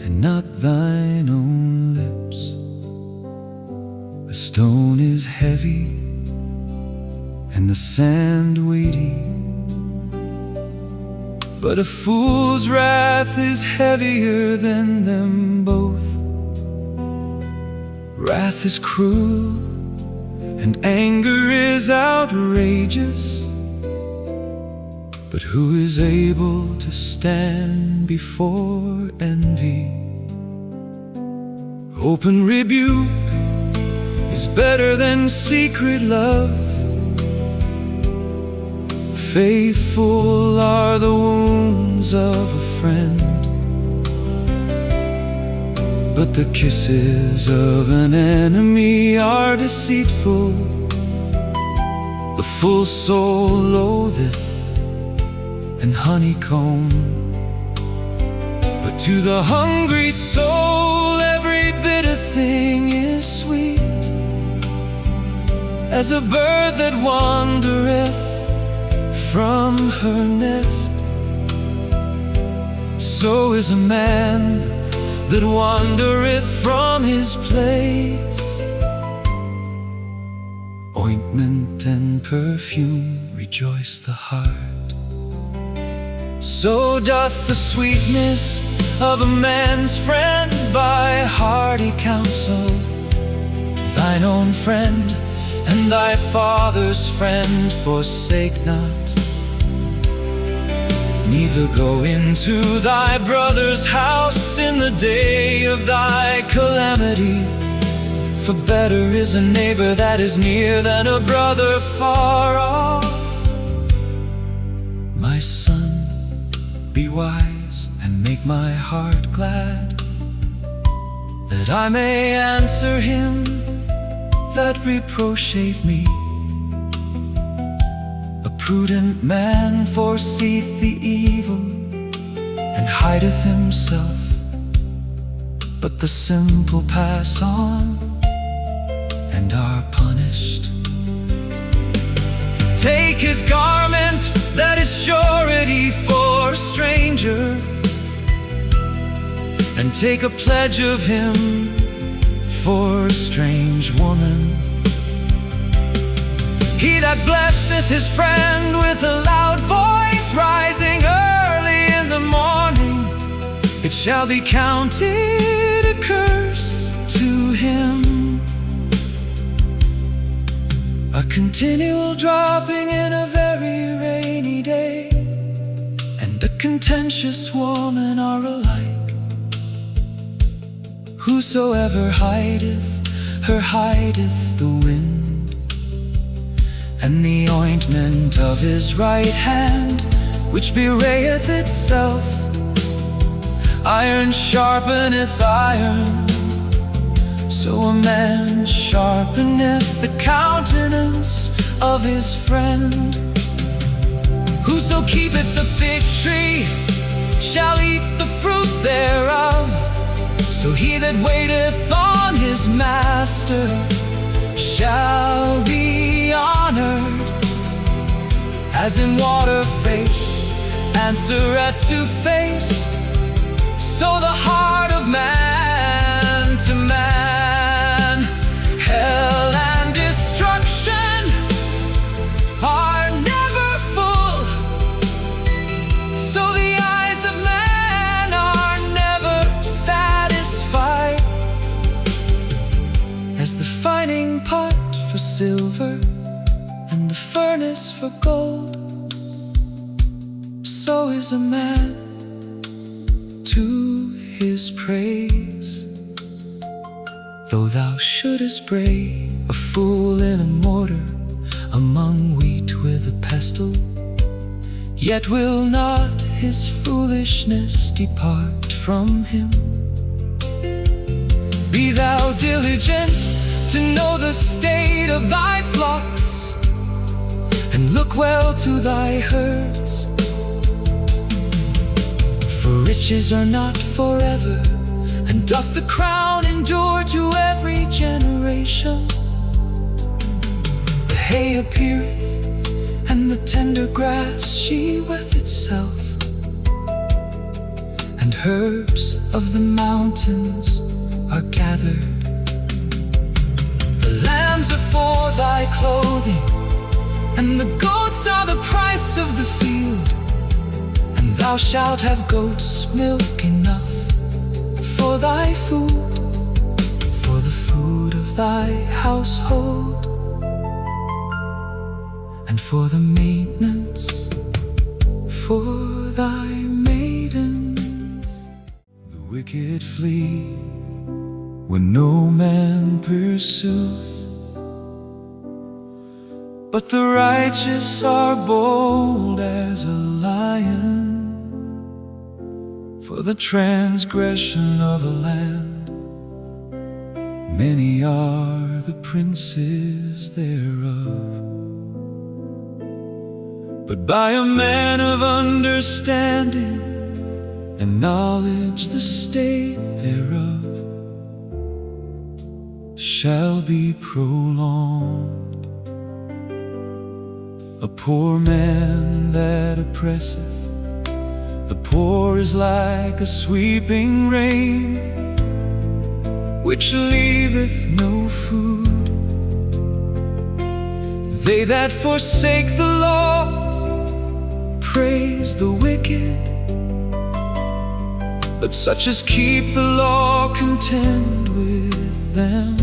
and not thine own lips. A stone is heavy, and the sand weighty, but a fool's wrath is heavier than them both. Wrath is cruel, and anger is outrageous, but who is able to stand before envy? Open rebuke is better than secret love. Faithful are the wounds of a friend, but the kisses of an enemy are deceitful. The full soul loatheth and honeycomb, but to the hungry soul every bitter thing is sweet. As a bird that wandereth from her nest, so is a man that wandereth from his place. and perfume rejoice the heart. So doth the sweetness of a man's friend by hearty counsel. Thine own friend and thy father's friend forsake not. Neither go into thy brother's house in the day of thy calamity. For better is a neighbor that is near than a brother far off. My son, be wise and make my heart glad, that I may answer him that reproacheth me. A prudent man foreseeth the evil, and hideth himself, but the simple pass on, and are punished. Take his garment, that is surety for a stranger, and take a pledge of him for a strange woman. He that blesseth his friend with a loud voice, rising early in the morning, it shall be counted a curse to him. A continual dropping in a very rainy day, and a contentious woman are alike. Whosoever hideth her hideth the wind, and the ointment of his right hand, which bewrayeth itself. Iron sharpeneth iron, so a man sharpeneth the countenance of his friend. Whoso keepeth the fig tree shall eat the fruit thereof. So he that waiteth on his master shall be honored. As in water face answereth to face, so the heart of man to man. Hell and destruction are never full, so the eyes of man are never satisfied. As the fining pot for silver and the furnace for gold, so is a man to his praise. Though thou shouldest bray a fool in a mortar, among wheat with a pestle, yet will not his foolishness depart from him. Be thou diligent to know the state of thy flocks, and look well to thy herds. For riches are not forever, and doth the crown endure to every generation. The hay appeareth, and the tender grass sheaweth itself, and herbs of the mountains are gathered. The lambs are for thy clothing, and the goats are the price of the field. And thou shalt have goats' milk enough for thy food, for the food of thy household, and for the maintenance for thy maidens. The wicked flee when no man pursueth, but the righteous are bold as a lion. For the transgression of a land, many are the princes thereof. But by a man of understanding and knowledge the state thereof shall be prolonged. A poor man that oppresseth the poor is like a sweeping rain, which leaveth no food. They that forsake the law praise the wicked, but such as keep the law contend with them.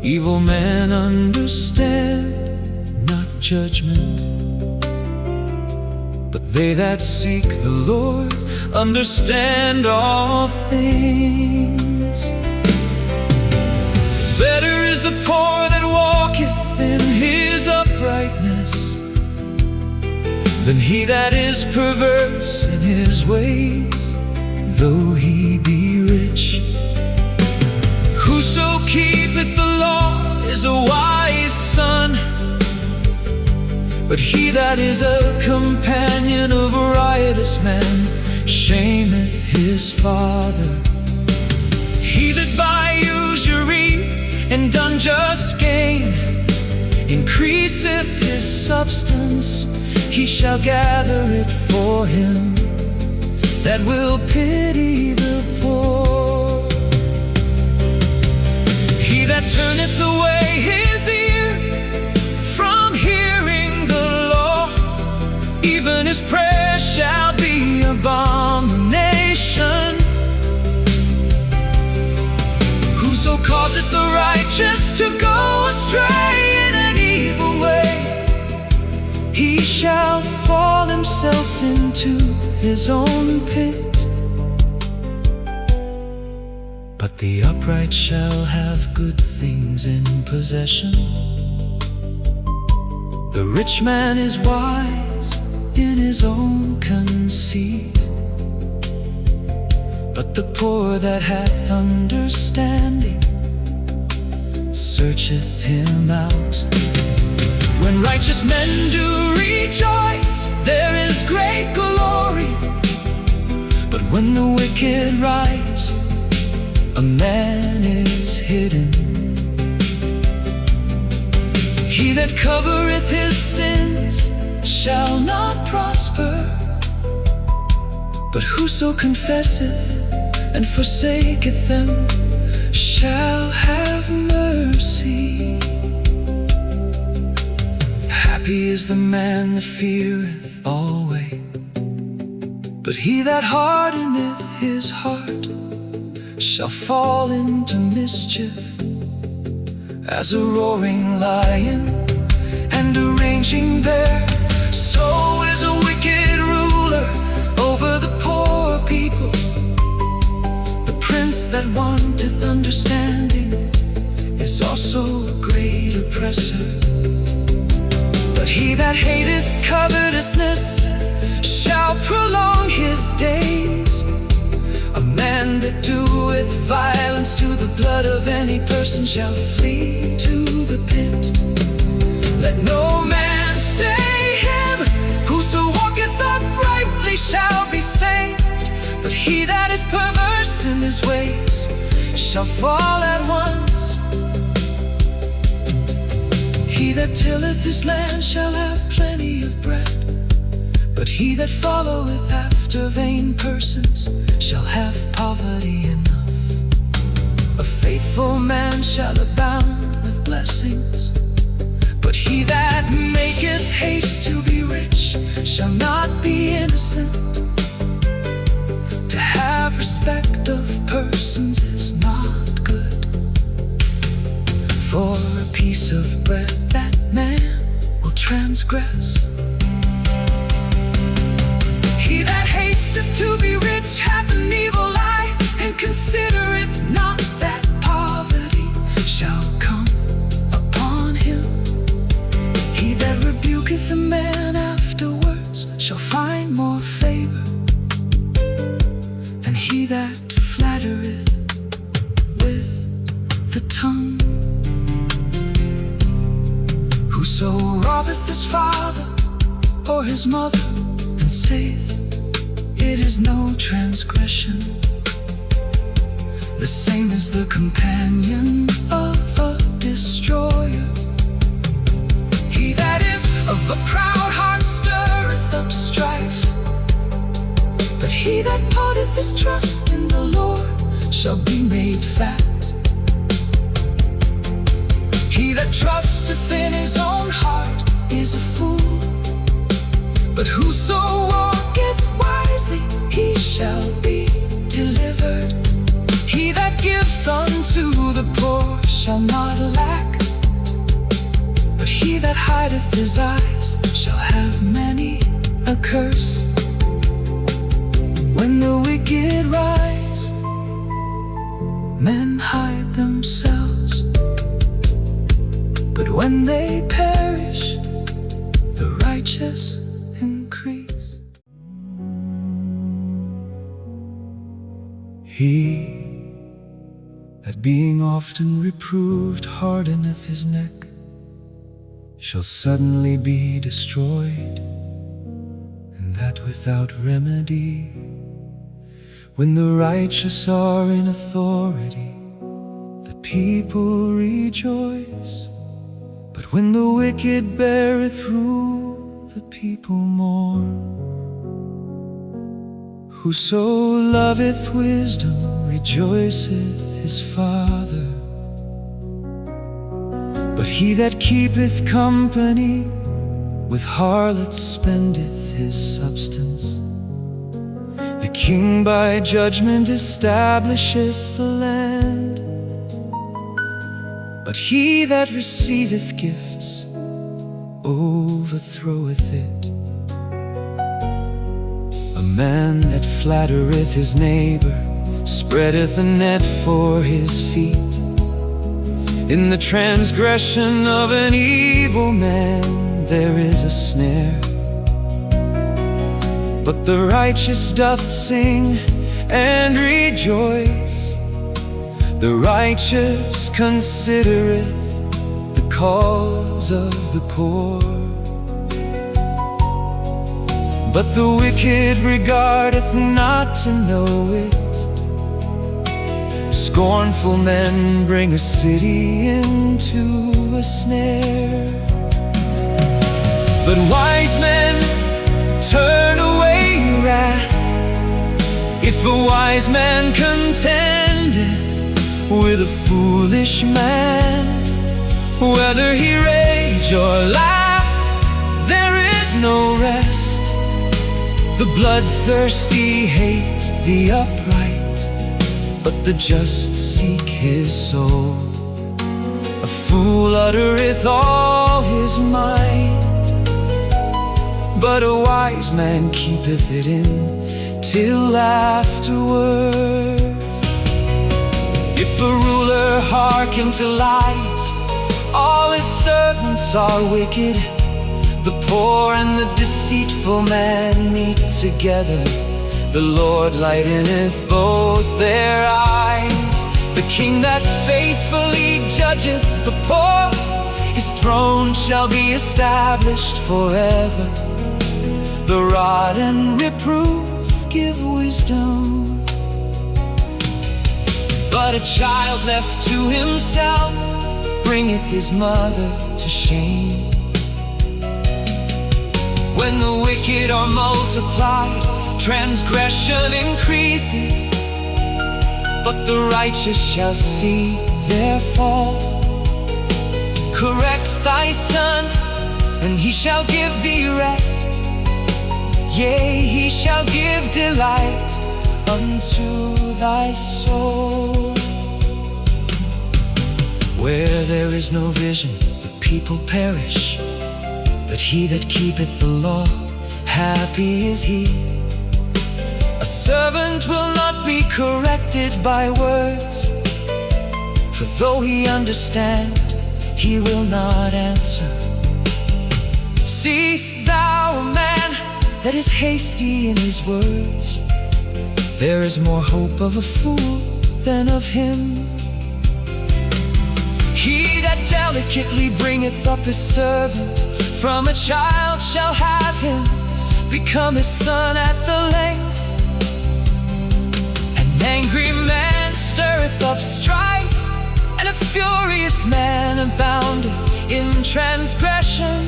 Evil men understand not judgment, but they that seek the Lord understand all things. Better is the poor that walketh in his uprightness than he that is perverse in his ways, though he be rich. Whoso keepeth the law is a wise son, but he that is a companion of a riotous man shameth his father. He that by usury and unjust gain increaseth his substance, he shall gather it for him that will pity the poor. He that turneth away his ear from hearing the law, even his prayer shall be abomination. Whoso causeth the righteous to go astray in an evil way, he shall fall himself into his own pit. But the upright shall have good things in possession. The rich man is wise in his own conceit, but the poor that hath understanding searcheth him out. When righteous men do rejoice, there is great glory, but when the wicked rise, a man is hidden. He that covereth his sins shall not prosper, but whoso confesseth and forsaketh them shall have mercy. Happy is the man that feareth always, but he that hardeneth his heart shall fall into mischief. As a roaring lion and a raging bear, so is a wicked ruler over the poor people. The prince that wanteth understanding is also a great oppressor. But he that hateth covetousness shall prolong his days. A man that doeth violence to the blood of any person shall flee to the pit. Let no man stay him, whoso walketh uprightly shall be saved. But he that is perverse in his ways shall fall at once. He that tilleth his land shall have plenty of bread, but he that followeth after vain persons shall have poverty enough. A faithful man shall abound with blessings, but he that maketh haste to be rich shall not be innocent. To have respect of persons is not good. For a piece of bread that man will transgress. He that hasteth to be rich hath an evil eye, and considereth not that poverty shall come upon him. He that rebuketh a man afterwards shall find more favor than he that flattereth with the tongue. Whoso robbeth his father or his mother, and saith, it is no transgression, the same is the companion of a destroyer. He that is of a proud heart stirreth up strife, but he that putteth his trust in the Lord shall be made fat. He that trusteth in his own heart is a fool, but whoso walketh wisely, he shall be delivered. He that giveth unto the poor shall not lack, but he that hideth his eyes shall have many a curse. When the wicked rise, men hide themselves, but when they perish, the righteous increase. He that being often reproved hardeneth his neck shall suddenly be destroyed, and that without remedy. When the righteous are in authority, the people rejoice, but when the wicked beareth rule, the people mourn. Whoso loveth wisdom rejoiceth his father, but he that keepeth company with harlots spendeth his substance. The king by judgment establisheth the land, but he that receiveth gifts overthroweth it. A man that flattereth his neighbor spreadeth a net for his feet. In the transgression of an evil man there is a snare, but the righteous doth sing and rejoice. The righteous considereth the cause of the poor, but the wicked regardeth not to know it. Scornful men bring a city into a snare, but wise men turn away wrath. If a wise man contendeth with a foolish man, whether he rage or laugh, there is no rest. The bloodthirsty hate the upright, but the just seek his soul. A fool uttereth all his mind, but a wise man keepeth it in till afterwards. If a ruler hearken to lies, all his servants are wicked. The poor and the deceitful man meet together. The Lord lighteneth both their eyes. The king that faithfully judgeth the poor, his throne shall be established forever. The rod and reproof give wisdom, but a child left to himself bringeth his mother to shame. When the wicked are multiplied, transgression increaseth, but the righteous shall see their fall. Correct thy son, and he shall give thee rest. Yea, he shall give delight unto thy soul. Where there is no vision, the people perish, but he that keepeth the law, happy is he. A servant will not be corrected by words, for though he understand, he will not answer. Seest thou a man that is hasty in his words? There is more hope of a fool than of him. He that delicately bringeth up his servant, from a child shall have him become his son at the length. An angry man stirreth up strife, and a furious man aboundeth in transgression.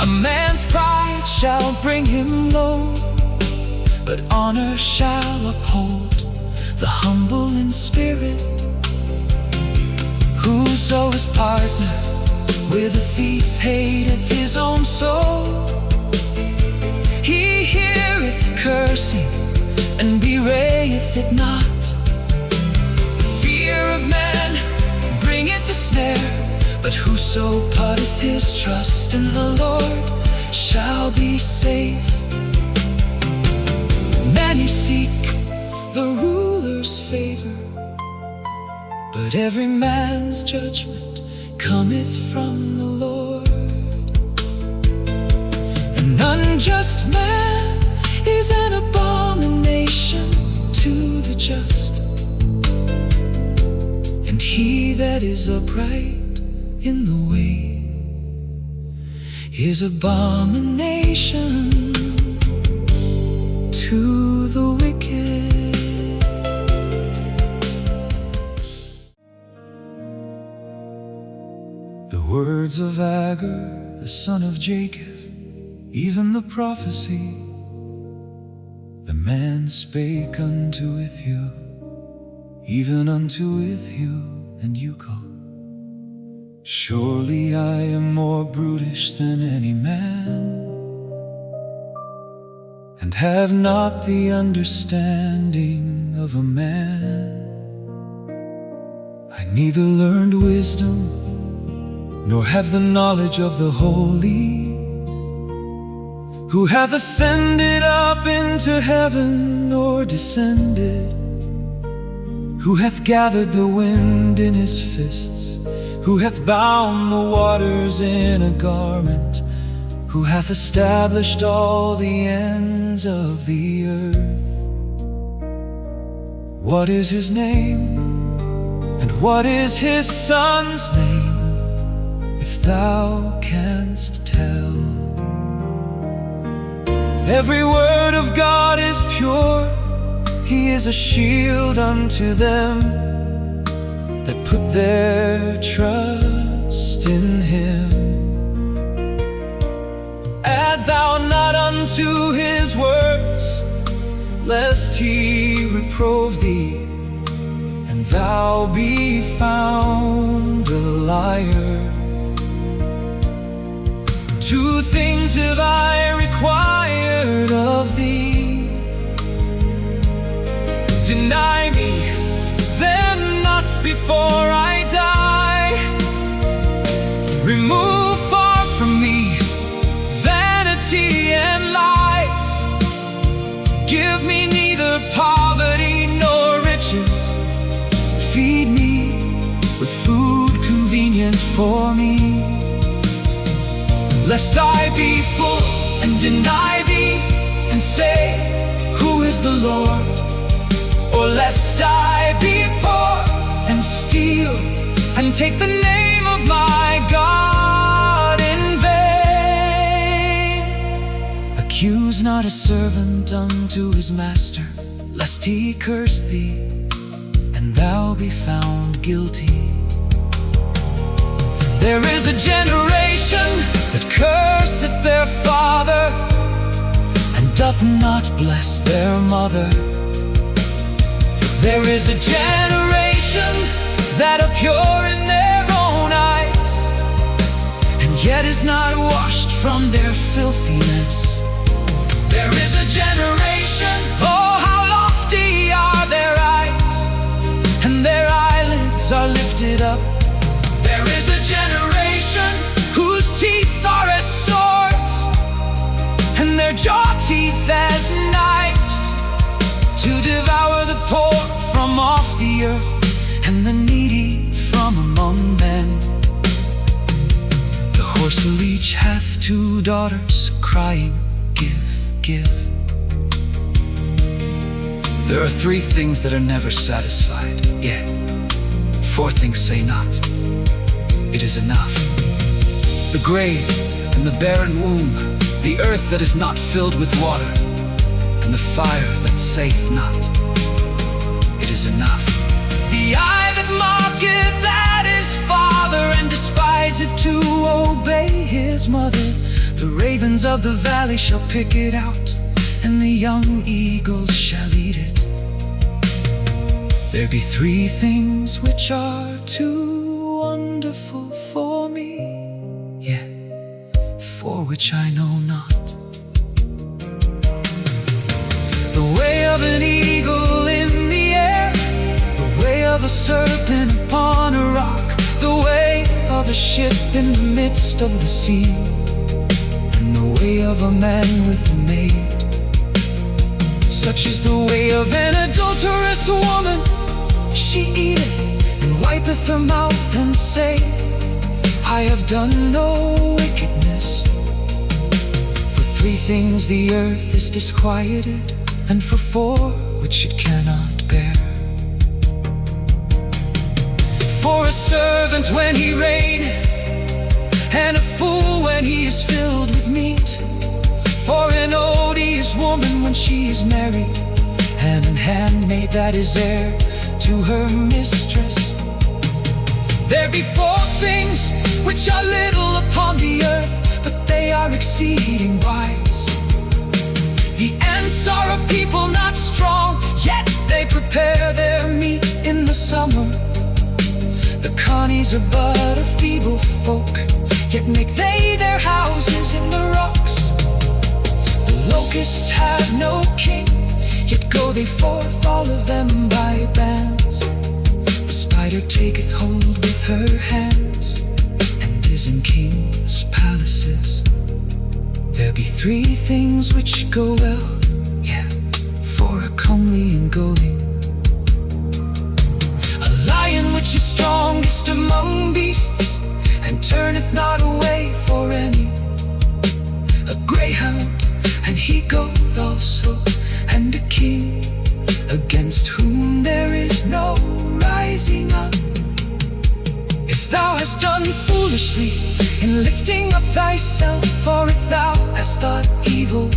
A man's pride shall bring him low, but honor shall uphold the humble in spirit. Whoso is partner with a thief hateth his own soul. He heareth cursing, and bewrayeth it not. The fear of man bringeth a snare, but whoso putteth his trust in the Lord shall be safe. Many seek the ruler's favor, but every man's judgment cometh from the Lord. An unjust man is an abomination to the just, and he that is upright in the way is abomination to the wicked. The words of Agar, the son of Jacob, even the prophecy the man spake unto Ithiel, even unto Ithiel and Ucal. Surely I am more brutish than any man, and have not the understanding of a man. I neither learned wisdom, nor have the knowledge of the holy, who hath ascended up into heaven, or descended, who hath gathered the wind in his fists, who hath bound the waters in a garment, who hath established all the ends of the earth. What is his name, and what is his son's name, if thou canst tell? Every word of God is pure. He is a shield unto them that put their trust in him. Add thou not unto his words, lest he reprove thee, and thou be found a liar. Two things have I required of thee, deny me them not before I die. Remove far from me vanity and lies. Give me neither poverty nor riches. Feed me with food convenient for me, lest I be full and deny thee, and say, who is the Lord? Or lest I be poor and steal, and take the name of my God in vain. Accuse not a servant unto his master, lest he curse thee, and thou be found guilty. There is a generation that curseth their father, and doth not bless their mother. There is a generation that are pure in their own eyes, and yet is not washed from their filthiness. There is a generation, oh how lofty are their eyes, and their eyelids are lifted up. There is a generation whose teeth are as swords, and their jaw teeth as knives, to devour the poor from off the earth, and the needy from among men. The horse leech hath two daughters, crying, give, give. There are three things that are never satisfied, yea, four things say not, it is enough. The grave and the barren womb, the earth that is not filled with water, and the fire that saith not, it is enough. The eye that mocketh at his father, and despiseth to obey his mother. The ravens of the valley shall pick it out, and the young eagles shall eat it. There be three things which are too wonderful for me, yeah, for which I know not. The way of an eagle in the air, the way of a serpent upon a rock, the way of a ship in the midst of the sea, and the way of a man with a maid. Such is the way of an adulterous woman. She eateth and wipeth her mouth and saith, I have done no wickedness. For 3 things the earth is disquieted, and for 4 which it cannot bear. For a servant when he reigneth, and a fool when he is filled with meat. For an odious woman when she is married, and an handmaid that is heir to her mistress. There be 4 things which are little upon the earth, but they are exceeding wise. The ants are a people not strong, yet they prepare their meat in the summer. The conies are but a feeble folk, yet make they their houses in the rocks. The locusts have no king, yet go they forth all of them by bands. The spider taketh hold with her hands, and is in kings' palaces. There be 3 things which go well, yeah, for a comely and going: a lion which is strongest among beasts, and turneth not away for any; a greyhound, and he goat also; and a king, against whom there is no rising up. If thou hast done foolishly in lifting up thyself, or if thou hast thought evil,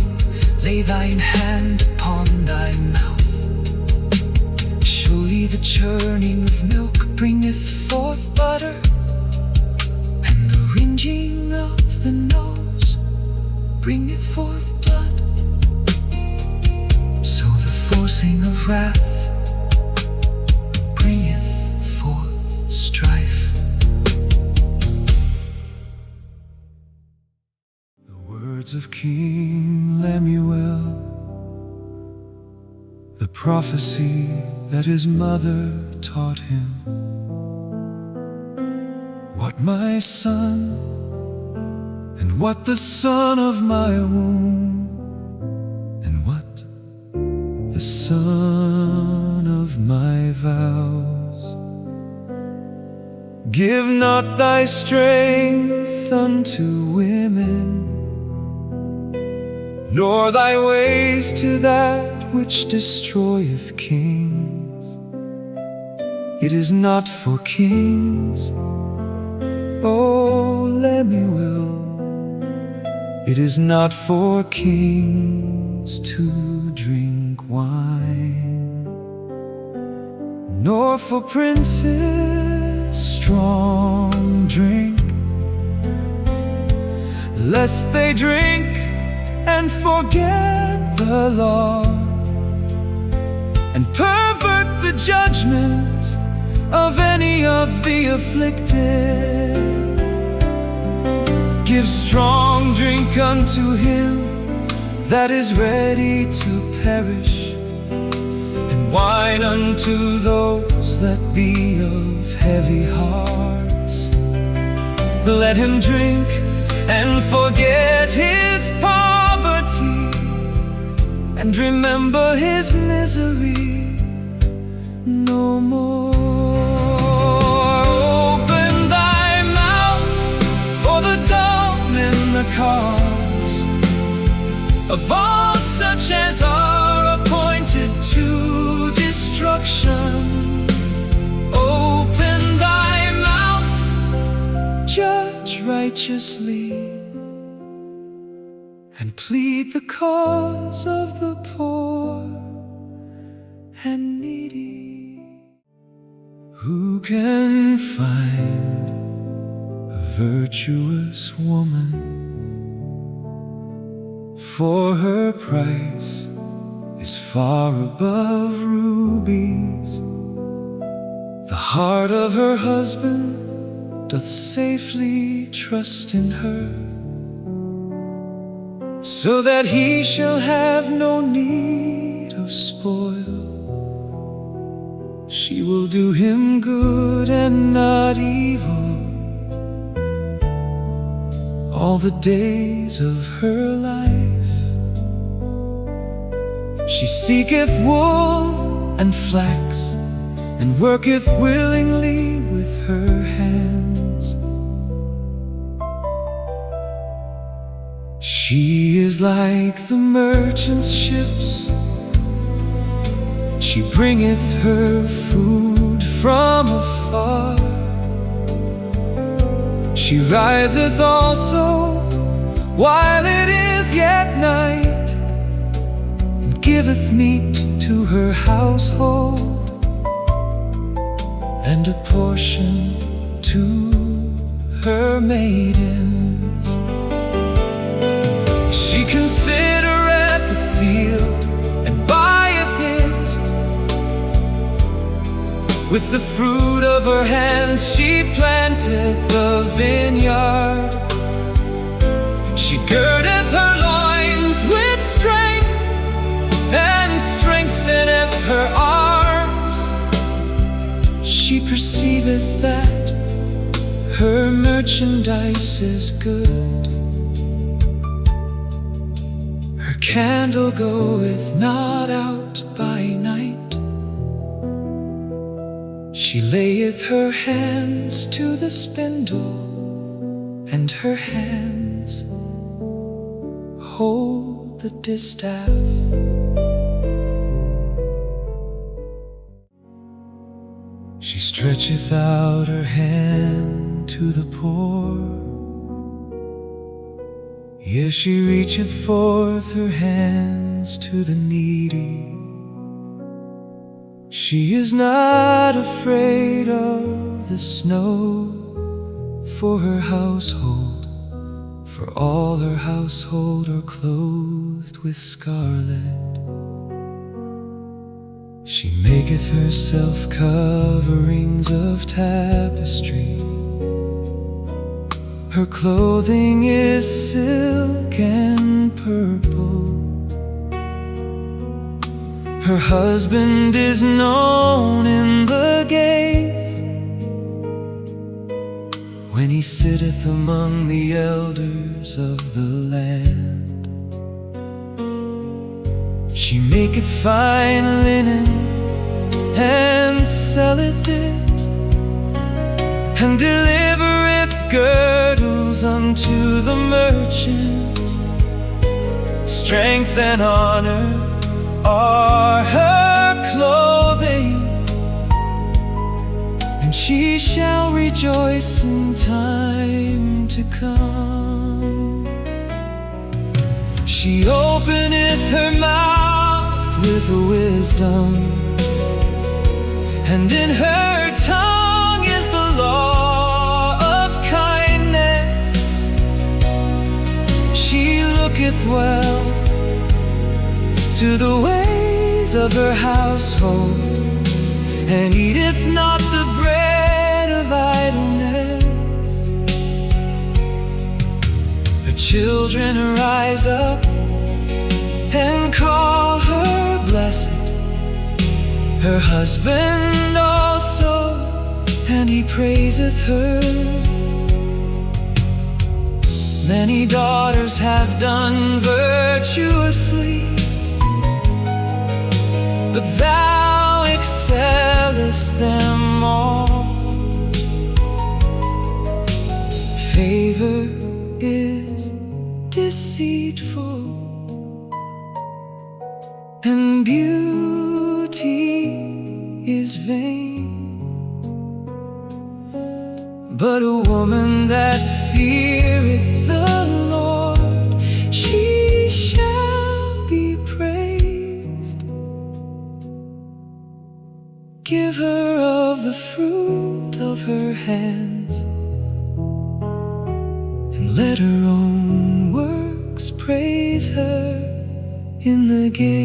lay thine hand upon thy mouth. Surely the churning of milk bringeth forth butter, and the wringing of the nose bringeth forth blood. So the forcing of wrath bringeth forth strife. The words of King Lemuel, the prophecy that his mother taught him. What my son, and what the son of my womb, and what the son of my vows. Give not thy strength unto women, nor thy ways to that which destroyeth kings. It is not for kings, O Lemuel, it is not for kings to drink wine, nor for princes strong drink, lest they drink and forget the law, and pervert the judgment of any of the afflicted. Give strong drink unto him that is ready to perish, and wine unto those that be of heavy hearts. Let him drink and forget his poverty, and remember his misery no more. Open thy mouth for the dumb and the cause of all such as are appointed to destruction. Open thy mouth, judge righteously, and plead the cause of the poor and needy. Who can find a virtuous woman? For her price is far above rubies. The heart of her husband doth safely trust in her, so that he shall have no need of spoil. She will do him good and not evil all the days of her life. She seeketh wool and flax, and worketh willingly with her hands. She is like the merchant's ships, she bringeth her food from afar. She riseth also while it is yet night, and giveth meat to her household, and a portion to her maidens. She considereth the field, and buyeth it. With the fruit of her hands she planteth a vineyard. She girdeth her loins with strength, and strengtheneth her arms. She perceiveth that her merchandise is good. Her candle goeth not out by night. She layeth her hands to the spindle, and her hands hold the distaff. She stretcheth out her hand to the poor, yea, she reacheth forth her hands to the needy. She is not afraid of the snow for her household, for all her household are clothed with scarlet. She maketh herself coverings of tapestry. Her clothing is silk and purple. Her husband is known in the gates, when he sitteth among the elders of the land. She maketh fine linen and selleth it, and delivereth girdles unto the merchant. Strength and honor are her clothing, and she shall rejoice in time to come. She openeth her mouth with wisdom, and in her tongue is the law of kindness. She looketh well to the ways of her household, and eateth not the bread of idleness. Her children rise up and call her blessed, her husband also, and he praiseth her. Many daughters have done virtuously, but thou excellest them all. Favor is deceitful, and beauty is vain, but a woman that feareth the Lord, she shall be praised. Give her of the fruit of her hands, and let her own works praise her in the gates.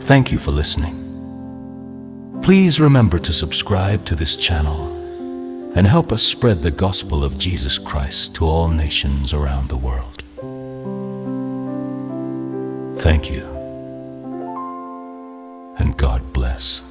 Thank you for listening. Please remember to subscribe to this channel and help us spread the gospel of Jesus Christ to all nations around the world. Thank you, and God bless.